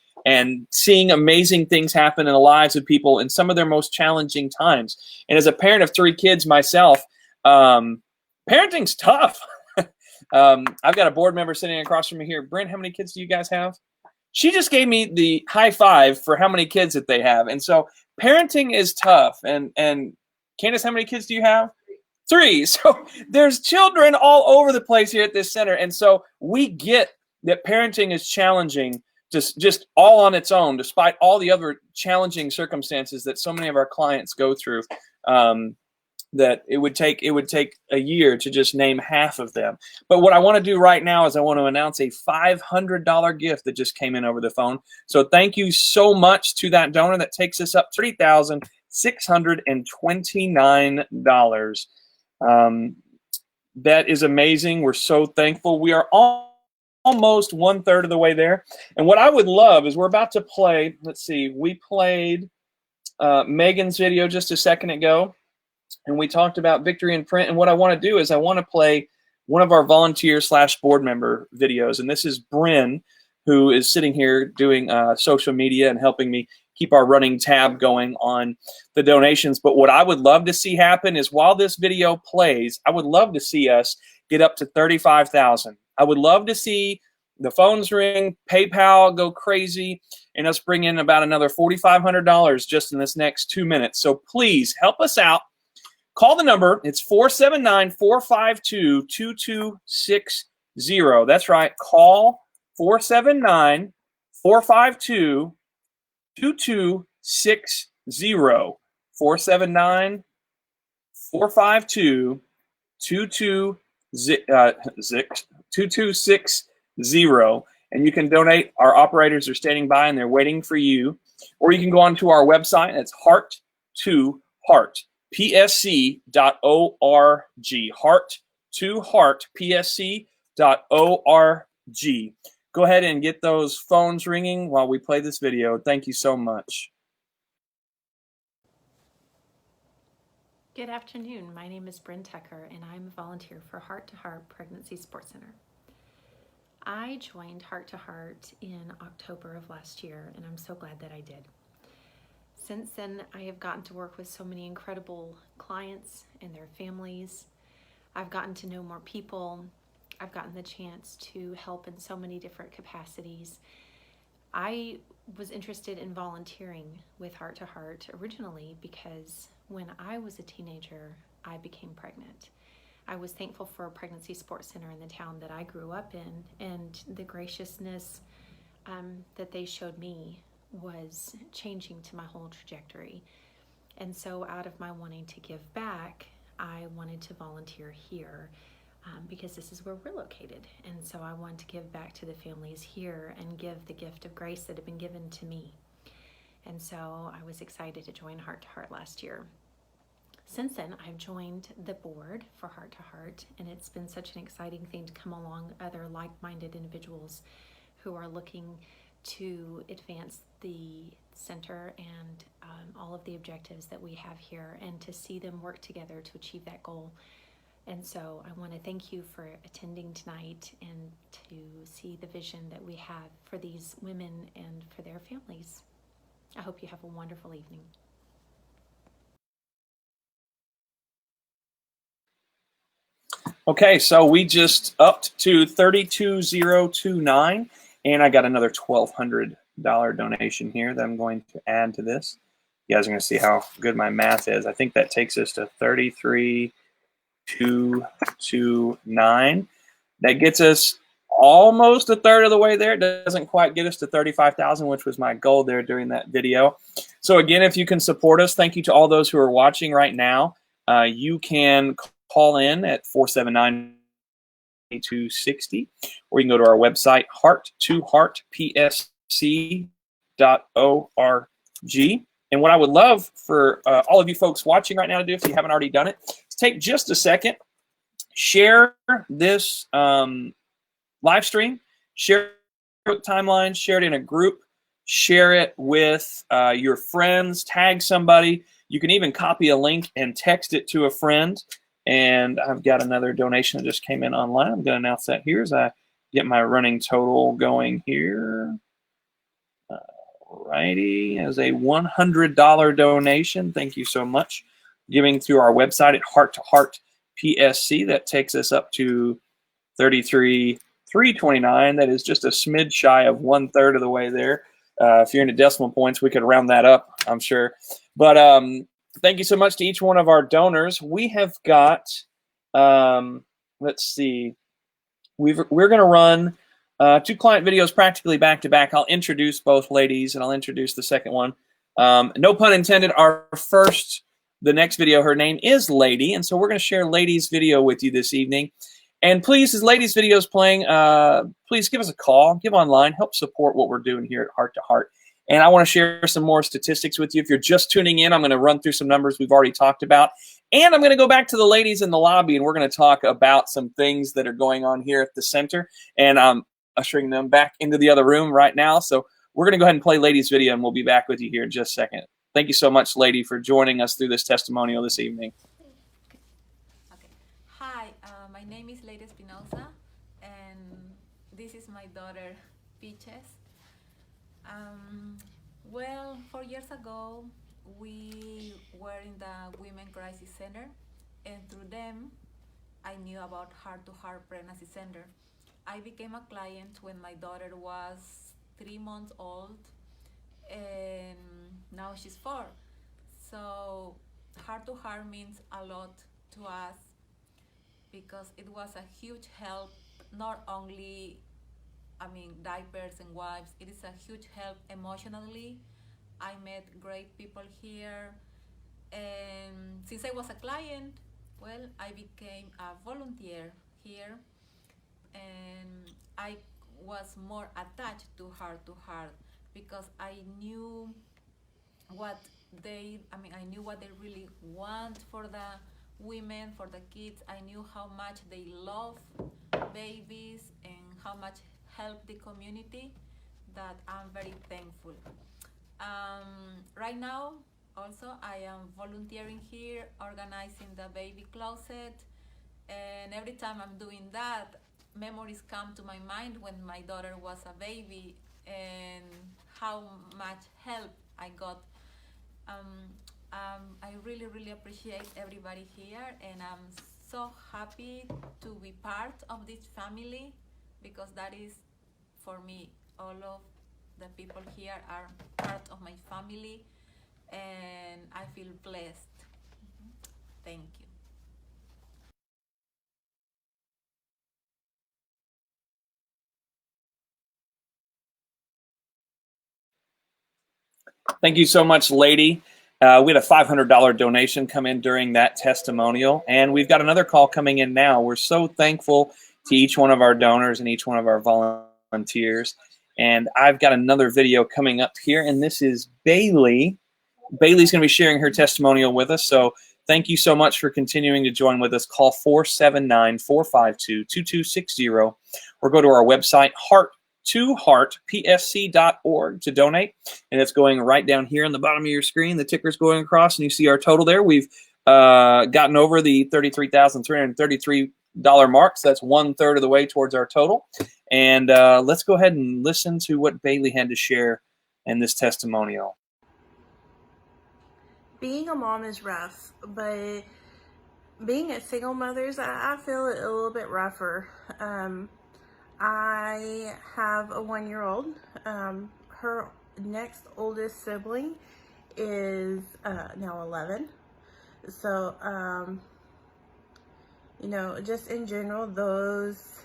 seeing amazing things happen in the lives of people in some of their most challenging times. And as a parent of 3 kids myself, parenting's tough. I've got a board member sitting across from me here. Brent, how many kids do you guys have? She just gave me the high five for how many kids that they have. And so parenting is tough. And Candace, how many kids do you have? 3. So there's children all over the place here at this center. And so we get that parenting is challenging just all on its own, despite all the other challenging circumstances that so many of our clients go through, that it would take a year to just name half of them. But what I want to do right now is I want to announce a $500 gift that just came in over the phone. So thank you so much to that donor. That takes us up $3,629. That is amazing. We're so thankful. We are almost 1/3 of the way there. And what I would love is we're about to play, let's see, we played Megan's video just a second ago, and we talked about Victory in Print. And what I want to do is I want to play one of our volunteer/board member videos. And this is Bryn, who is sitting here doing social media and helping me keep our running tab going on the donations. But what I would love to see happen is while this video plays, I would love to see us get up to 35,000. I would love to see the phones ring, PayPal go crazy, and us bring in about another $4,500 just in this next 2 minutes. So please help us out. Call the number. It's 479-452-2260. That's right. Call 479-452-2260. 479-452-2260. And you can donate. Our operators are standing by and they're waiting for you. Or you can go onto our website. It's heart2heart, psc.org. Heart2heart, psc.org. go ahead and get those phones ringing while we play this video. Thank you so much. Good afternoon. My name is Bryn Tucker, and I'm a volunteer for Heart to Heart Pregnancy Support Center. I joined Heart to Heart in October of last year, and I'm so glad that I did. Since then, I have gotten to work with so many incredible clients and their families. I've gotten to know more people. I've gotten the chance to help in so many different capacities. I was interested in volunteering with Heart to Heart originally because when I was a teenager, I became pregnant. I was thankful for a pregnancy support center in the town that I grew up in, and the graciousness that they showed me was changing to my whole trajectory. And so out of my wanting to give back, I wanted to volunteer here because this is where we're located. And so I wanted to give back to the families here and give the gift of grace that had been given to me. And so I was excited to join Heart to Heart last year. Since then, I've joined the board for Heart to Heart, and it's been such an exciting thing to come along other like-minded individuals who are looking to advance the center and all of the objectives that we have here, and to see them work together to achieve that goal. And so I want to thank you for attending tonight and to see the vision that we have for these women and for their families. I hope you have a wonderful evening. Okay, so we just upped to 32,029, and I got another $1,200 donation here that I'm going to add to this. You guys are going to see how good my math is. I think that takes us to 33,229. That gets us almost a third of the way there. It doesn't quite get us to 35,000, which was my goal there during that video. So again, if you can support us, thank you to all those who are watching right now. You can call in at 479-2260, or you can go to our website, heart2heartpsc.org. And what I would love for all of you folks watching right now to do, if you haven't already done it, is take just a second, share this live stream, share it timeline, share it in a group, share it with your friends, tag somebody. You can even copy a link and text it to a friend. And I've got another donation that just came in online. I'm going to announce that here as I get my running total going here. Alrighty, as a $100 donation. Thank you so much. Giving through our website at Heart to Heart PSC. That takes us up to 33,329. That is just a smidge shy of 1/3 of the way there. If you're into decimal points, we could round that up, I'm sure. But thank you so much to each one of our donors. We have got, let's see, we're going to run 2 client videos practically back to back. I'll introduce both ladies, and I'll introduce the second one. No pun intended. The next video, her name is Lady, and so we're going to share Lady's video with you this evening. And please, as Lady's video is playing, please give us a call, give online, help support what we're doing here at Heart to Heart. And I want to share some more statistics with you. If you're just tuning in, I'm going to run through some numbers we've already talked about. And I'm going to go back to the ladies in the lobby, and we're going to talk about some things that are going on here at the center. And I'm ushering them back into the other room right now. So we're going to go ahead and play Lady's video, and we'll be back with you here in just a second. Thank you so much, Lady, for joining us through this testimonial this evening. Okay. Hi, my name is Lady Espinosa, and this is my daughter, Peaches. Well, 4 years ago, we were in the Women Crisis Center, and through them, I knew about Heart to Heart Pregnancy Center. I became a client when my daughter was 3 months old, and now she's 4. So Heart to Heart means a lot to us because it was a huge help, not only diapers and wipes. It is a huge help emotionally. I met great people here, and since I was a client, well, I became a volunteer here, and I was more attached to Heart because I knew what they really want for the women, for the kids. I knew how much they love babies and how much help the community that I'm very thankful. Right now, also, I am volunteering here, organizing the baby closet, and every time I'm doing that, memories come to my mind when my daughter was a baby and how much help I got. I really, really appreciate everybody here, and I'm so happy to be part of this family because that is, for me, all of the people here are part of my family, and I feel blessed. Thank you. Thank you so much, lady. We had a $500 donation come in during that testimonial, and we've got another call coming in now. We're so thankful to each one of our donors and each one of our volunteers. And I've got another video coming up here, and this is Bailey. Bailey's going to be sharing her testimonial with us, so thank you so much for continuing to join with us. Call 479-452-2260 or go to our website, hearttoheartpsc.org, to donate. And it's going right down here on the bottom of your screen. The ticker's going across, and you see our total there. We've gotten over the $33,333 mark, so that's 1/3 of the way towards our total. And let's go ahead and listen to what Bailey had to share in this testimonial. Being a mom is rough, but being a single mother, I feel it a little bit rougher. I have a 1-year-old. Her next oldest sibling is now 11. So, you know, just in general, those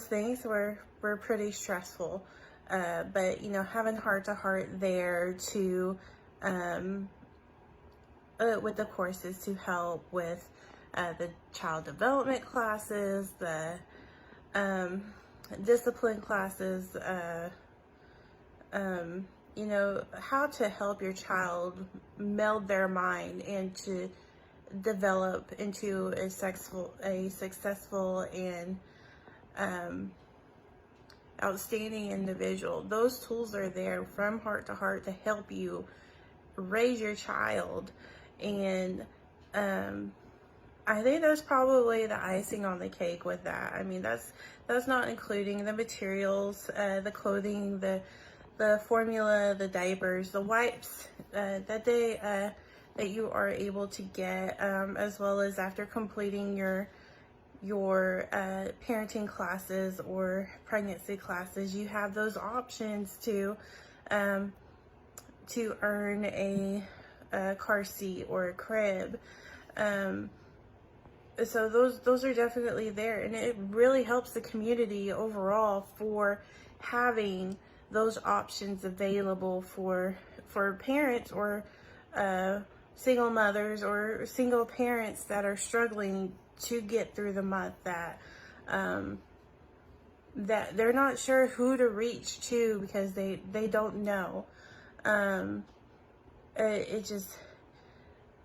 things were pretty stressful. But, you know, having heart to heart there to with the courses to help with the child development classes, the discipline classes, you know, how to help your child meld their mind and to develop into a successful and outstanding individual. Those tools are there from Heart to Heart to help you raise your child. And I think that's probably the icing on the cake with that. I mean, that's not including the materials, the clothing, the formula, the diapers, the wipes that you are able to get, as well as after completing your parenting classes or pregnancy classes, you have those options to earn a car seat or a crib. So those are definitely there, and it really helps the community overall for having those options available for parents or single mothers or single parents that are struggling to get through the month, that they're not sure who to reach to because they don't know. It just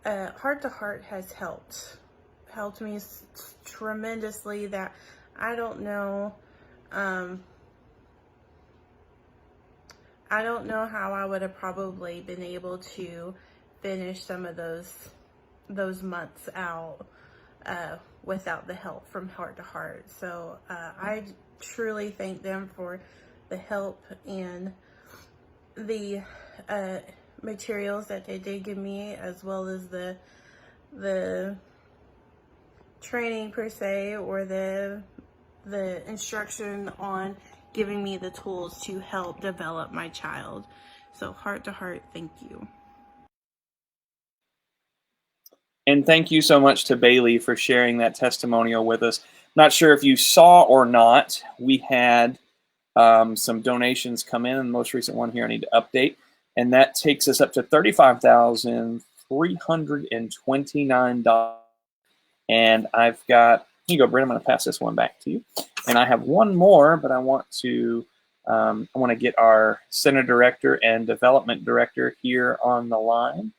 Heart to Heart has helped me tremendously, that I don't know how I would have probably been able to finish some of those months out without the help from Heart to Heart. So I truly thank them for the help and the materials that they did give me, as well as the training per se, or the instruction on giving me the tools to help develop my child. So Heart to Heart, thank you. And thank you so much to Bailey for sharing that testimonial with us. Not sure if you saw or not, we had some donations come in, and the most recent one here I need to update, and that takes us up to $35,329. And I've got, here you go, Brent, I'm going to pass this one back to you. And I have one more, but I want to get our Center Director and Development Director here on the line.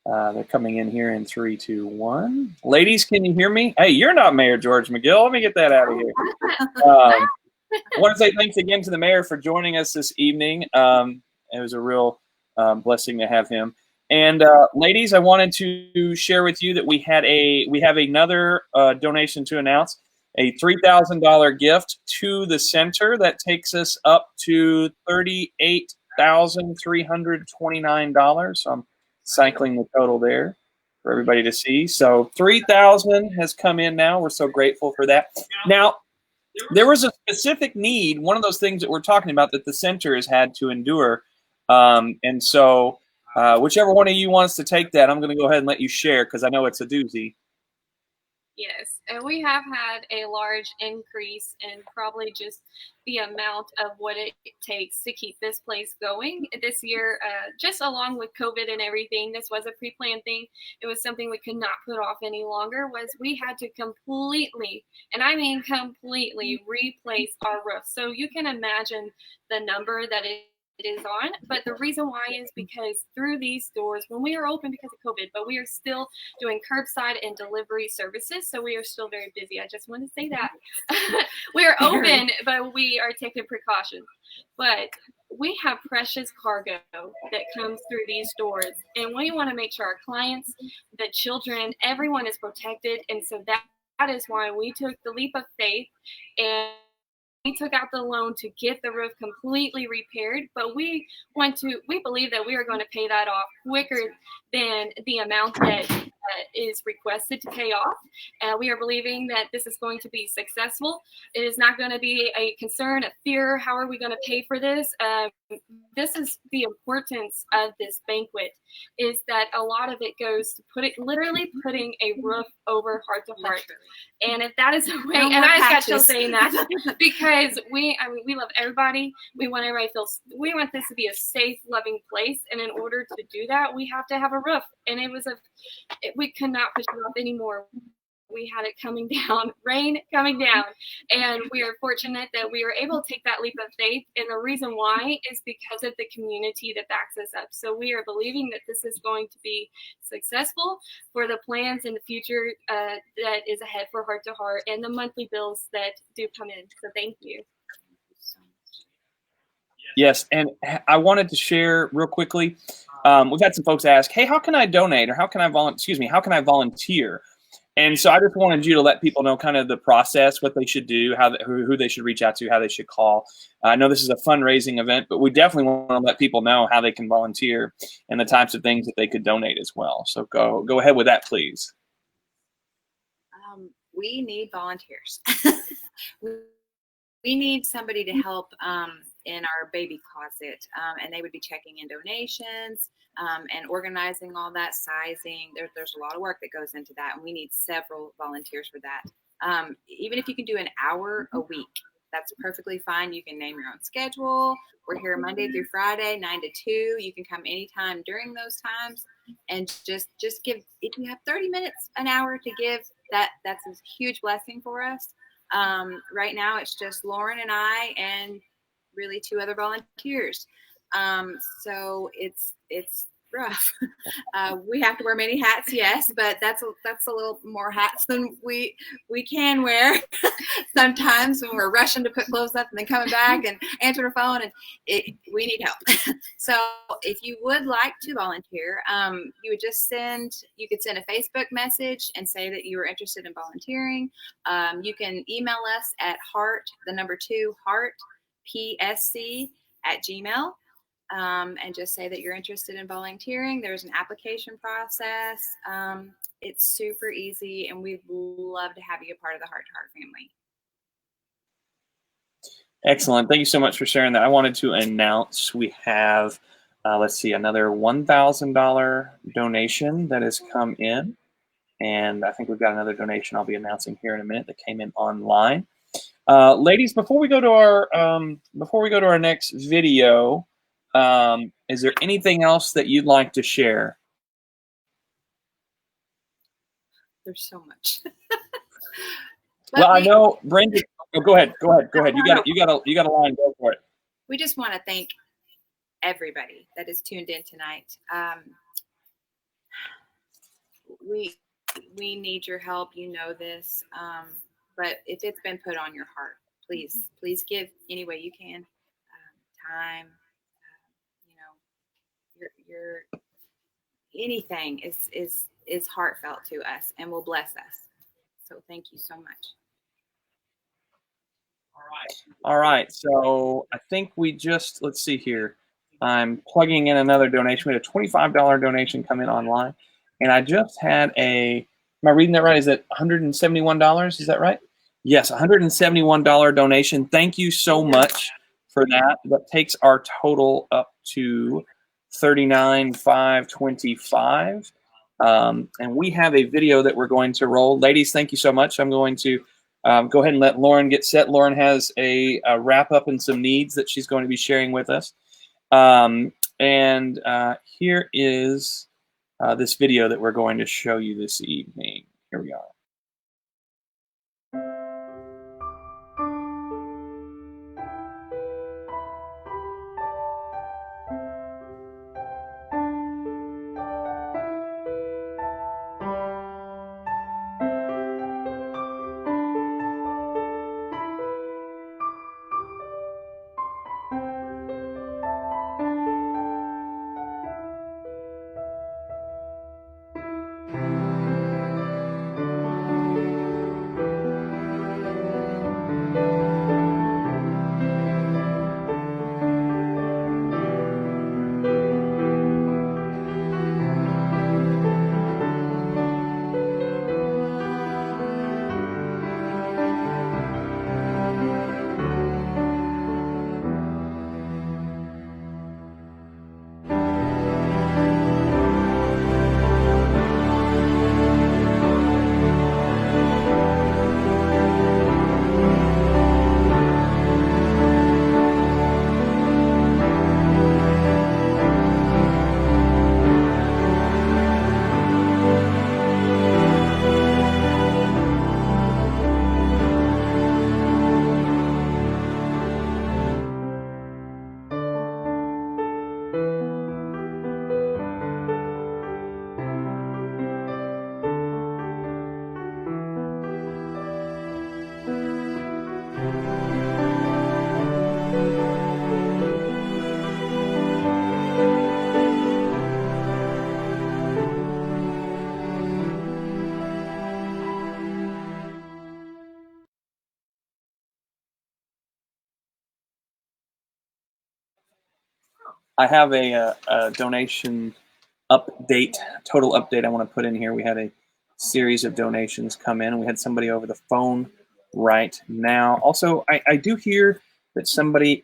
They're coming in here in 3, 2, 1. Ladies, can you hear me? Hey, you're not Mayor George McGill. Let me get that out of here. I want to say thanks again to the mayor for joining us this evening. It was a real blessing to have him. And ladies, I wanted to share with you that we have another donation to announce, a $3,000 gift to the center that takes us up to $38,329. So I'm cycling the total there for everybody to see. So 3,000 has come in now. We're so grateful for that. Now, there was a specific need, one of those things that we're talking about that the center has had to endure. And so whichever one of you wants to take that, I'm going to go ahead and let you share because I know it's a doozy. Yes, and we have had a large increase in probably just the amount of what it takes to keep this place going this year. Just along with COVID and everything, this was a pre-planned thing. It was something we could not put off any longer. Was we had to completely, and I mean completely, replace our roof. So you can imagine the number that it is on, but the reason why is because through these doors, when we are open because of COVID, but we are still doing curbside and delivery services, so we are still very busy. I just want to say that. We are open, but we are taking precautions. But we have precious cargo that comes through these doors, and we want to make sure our clients, the children, everyone is protected, and so that is why we took the leap of faith and we took out the loan to get the roof completely repaired, but we believe that we are going to pay that off quicker than the amount that is requested to pay off. We are believing that this is going to be successful. It is not going to be a concern, a fear. How are we going to pay for this? This is the importance of this banquet, is that a lot of it goes to literally putting a roof over Heart to Heart. And if that is a way, and I got you saying that because we love everybody. We want everybody to we want this to be a safe, loving place. And in order to do that, we have to have a roof. And we could not push it off anymore. We had it coming down, rain coming down, and we are fortunate that we were able to take that leap of faith. And the reason why is because of the community that backs us up. So we are believing that this is going to be successful for the plans in the future that is ahead for Heart to Heart and the monthly bills that do come in. So thank you. Yes, and I wanted to share real quickly. We've had some folks ask, "Hey, how can I donate, or how can I volunteer?" And so I just wanted you to let people know kind of the process, what they should do, who they should reach out to, how they should call. I know this is a fundraising event, but we definitely want to let people know how they can volunteer and the types of things that they could donate as well. So go ahead with that, please. We need volunteers. We need somebody to help in our baby closet, and they would be checking in donations and organizing all that, sizing. There's a lot of work that goes into that, and we need several volunteers for that. Even if you can do an hour a week, that's perfectly fine. You can name your own schedule. We're here Monday through Friday, 9 to 2. You can come anytime during those times, and just give. If you have 30 minutes, an hour to give, that's a huge blessing for us. Right now, it's just Lauren and I, and really 2 other volunteers. So it's rough. We have to wear many hats, yes, but that's a little more hats than we can wear sometimes when we're rushing to put clothes up and then coming back and answering the phone, and we need help. So if you would like to volunteer, you could send a Facebook message and say that you were interested in volunteering. You can email us at heartpsc@gmail.com. And just say that you're interested in volunteering. There's an application process. It's super easy, and we'd love to have you a part of the Heart to Heart family. Excellent. Thank you so much for sharing that. I wanted to announce we have, let's see, another $1,000 donation that has come in. And I think we've got another donation I'll be announcing here in a minute that came in online. Ladies, before we go to our next video, is there anything else that you'd like to share? There's so much. Well, I know Brenda. Oh, go ahead. You got a line. Go for it. We just want to thank everybody that is tuned in tonight. We need your help. You know this. But if it's been put on your heart, please give any way you can. Time, you know, your anything is heartfelt to us and will bless us. So thank you so much. All right. So I think we just, let's see here. I'm plugging in another donation. We had a $25 donation come in online. And I just had am I reading that right? Is it $171? Is that right? Yes, $171 donation. Thank you so much for that. That takes our total up to $39,525. And we have a video that we're going to roll. Ladies, thank you so much. I'm going to go ahead and let Lauren get set. Lauren has a wrap up and some needs that she's going to be sharing with us. Here is this video that we're going to show you this evening. Here we are. I have a donation update, total update I want to put in here. We had a series of donations come in, and we had somebody over the phone right now. Also, I do hear that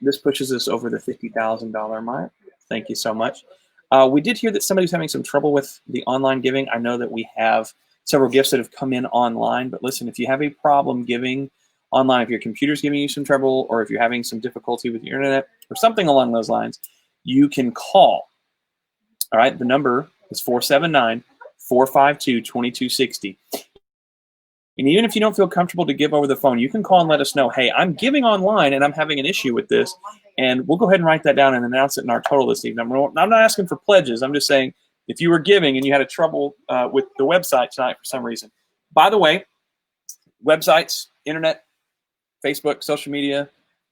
this pushes us over the $50,000 mark. Thank you so much. We did hear that somebody's having some trouble with the online giving. I know that we have several gifts that have come in online, but listen, if you have a problem giving online, if your computer's giving you some trouble, or if you're having some difficulty with your internet or something along those lines, you can call. All right, the number is 479-452-2260. And even if you don't feel comfortable to give over the phone, you can call and let us know, hey, I'm giving online and I'm having an issue with this. And we'll go ahead and write that down and announce it in our total this evening. I'm not asking for pledges. I'm just saying if you were giving and you had a trouble with the website tonight for some reason. By the way, websites, internet, Facebook, social media,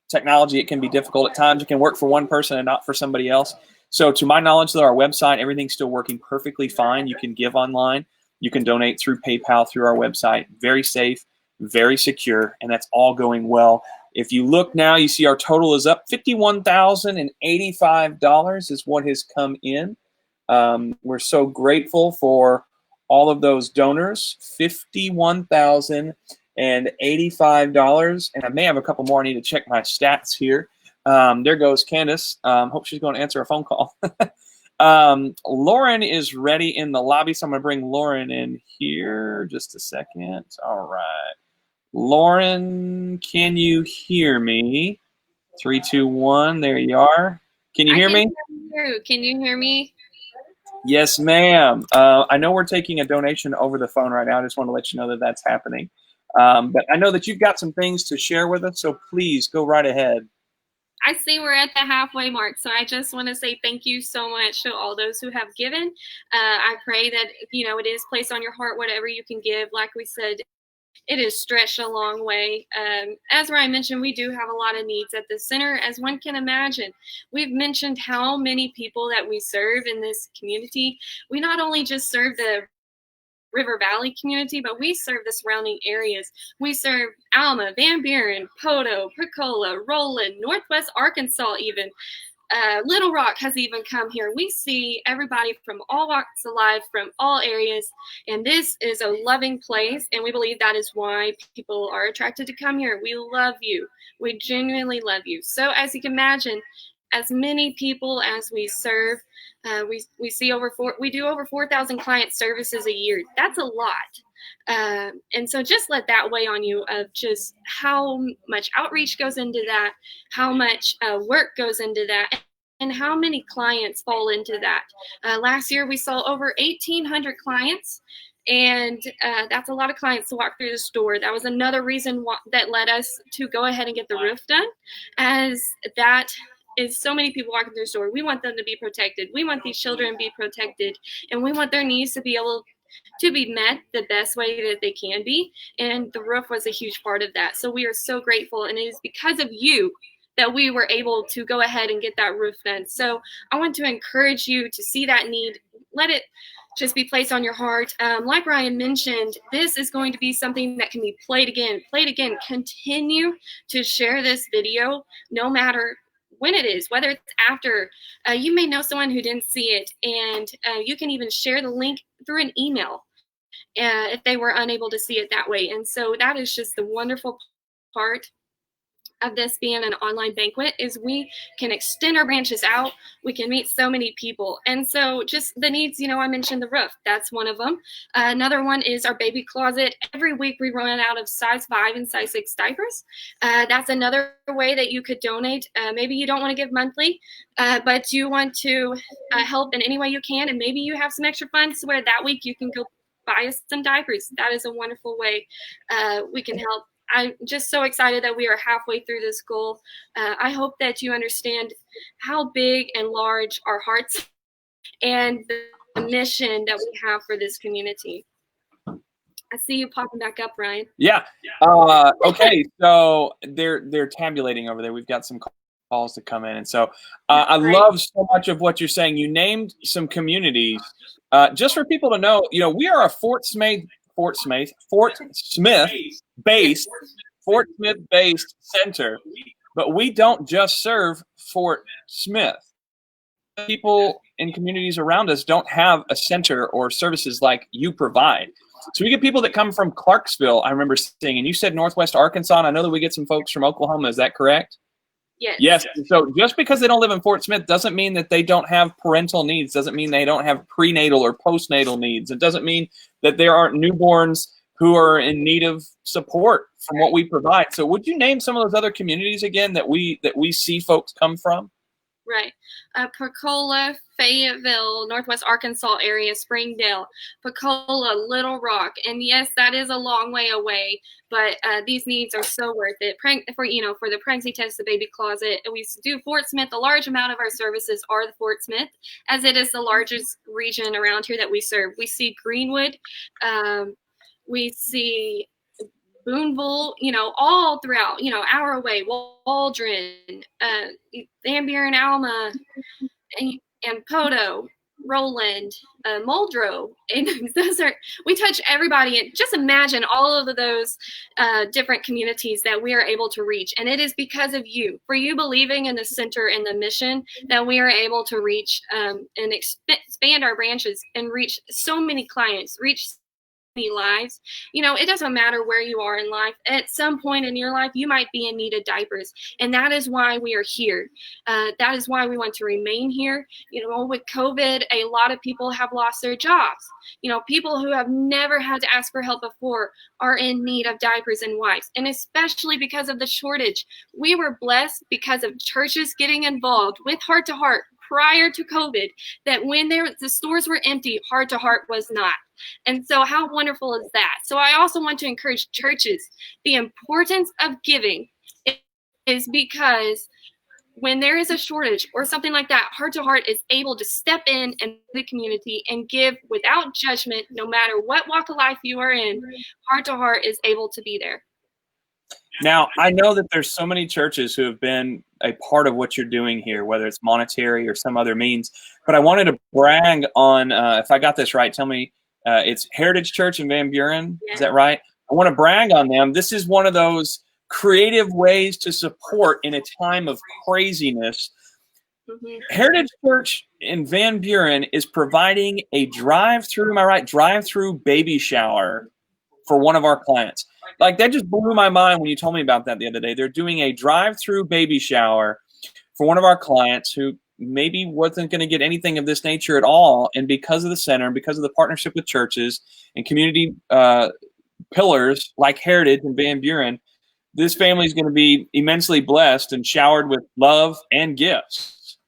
technology, it can be difficult at times. It can work for one person and not for somebody else. So to my knowledge, though, our website, everything's still working perfectly fine. You can give online. You can donate through PayPal, through our website. Very safe, very secure, and that's all going well. If you look now, you see our total is up. $51,085 is what has come in. We're so grateful for all of those donors. $51,085, and I may have a couple more. I need to check my stats here. There goes Candace. Hope she's going to answer a phone call. Lauren is ready in the lobby, so I'm going to bring Lauren in here. Just a second. All right. Lauren, can you hear me? 3, 2, 1. There you are. Can you hear me? Can you hear me? Yes, ma'am. I know we're taking a donation over the phone right now. I just want to let you know that that's happening. But I know that you've got some things to share with us, so please go right ahead. I see we're at the halfway mark, so I just want to say thank you so much to all those who have given. I pray that, it is placed on your heart, whatever you can give. Like we said, it is stretched a long way. As Ryan mentioned, we do have a lot of needs at the center, as one can imagine. We've mentioned how many people that we serve in this community. We not only just serve the River Valley community, but we serve the surrounding areas. We serve Alma, Van Buren, Poto, Picola, Roland, Northwest Arkansas even. Little Rock has even come here. We see everybody from all walks of life, from all areas, and this is a loving place, and we believe that is why people are attracted to come here. We love you. We genuinely love you. So as you can imagine, as many people as we serve, we see we do over 4,000 client services a year. That's a lot. And so just let that weigh on you of just how much outreach goes into that, how much work goes into that, and how many clients fall into that. Last year, we saw over 1,800 clients, and that's a lot of clients to walk through the store. That was another reason that led us to go ahead and get the roof done, as that is so many people walking through the store. We want them to be protected. We want these children to be protected, and we want their needs to be able to be met the best way that they can be. And the roof was a huge part of that. So we are so grateful, and it is because of you that we were able to go ahead and get that roof done. So I want to encourage you to see that need. Let it just be placed on your heart. Like Ryan mentioned, this is going to be something that can be played again. Continue to share this video, no matter when it is, whether it's after. You may know someone who didn't see it, and you can even share the link through an email if they were unable to see it that way. And so that is just the wonderful part of this being an online banquet, is we can extend our branches out. We can meet so many people. And so just the needs, I mentioned the roof. That's one of them. Another one is our baby closet. Every week we run out of size 5 and size 6 diapers. That's another way that you could donate. Maybe you don't want to give monthly, but you want to help in any way you can. And maybe you have some extra funds where that week you can go buy us some diapers. That is a wonderful way we can help. I'm just so excited that we are halfway through this goal. I hope that you understand how big and large our hearts and the mission that we have for this community. I see you popping back up, Ryan. Yeah. Okay. So they're tabulating over there. We've got some calls to come in, and so I love so much of what you're saying. You named some communities. Just for people to know, we are a Fort Smith-based center, but we don't just serve Fort Smith. People in communities around us don't have a center or services like you provide. So we get people that come from Clarksville, I remember seeing, and you said Northwest Arkansas, and I know that we get some folks from Oklahoma. Is that correct? Yes. So just because they don't live in Fort Smith doesn't mean that they don't have parental needs, doesn't mean they don't have prenatal or postnatal needs. It doesn't mean that there aren't newborns who are in need of support from what we provide. So would you name some of those other communities again that we see folks come from? Right. Picola, Fayetteville, Northwest Arkansas area, Springdale, Picola, Little Rock. And yes, that is a long way away, but these needs are so worth it. For the pregnancy test, the baby closet, we do Fort Smith. A large amount of our services are the Fort Smith, as it is the largest region around here that we serve. We see Greenwood, we see Boonville, all throughout, Hour Away, Waldron, Van Buren, Alma, and Poto, Roland, Muldrow. And we touch everybody. And just imagine all of those different communities that we are able to reach. And it is because of you, for you believing in the center and the mission, that we are able to reach and expand our branches and reach so many clients, reach lives. It doesn't matter where you are in life. At some point in your life, you might be in need of diapers, and that is why we are here. That is why we want to remain here. With COVID, a lot of people have lost their jobs. People who have never had to ask for help before are in need of diapers and wipes, and especially because of the shortage. We were blessed because of churches getting involved with Heart to Heart prior to COVID, that when the stores were empty, Heart to Heart was not. And so how wonderful is that? So I also want to encourage churches. The importance of giving is because when there is a shortage or something like that, Heart to Heart is able to step in and the community and give without judgment, no matter what walk of life you are in. Heart to Heart is able to be there. Now, I know that there's so many churches who have been a part of what you're doing here, whether it's monetary or some other means, but I wanted to brag on, if I got this right, tell me, it's Heritage Church in Van Buren, is that right? I want to brag on them. This is one of those creative ways to support in a time of craziness. Heritage Church in Van Buren is providing a drive-through, am I right, drive-through baby shower for one of our clients. Like, that just blew my mind when you told me about that the other day. They're doing a drive-through baby shower for one of our clients who maybe wasn't going to get anything of this nature at all. And because of the center, and because of the partnership with churches and community pillars like Heritage and Van Buren, this family is going to be immensely blessed and showered with love and gifts.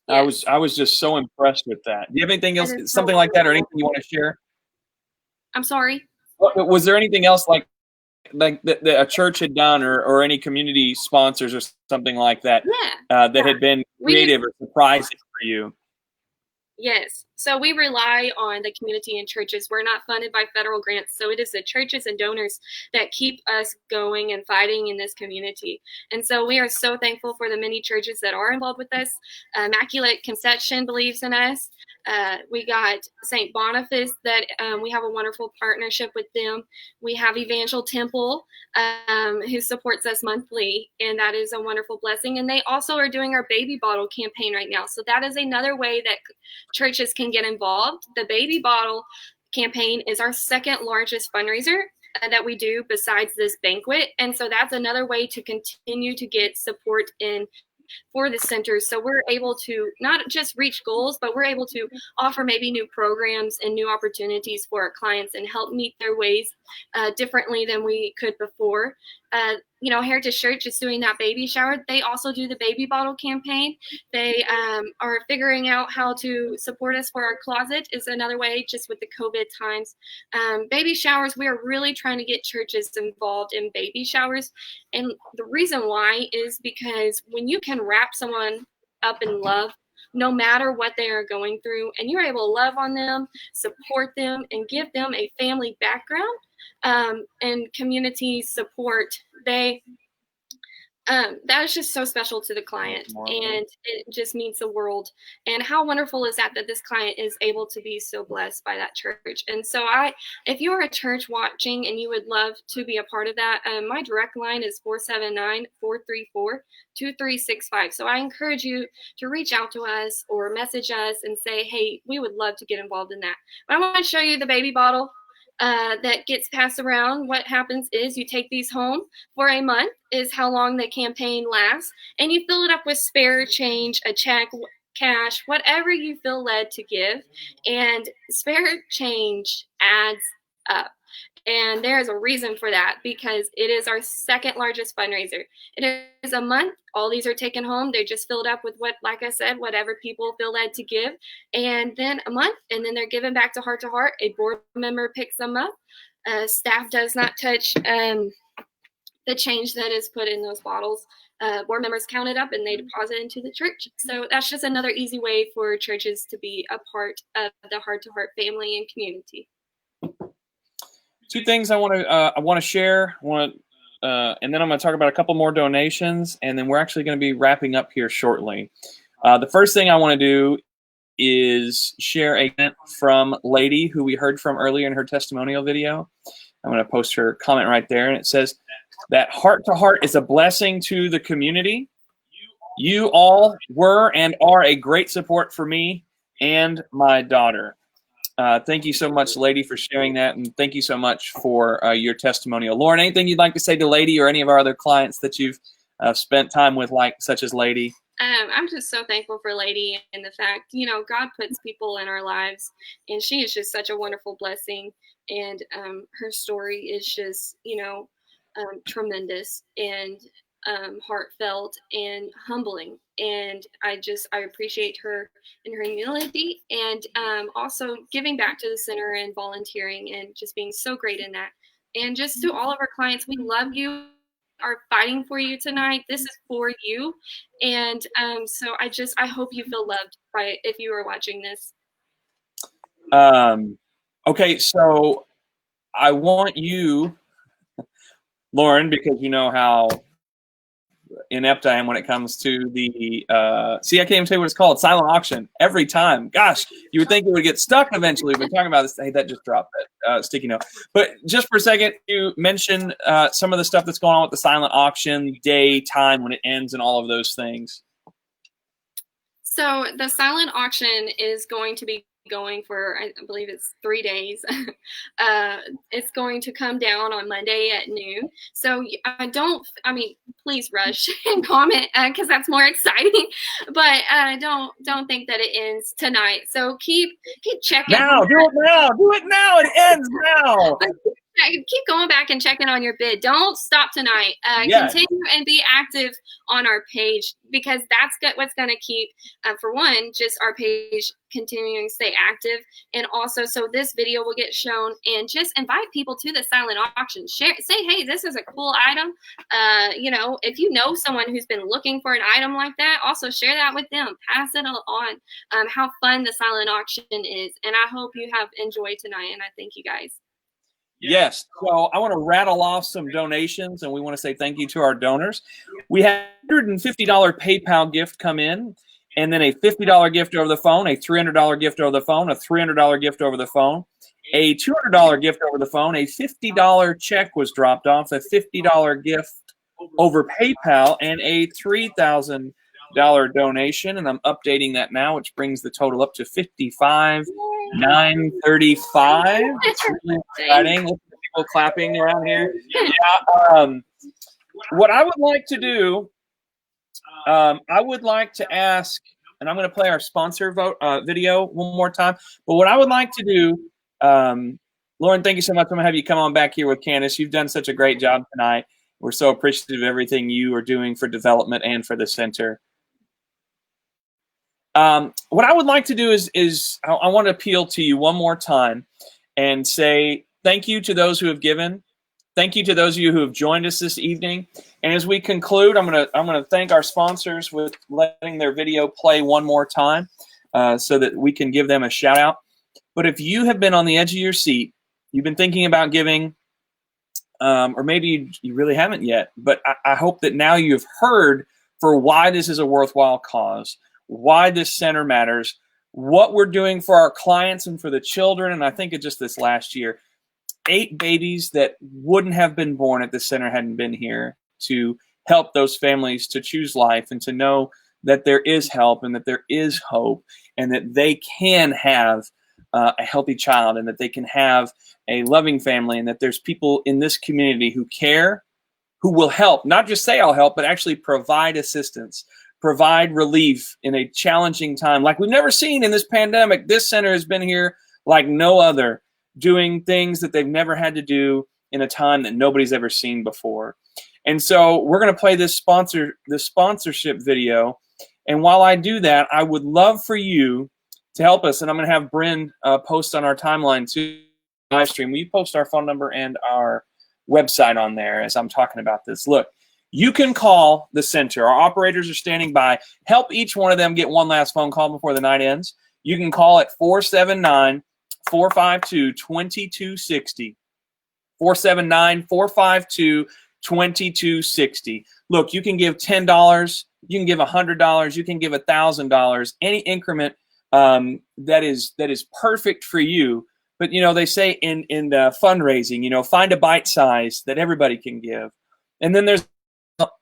I was just so impressed with that. Do you have anything else, something like that, or anything you want to share? I'm sorry? Was there anything else like that a church had done, or any community sponsors or something like that that had been creative or surprising for you? Yes. So we rely on the community and churches. We're not funded by federal grants. So it is the churches and donors that keep us going and fighting in this community. And so we are so thankful for the many churches that are involved with us. Immaculate Conception believes in us. We got St. Boniface that we have a wonderful partnership with them. We have Evangel Temple who supports us monthly, and that is a wonderful blessing. And they also are doing our baby bottle campaign right now. So that is another way that churches can get involved. The baby bottle campaign is our second largest fundraiser that we do besides this banquet. And so that's another way to continue to get support in for the centers. So we're able to not just reach goals, but we're able to offer maybe new programs and new opportunities for our clients and help meet their ways differently than we could before. Heritage Church is doing that baby shower. They also do the baby bottle campaign. They are figuring out how to support us for our closet is another way, just with the COVID times. Baby showers, we are really trying to get churches involved in baby showers. And the reason why is because when you can wrap someone up in love, no matter what they are going through, and you're able to love on them, support them, and give them a family background and community support, that is just so special to the client, and it just means the world. And how wonderful is that this client is able to be so blessed by that church. And so if you're a church watching and you would love to be a part of that, my direct line is 479-434-2365. So I encourage you to reach out to us or message us and say, hey, we would love to get involved in that. But I want to show you the baby bottle that gets passed around. What happens is you take these home for a month, is how long the campaign lasts, and you fill it up with spare change, a check, cash, whatever you feel led to give. And spare change adds up. And there's a reason for that, because it is our second largest fundraiser. It is a month. All these are taken home. They're just filled up with like I said, whatever people feel led to give. And then a month, and then they're given back to Heart. A board member picks them up. Staff does not touch the change that is put in those bottles. Board members count it up and they deposit it into the church. So that's just another easy way for churches to be a part of the Heart to Heart family and community. Two things I want to share. And then I'm going to talk about a couple more donations, and then we're actually going to be wrapping up here shortly. The first thing I want to do is share a comment from Lady, who we heard from earlier in her testimonial video. I'm going to post her comment right there, and it says that Heart to Heart is a blessing to the community. You all were and are a great support for me and my daughter. Thank you so much, Lady, for sharing that, and thank you so much for your testimonial. Lauren, anything you'd like to say to Lady or any of our other clients that you've spent time with, such as Lady? I'm just so thankful for Lady and the fact, God puts people in our lives, and she is just such a wonderful blessing. And her story is just, tremendous and heartfelt and humbling. And I appreciate her and her humility, and also giving back to the center and volunteering and just being so great in that. And just to all of our clients, we love you. are fighting for you tonight. This is for you. And so I hope you feel loved by it if you are watching this. Okay, so I want you, Lauren, because you know how inept I am when it comes to the see, I can't even tell you what it's called. Silent auction every time. Gosh, you would think it would get stuck eventually. We've been talking about this. Hey, that just dropped that sticky note. But just for a second, you mentioned some of the stuff that's going on with the silent auction, day, time when it ends, and all of those things. So the silent auction is going to be going for, I believe it's 3 days. It's going to come down on Monday at noon. So please rush and comment because that's more exciting. But don't think that it ends tonight. So keep checking. Now, do it now. Do it now. It ends now. Keep going back and checking on your bid. Don't stop tonight. Yes. Continue and be active on our page because that's what's going to keep, for one, just our page continuing to stay active. And also, so this video will get shown and just invite people to the silent auction. Say, hey, this is a cool item. If you know someone who's been looking for an item like that, also share that with them. Pass it on. How fun the silent auction is. And I hope you have enjoyed tonight. And I thank you guys. Yes. So I want to rattle off some donations, and we want to say thank you to our donors. We had a $150 PayPal gift come in, and then a $50 gift over the phone, a $300 gift over the phone, a $300 gift over the phone, a $200 gift over the phone, a $50 check was dropped off, a $50 gift over PayPal, and a $3,000 donation. And I'm updating that now, which brings the total up to $55,935. It's really exciting. Look at people clapping around here. Yeah. What I would like to do, I would like to ask, and I'm going to play our sponsor video one more time. But what I would like to do, Lauren, thank you so much. I'm going to have you come on back here with Candace. You've done such a great job tonight. We're so appreciative of everything you are doing for development and for the center. What I would like to do is I want to appeal to you one more time and say thank you to those who have given. Thank you to those of you who have joined us this evening. And as we conclude, I'm gonna thank our sponsors with letting their video play one more time so that we can give them a shout out. But if you have been on the edge of your seat, you've been thinking about giving, or maybe you really haven't yet, but I hope that now you've heard for why this is a worthwhile cause, why this center matters, what we're doing for our clients and for the children. And I think of just this last year, 8 babies that wouldn't have been born if the center hadn't been here to help those families to choose life and to know that there is help and that there is hope and that they can have a healthy child and that they can have a loving family and that there's people in this community who care, who will help, not just say I'll help, but actually provide assistance, provide relief in a challenging time like we've never seen in this pandemic. This center has been here like no other, doing things that they've never had to do in a time that nobody's ever seen before. And so we're going to play this sponsorship video. And while I do that, I would love for you to help us. And I'm going to have Bryn post on our timeline to live stream. Will you post our phone number and our website on there as I'm talking about this? Look, you can call the center. Our operators are standing by. Help each one of them get one last phone call before the night ends. You can call at 479-452-2260. 479-452-2260. Look, you can give $10, you can give $100, you can give $1,000. Any increment that is perfect for you. But they say in fundraising, find a bite size that everybody can give, and then there's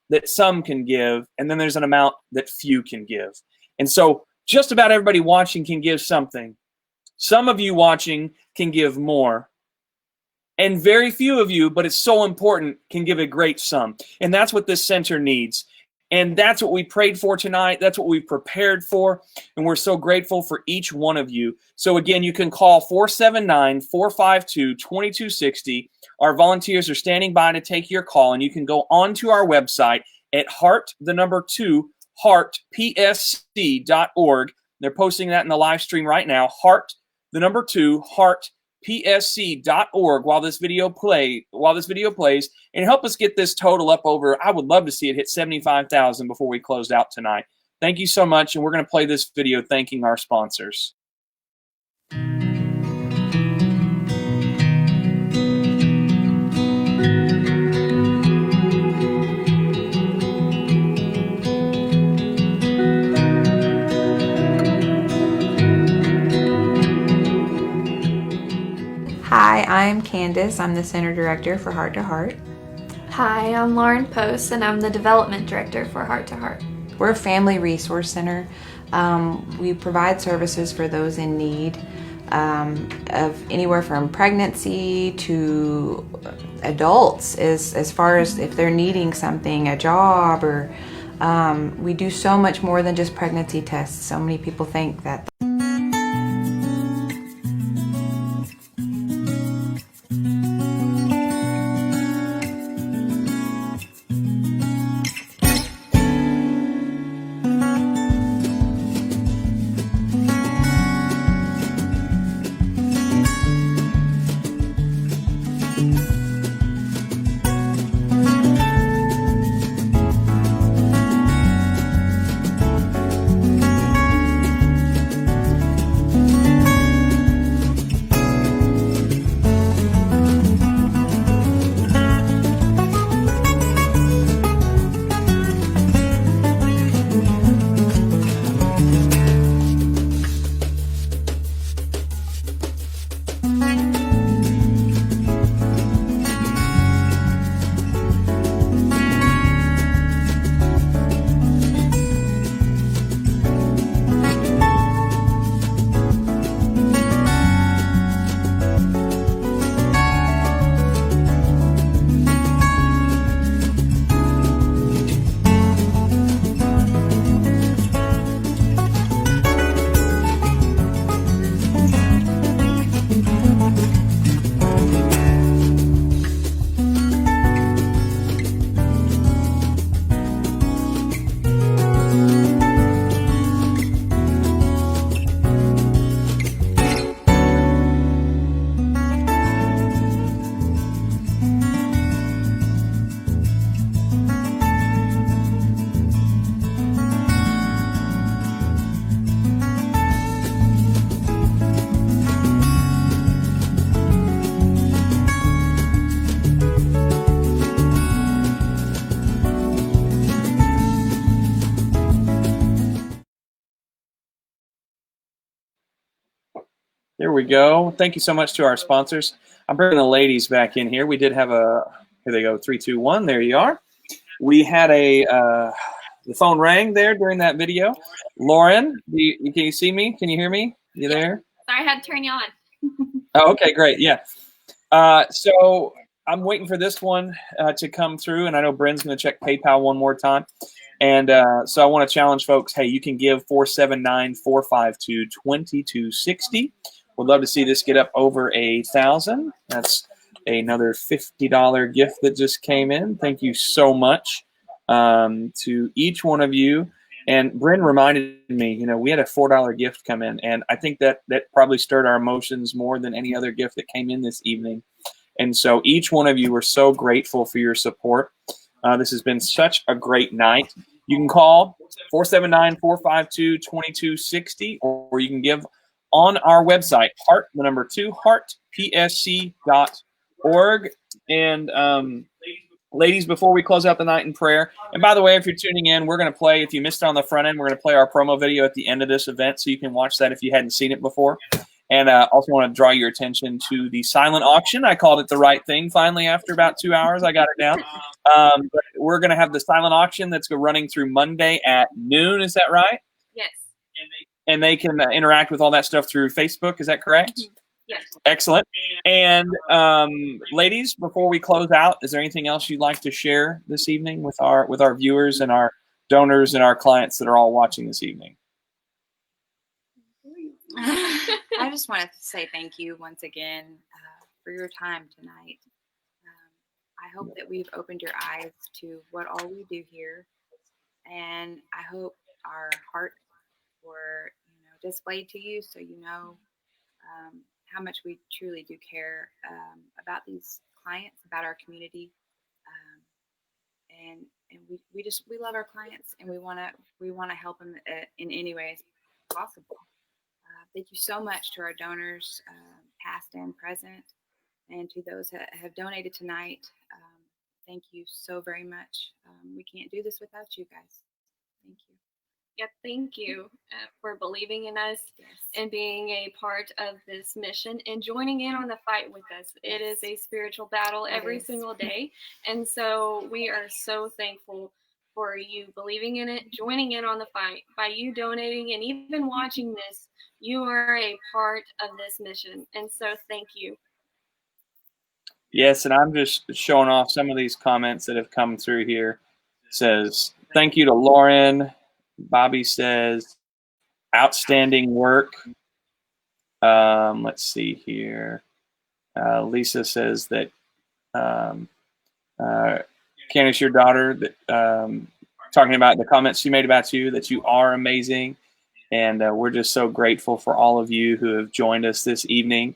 that some can give, and then there's an amount that few can give. And so just about everybody watching can give something. Some of you watching can give more. And very few of you, but it's so important, can give a great sum. And that's what this center needs. And that's what we prayed for tonight. That's what we prepared for. And we're so grateful for each one of you. So again, you can call 479-452-2260. Our volunteers are standing by to take your call. And you can go onto our website at heartpsc.org. They're posting that in the live stream right now. Heart2heart psc.org while this video plays, and help us get this total up over. I would love to see it hit 75,000 before we close out tonight. Thank you so much, and we're going to play this video thanking our sponsors. Hi, I'm Candace. I'm the Center Director for Heart to Heart. Hi, I'm Lauren Post, and I'm the Development Director for Heart to Heart. We're a family resource center. We provide services for those in need of anywhere from pregnancy to adults, as far as if they're needing something, a job, or we do so much more than just pregnancy tests. So many people think that. There we go. Thank you so much to our sponsors. I'm bringing the ladies back in here. We did have here they go, 3, 2, 1. There you are. We had the phone rang there during that video. Lauren, can you see me? Can you hear me? You there? Sorry, I had to turn you on. Oh, okay, great. Yeah. So I'm waiting for this one to come through, and I know Bryn's going to check PayPal one more time. And so I want to challenge folks, hey, you can give 479-452-2260. Would love to see this get up over 1,000. That's another $50 gift that just came in. Thank you so much to each one of you. And Bryn reminded me, we had a $4 gift come in, and I think that probably stirred our emotions more than any other gift that came in this evening. And so each one of you, we're so grateful for your support. This has been such a great night. You can call 479-452-2260, or you can give on our website, heartpsc.org. And ladies, before we close out the night in prayer, and by the way, if you're tuning in, we're going to play, if you missed it on the front end, we're going to play our promo video at the end of this event, so you can watch that if you hadn't seen it before. And also want to draw your attention to the silent auction. I called it the right thing. Finally, after about 2 hours, I got it down. But we're going to have the silent auction that's running through Monday at noon. Is that right? Yes. And they can interact with all that stuff through Facebook. Is that correct? Yes. Excellent. And ladies, before we close out, is there anything else you'd like to share this evening with our viewers and our donors and our clients that are all watching this evening? I just want to say thank you once again for your time tonight. I hope that we've opened your eyes to what all we do here, and I hope our hearts were displayed to you, so how much we truly do care about these clients, about our community, and we love our clients, and we want to help them in any way as possible. Thank you so much to our donors, past and present, and to those that have donated tonight. Thank you so very much. We can't do this without you guys. Thank you. Yep, thank you for believing in us and being a part of this mission and joining in on the fight with us. It is a spiritual battle every single day. And so we are so thankful for you believing in it, joining in on the fight. By you donating and even watching this, you are a part of this mission. And so thank you. Yes, and I'm just showing off some of these comments that have come through here. It says, thank you to Lauren. Bobby says, outstanding work. Let's see here. Lisa says that Candace, your daughter, that talking about the comments she made about you, that you are amazing. And we're just so grateful for all of you who have joined us this evening.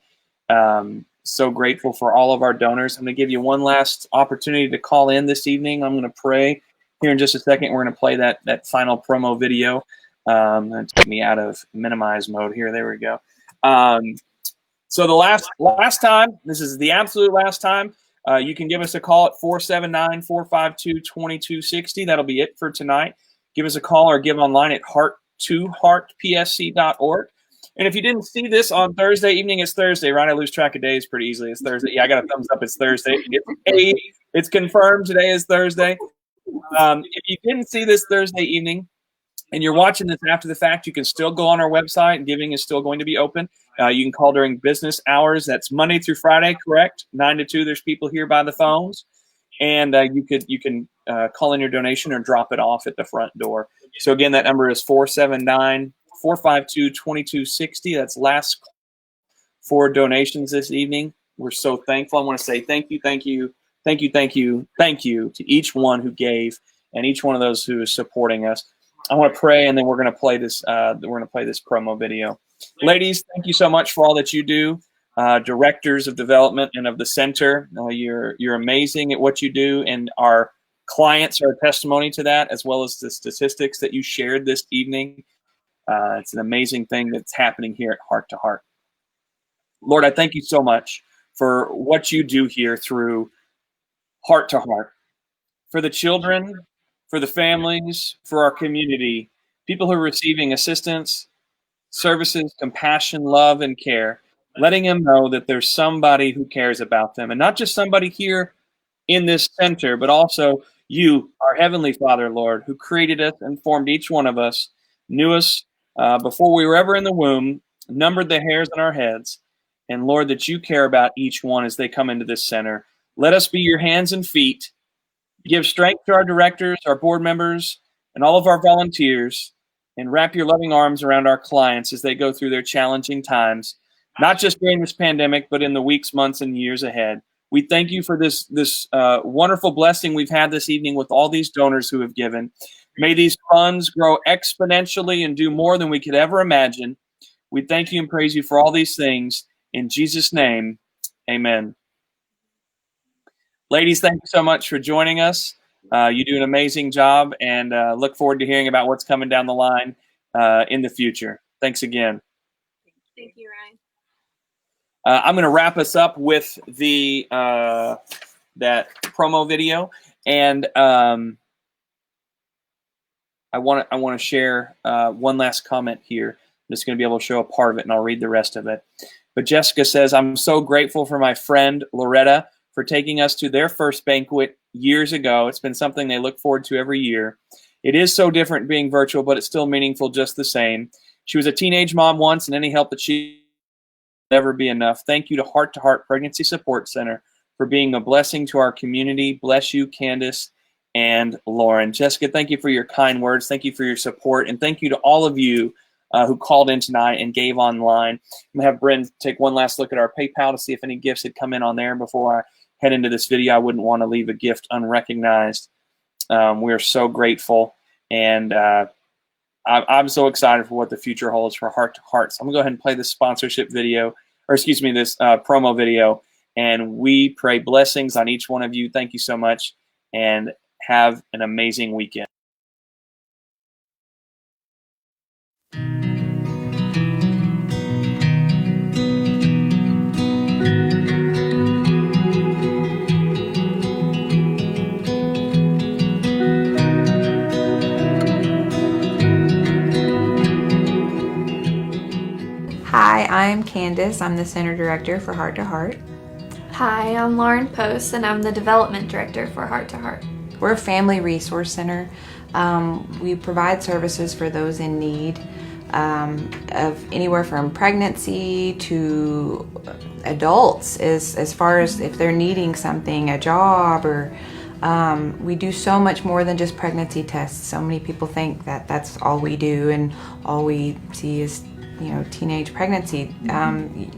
So grateful for all of our donors. I'm going to give you one last opportunity to call in this evening. I'm going to pray here in just a second. We're going to play that final promo video. And take me out of minimize mode here. There we go. So the last time, this is the absolute last time, you can give us a call at 479-452-2260. That'll be it for tonight. Give us a call or give online at heart2heartpsc.org. And if you didn't see this on Thursday evening, it's Thursday, right? I lose track of days pretty easily. It's Thursday. Yeah, I got a thumbs up. It's Thursday. It's confirmed. Today is Thursday. If you didn't see this Thursday evening and you're watching this after the fact, you can still go on our website, and giving is still going to be open. You can call during business hours. That's Monday through Friday, correct? 9 to 2. There's people here by the phones. And you can call in your donation or drop it off at the front door. So again, that number is 479-452-2260. That's last for donations this evening. We're so thankful. I want to say thank you to each one who gave and each one of those who is supporting us. I want to pray, and then we're going to play this. We're going to play this promo video. Ladies, thank you so much for all that you do. Directors of development and of the center, you're amazing at what you do, and our clients are a testimony to that, as well as the statistics that you shared this evening. It's an amazing thing that's happening here at Heart to Heart. Lord, I thank you so much for what you do here through Heart to Heart, for the children, for the families, for our community, people who are receiving assistance, services, compassion, love, and care, letting them know that there's somebody who cares about them, and not just somebody here in this center, but also you, our Heavenly Father, Lord, who created us and formed each one of us, knew us before we were ever in the womb, numbered the hairs on our heads, and Lord, that you care about each one as they come into this center. Let us be your hands and feet. Give strength to our directors, our board members, and all of our volunteers, and wrap your loving arms around our clients as they go through their challenging times, not just during this pandemic, but in the weeks, months, and years ahead. We thank you for this wonderful blessing we've had this evening with all these donors who have given. May these funds grow exponentially and do more than we could ever imagine. We thank you and praise you for all these things. In Jesus' name, amen. Ladies, thank you so much for joining us. You do an amazing job, and look forward to hearing about what's coming down the line in the future. Thanks again. Thank you, Ryan. I'm going to wrap us up with the that promo video, and I want to share one last comment here. I'm just going to be able to show a part of it, and I'll read the rest of it. But Jessica says, I'm so grateful for my friend Loretta for taking us to their first banquet years ago. It's been something they look forward to every year. It is so different being virtual, but it's still meaningful just the same. She was a teenage mom once, and any help that she never be enough. Thank you to Heart Pregnancy Support Center for being a blessing to our community. Bless you, Candace and Lauren. Jessica, thank you for your kind words. Thank you for your support. And thank you to all of you who called in tonight and gave online. I'm going to have Bryn take one last look at our PayPal to see if any gifts had come in on there. Before I head into this video, I wouldn't want to leave a gift unrecognized. We're so grateful. And I'm so excited for what the future holds for Heart to Heart. So I'm going to go ahead and play this sponsorship video, this promo video. And we pray blessings on each one of you. Thank you so much, and have an amazing weekend. Hi, I'm Candace. I'm the Center Director for Heart to Heart. Hi, I'm Lauren Post, and I'm the Development Director for Heart to Heart. We're a family resource center. We provide services for those in need of anywhere from pregnancy to adults, as far as if they're needing something, a job, or we do so much more than just pregnancy tests. So many people think that that's all we do and all we see is teenage pregnancy.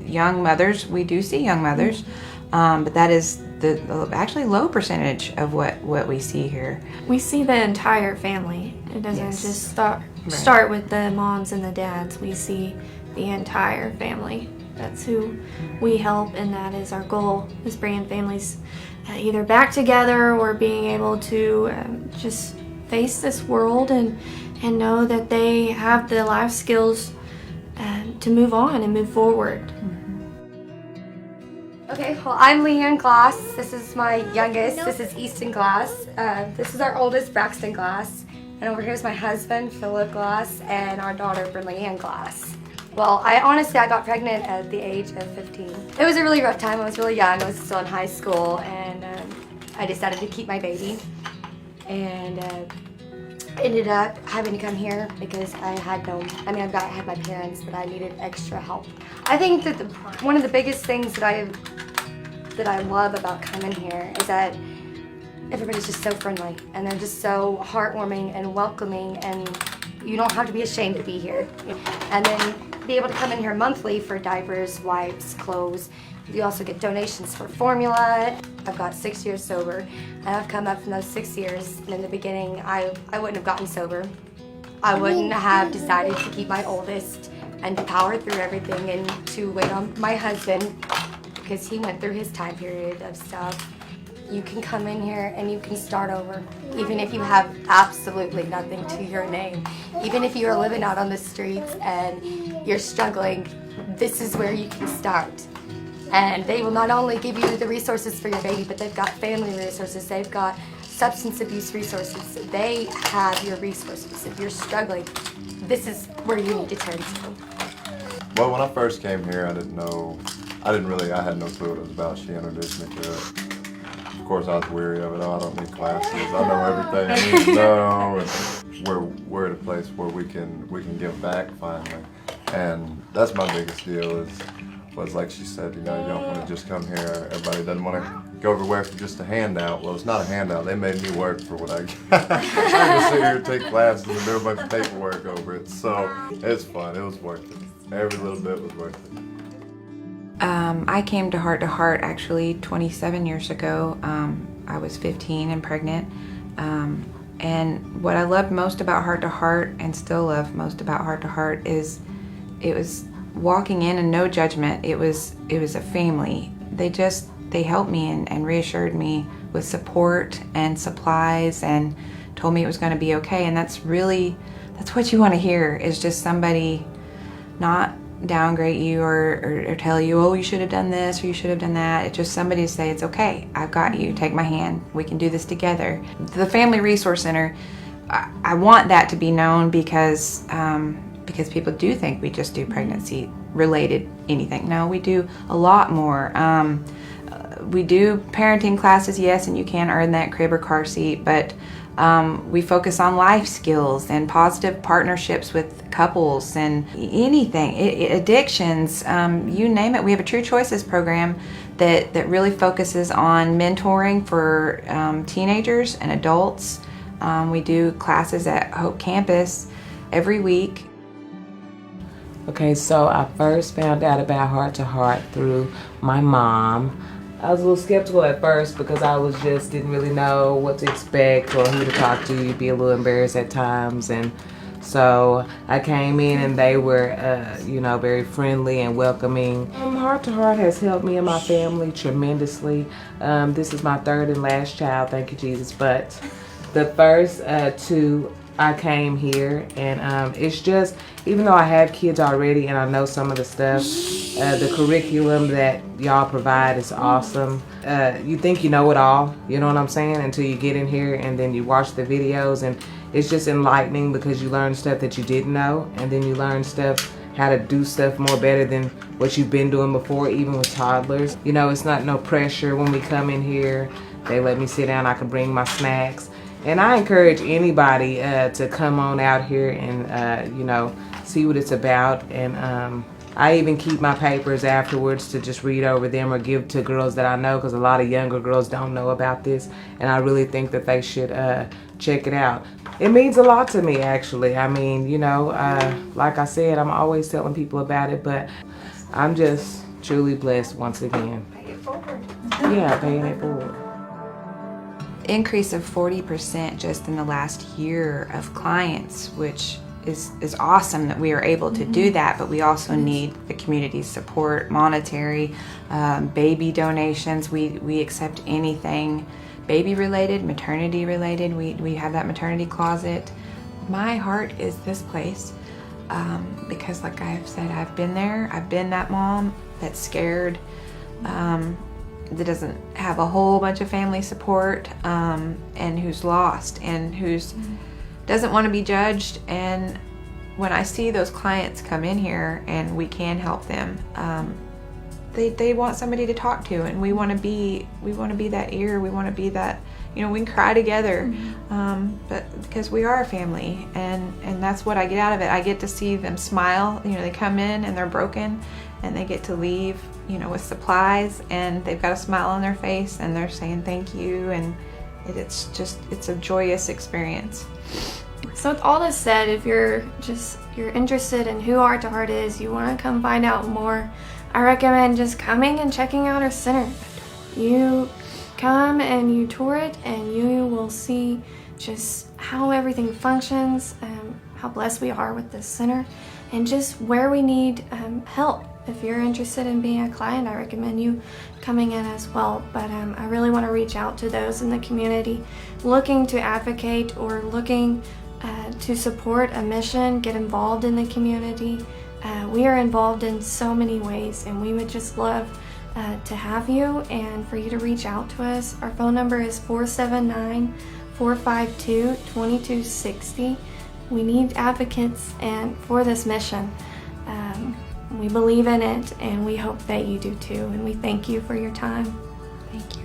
Young mothers, we do see young mothers, but that is the actually low percentage of what we see here. We see the entire family. It doesn't just start with the moms and the dads. We see the entire family. That's who we help, and that is our goal, is bringing families either back together or being able to just face this world and know that they have the life skills to move on and move forward. Okay, well, I'm Leanne Glass. This is my youngest. This is Easton Glass. This is our oldest, Braxton Glass. And over here is my husband, Philip Glass, and our daughter, Leanne Glass. Well, I got pregnant at the age of 15. It was a really rough time. I was really young. I was still in high school, and I decided to keep my baby. And ended up having to come here because I had my parents, but I needed extra help. I think that one of the biggest things that I love about coming here is that everybody's just so friendly, and they're just so heartwarming and welcoming, and you don't have to be ashamed to be here. And then be able to come in here monthly for diapers, wipes, clothes. You also get donations for formula. I've got 6 years sober, and I've come up from those 6 years. And in the beginning, I wouldn't have gotten sober. I wouldn't have decided to keep my oldest and to power through everything and to wait on my husband because he went through his time period of stuff. You can come in here and you can start over, even if you have absolutely nothing to your name. Even if you're living out on the streets and you're struggling, this is where you can start. And they will not only give you the resources for your baby, but they've got family resources, they've got substance abuse resources, they have your resources. If you're struggling, this is where you need to turn to. Well, when I first came here, I had no clue what it was about. She introduced me to it. Of course, I was weary of it. Oh, I don't need classes. I know everything I need to know. And we're at a place where we can give back finally. And that's my biggest deal was like she said, you don't want to just come here. Everybody doesn't want to go everywhere for just a handout. Well, it's not a handout. They made me work for what I got. I had to sit here and take classes and do a bunch of paperwork over it. So it's fun. It was worth it. Every little bit was worth it. I came to Heart actually 27 years ago. I was 15 and pregnant. And what I loved most about Heart to Heart, and still love most about Heart to Heart, is it was walking in and no judgment. It was a family. They helped me and reassured me with support and supplies and told me it was going to be okay. And that's what you want to hear, is just somebody not downgrade you or tell you, oh, you should have done this or you should have done that. It's just somebody to say, it's okay, I've got you, take my hand, we can do this together. The Family Resource Center, I want that to be known because people do think we just do pregnancy related anything. No, we do a lot more. We do parenting classes, yes, and you can earn that crib or car seat, but we focus on life skills and positive partnerships with couples and anything, addictions, you name it. We have a True Choices program that really focuses on mentoring for teenagers and adults. We do classes at Hope Campus every week. Okay, so I first found out about Heart to Heart through my mom. I was a little skeptical at first because I didn't really know what to expect or who to talk to. You'd be a little embarrassed at times. And So I came in and they were, you know, very friendly and welcoming. Heart to Heart has helped me and my family tremendously. This is my third and last child, thank you Jesus. But the first two, I came here, and it's just, even though I have kids already and I know some of the stuff, the curriculum that y'all provide is awesome. You think you know it all, you know what I'm saying, until you get in here and then you watch the videos, and it's just enlightening because you learn stuff that you didn't know, and then you learn stuff, how to do stuff more better than what you've been doing before, even with toddlers. You know, it's not no pressure when we come in here. They let me sit down, I can bring my snacks. And I encourage anybody to come on out here and, you know, see what it's about. And I even keep my papers afterwards to just read over them or give to girls that I know, because a lot of younger girls don't know about this. And I really think that they should check it out. It means a lot to me, actually. I mean, you know, like I said, I'm always telling people about it, but I'm just truly blessed once again. Pay it forward. Yeah, paying it forward. Increase of 40% just in the last year of clients, which is awesome that we are able to do that, but we also need the community's support, monetary, baby donations. We accept anything baby related, maternity related. We have that maternity closet. My heart is this place because, like I've said, I've been there. I've been that mom that's scared, that doesn't have a whole bunch of family support, and who's lost, and who's doesn't want to be judged. And when I see those clients come in here and we can help them, they want somebody to talk to, and we want to be that ear. We want to be that, you know, we can cry together, but because we are a family, and that's what I get out of it. I get to see them smile. You know, they come in and they're broken, and they get to leave, you know, with supplies, and they've got a smile on their face, and they're saying thank you, and it's a joyous experience. So with all this said, if you're interested in who Heart to Heart is, you want to come find out more, I recommend just coming and checking out our center. You come and you tour it, and you will see just how everything functions, how blessed we are with this center, and just where we need help. If you're interested in being a client, I recommend you coming in as well. But I really want to reach out to those in the community looking to advocate or looking to support a mission, get involved in the community. We are involved in so many ways, and we would just love to have you and for you to reach out to us. Our phone number is 479-452-2260. We need advocates and for this mission. We believe in it, and we hope that you do too, and we thank you for your time. Thank you.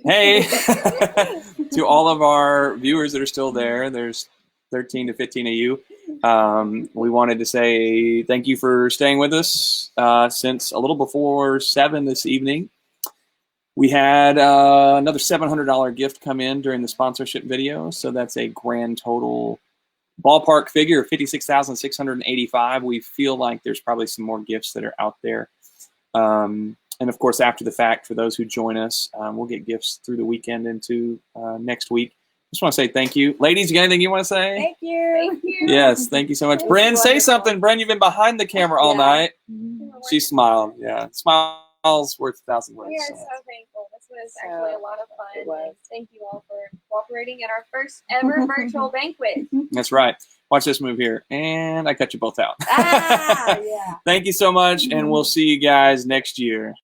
Hey, to all of our viewers that are still there, there's 13 to 15 of you. We wanted to say thank you for staying with us since a little before 7 this evening. We had another $700 gift come in during the sponsorship video, so that's a grand total ballpark figure of $56,685. We feel like there's probably some more gifts that are out there. And of course, after the fact, for those who join us, we'll get gifts through the weekend into next week. Just want to say thank you. Ladies, you got anything you want to say? Thank you. Thank you. Yes, thank you so much. Bren, say something. Bren, you've been behind the camera all night. She smiled. Yeah, smiles worth 1,000 words. We are so thankful. This was actually a lot of fun. And thank you all for cooperating at our first ever virtual banquet. That's right. Watch this move here. And I cut you both out. Yeah. Thank you so much, and we'll see you guys next year.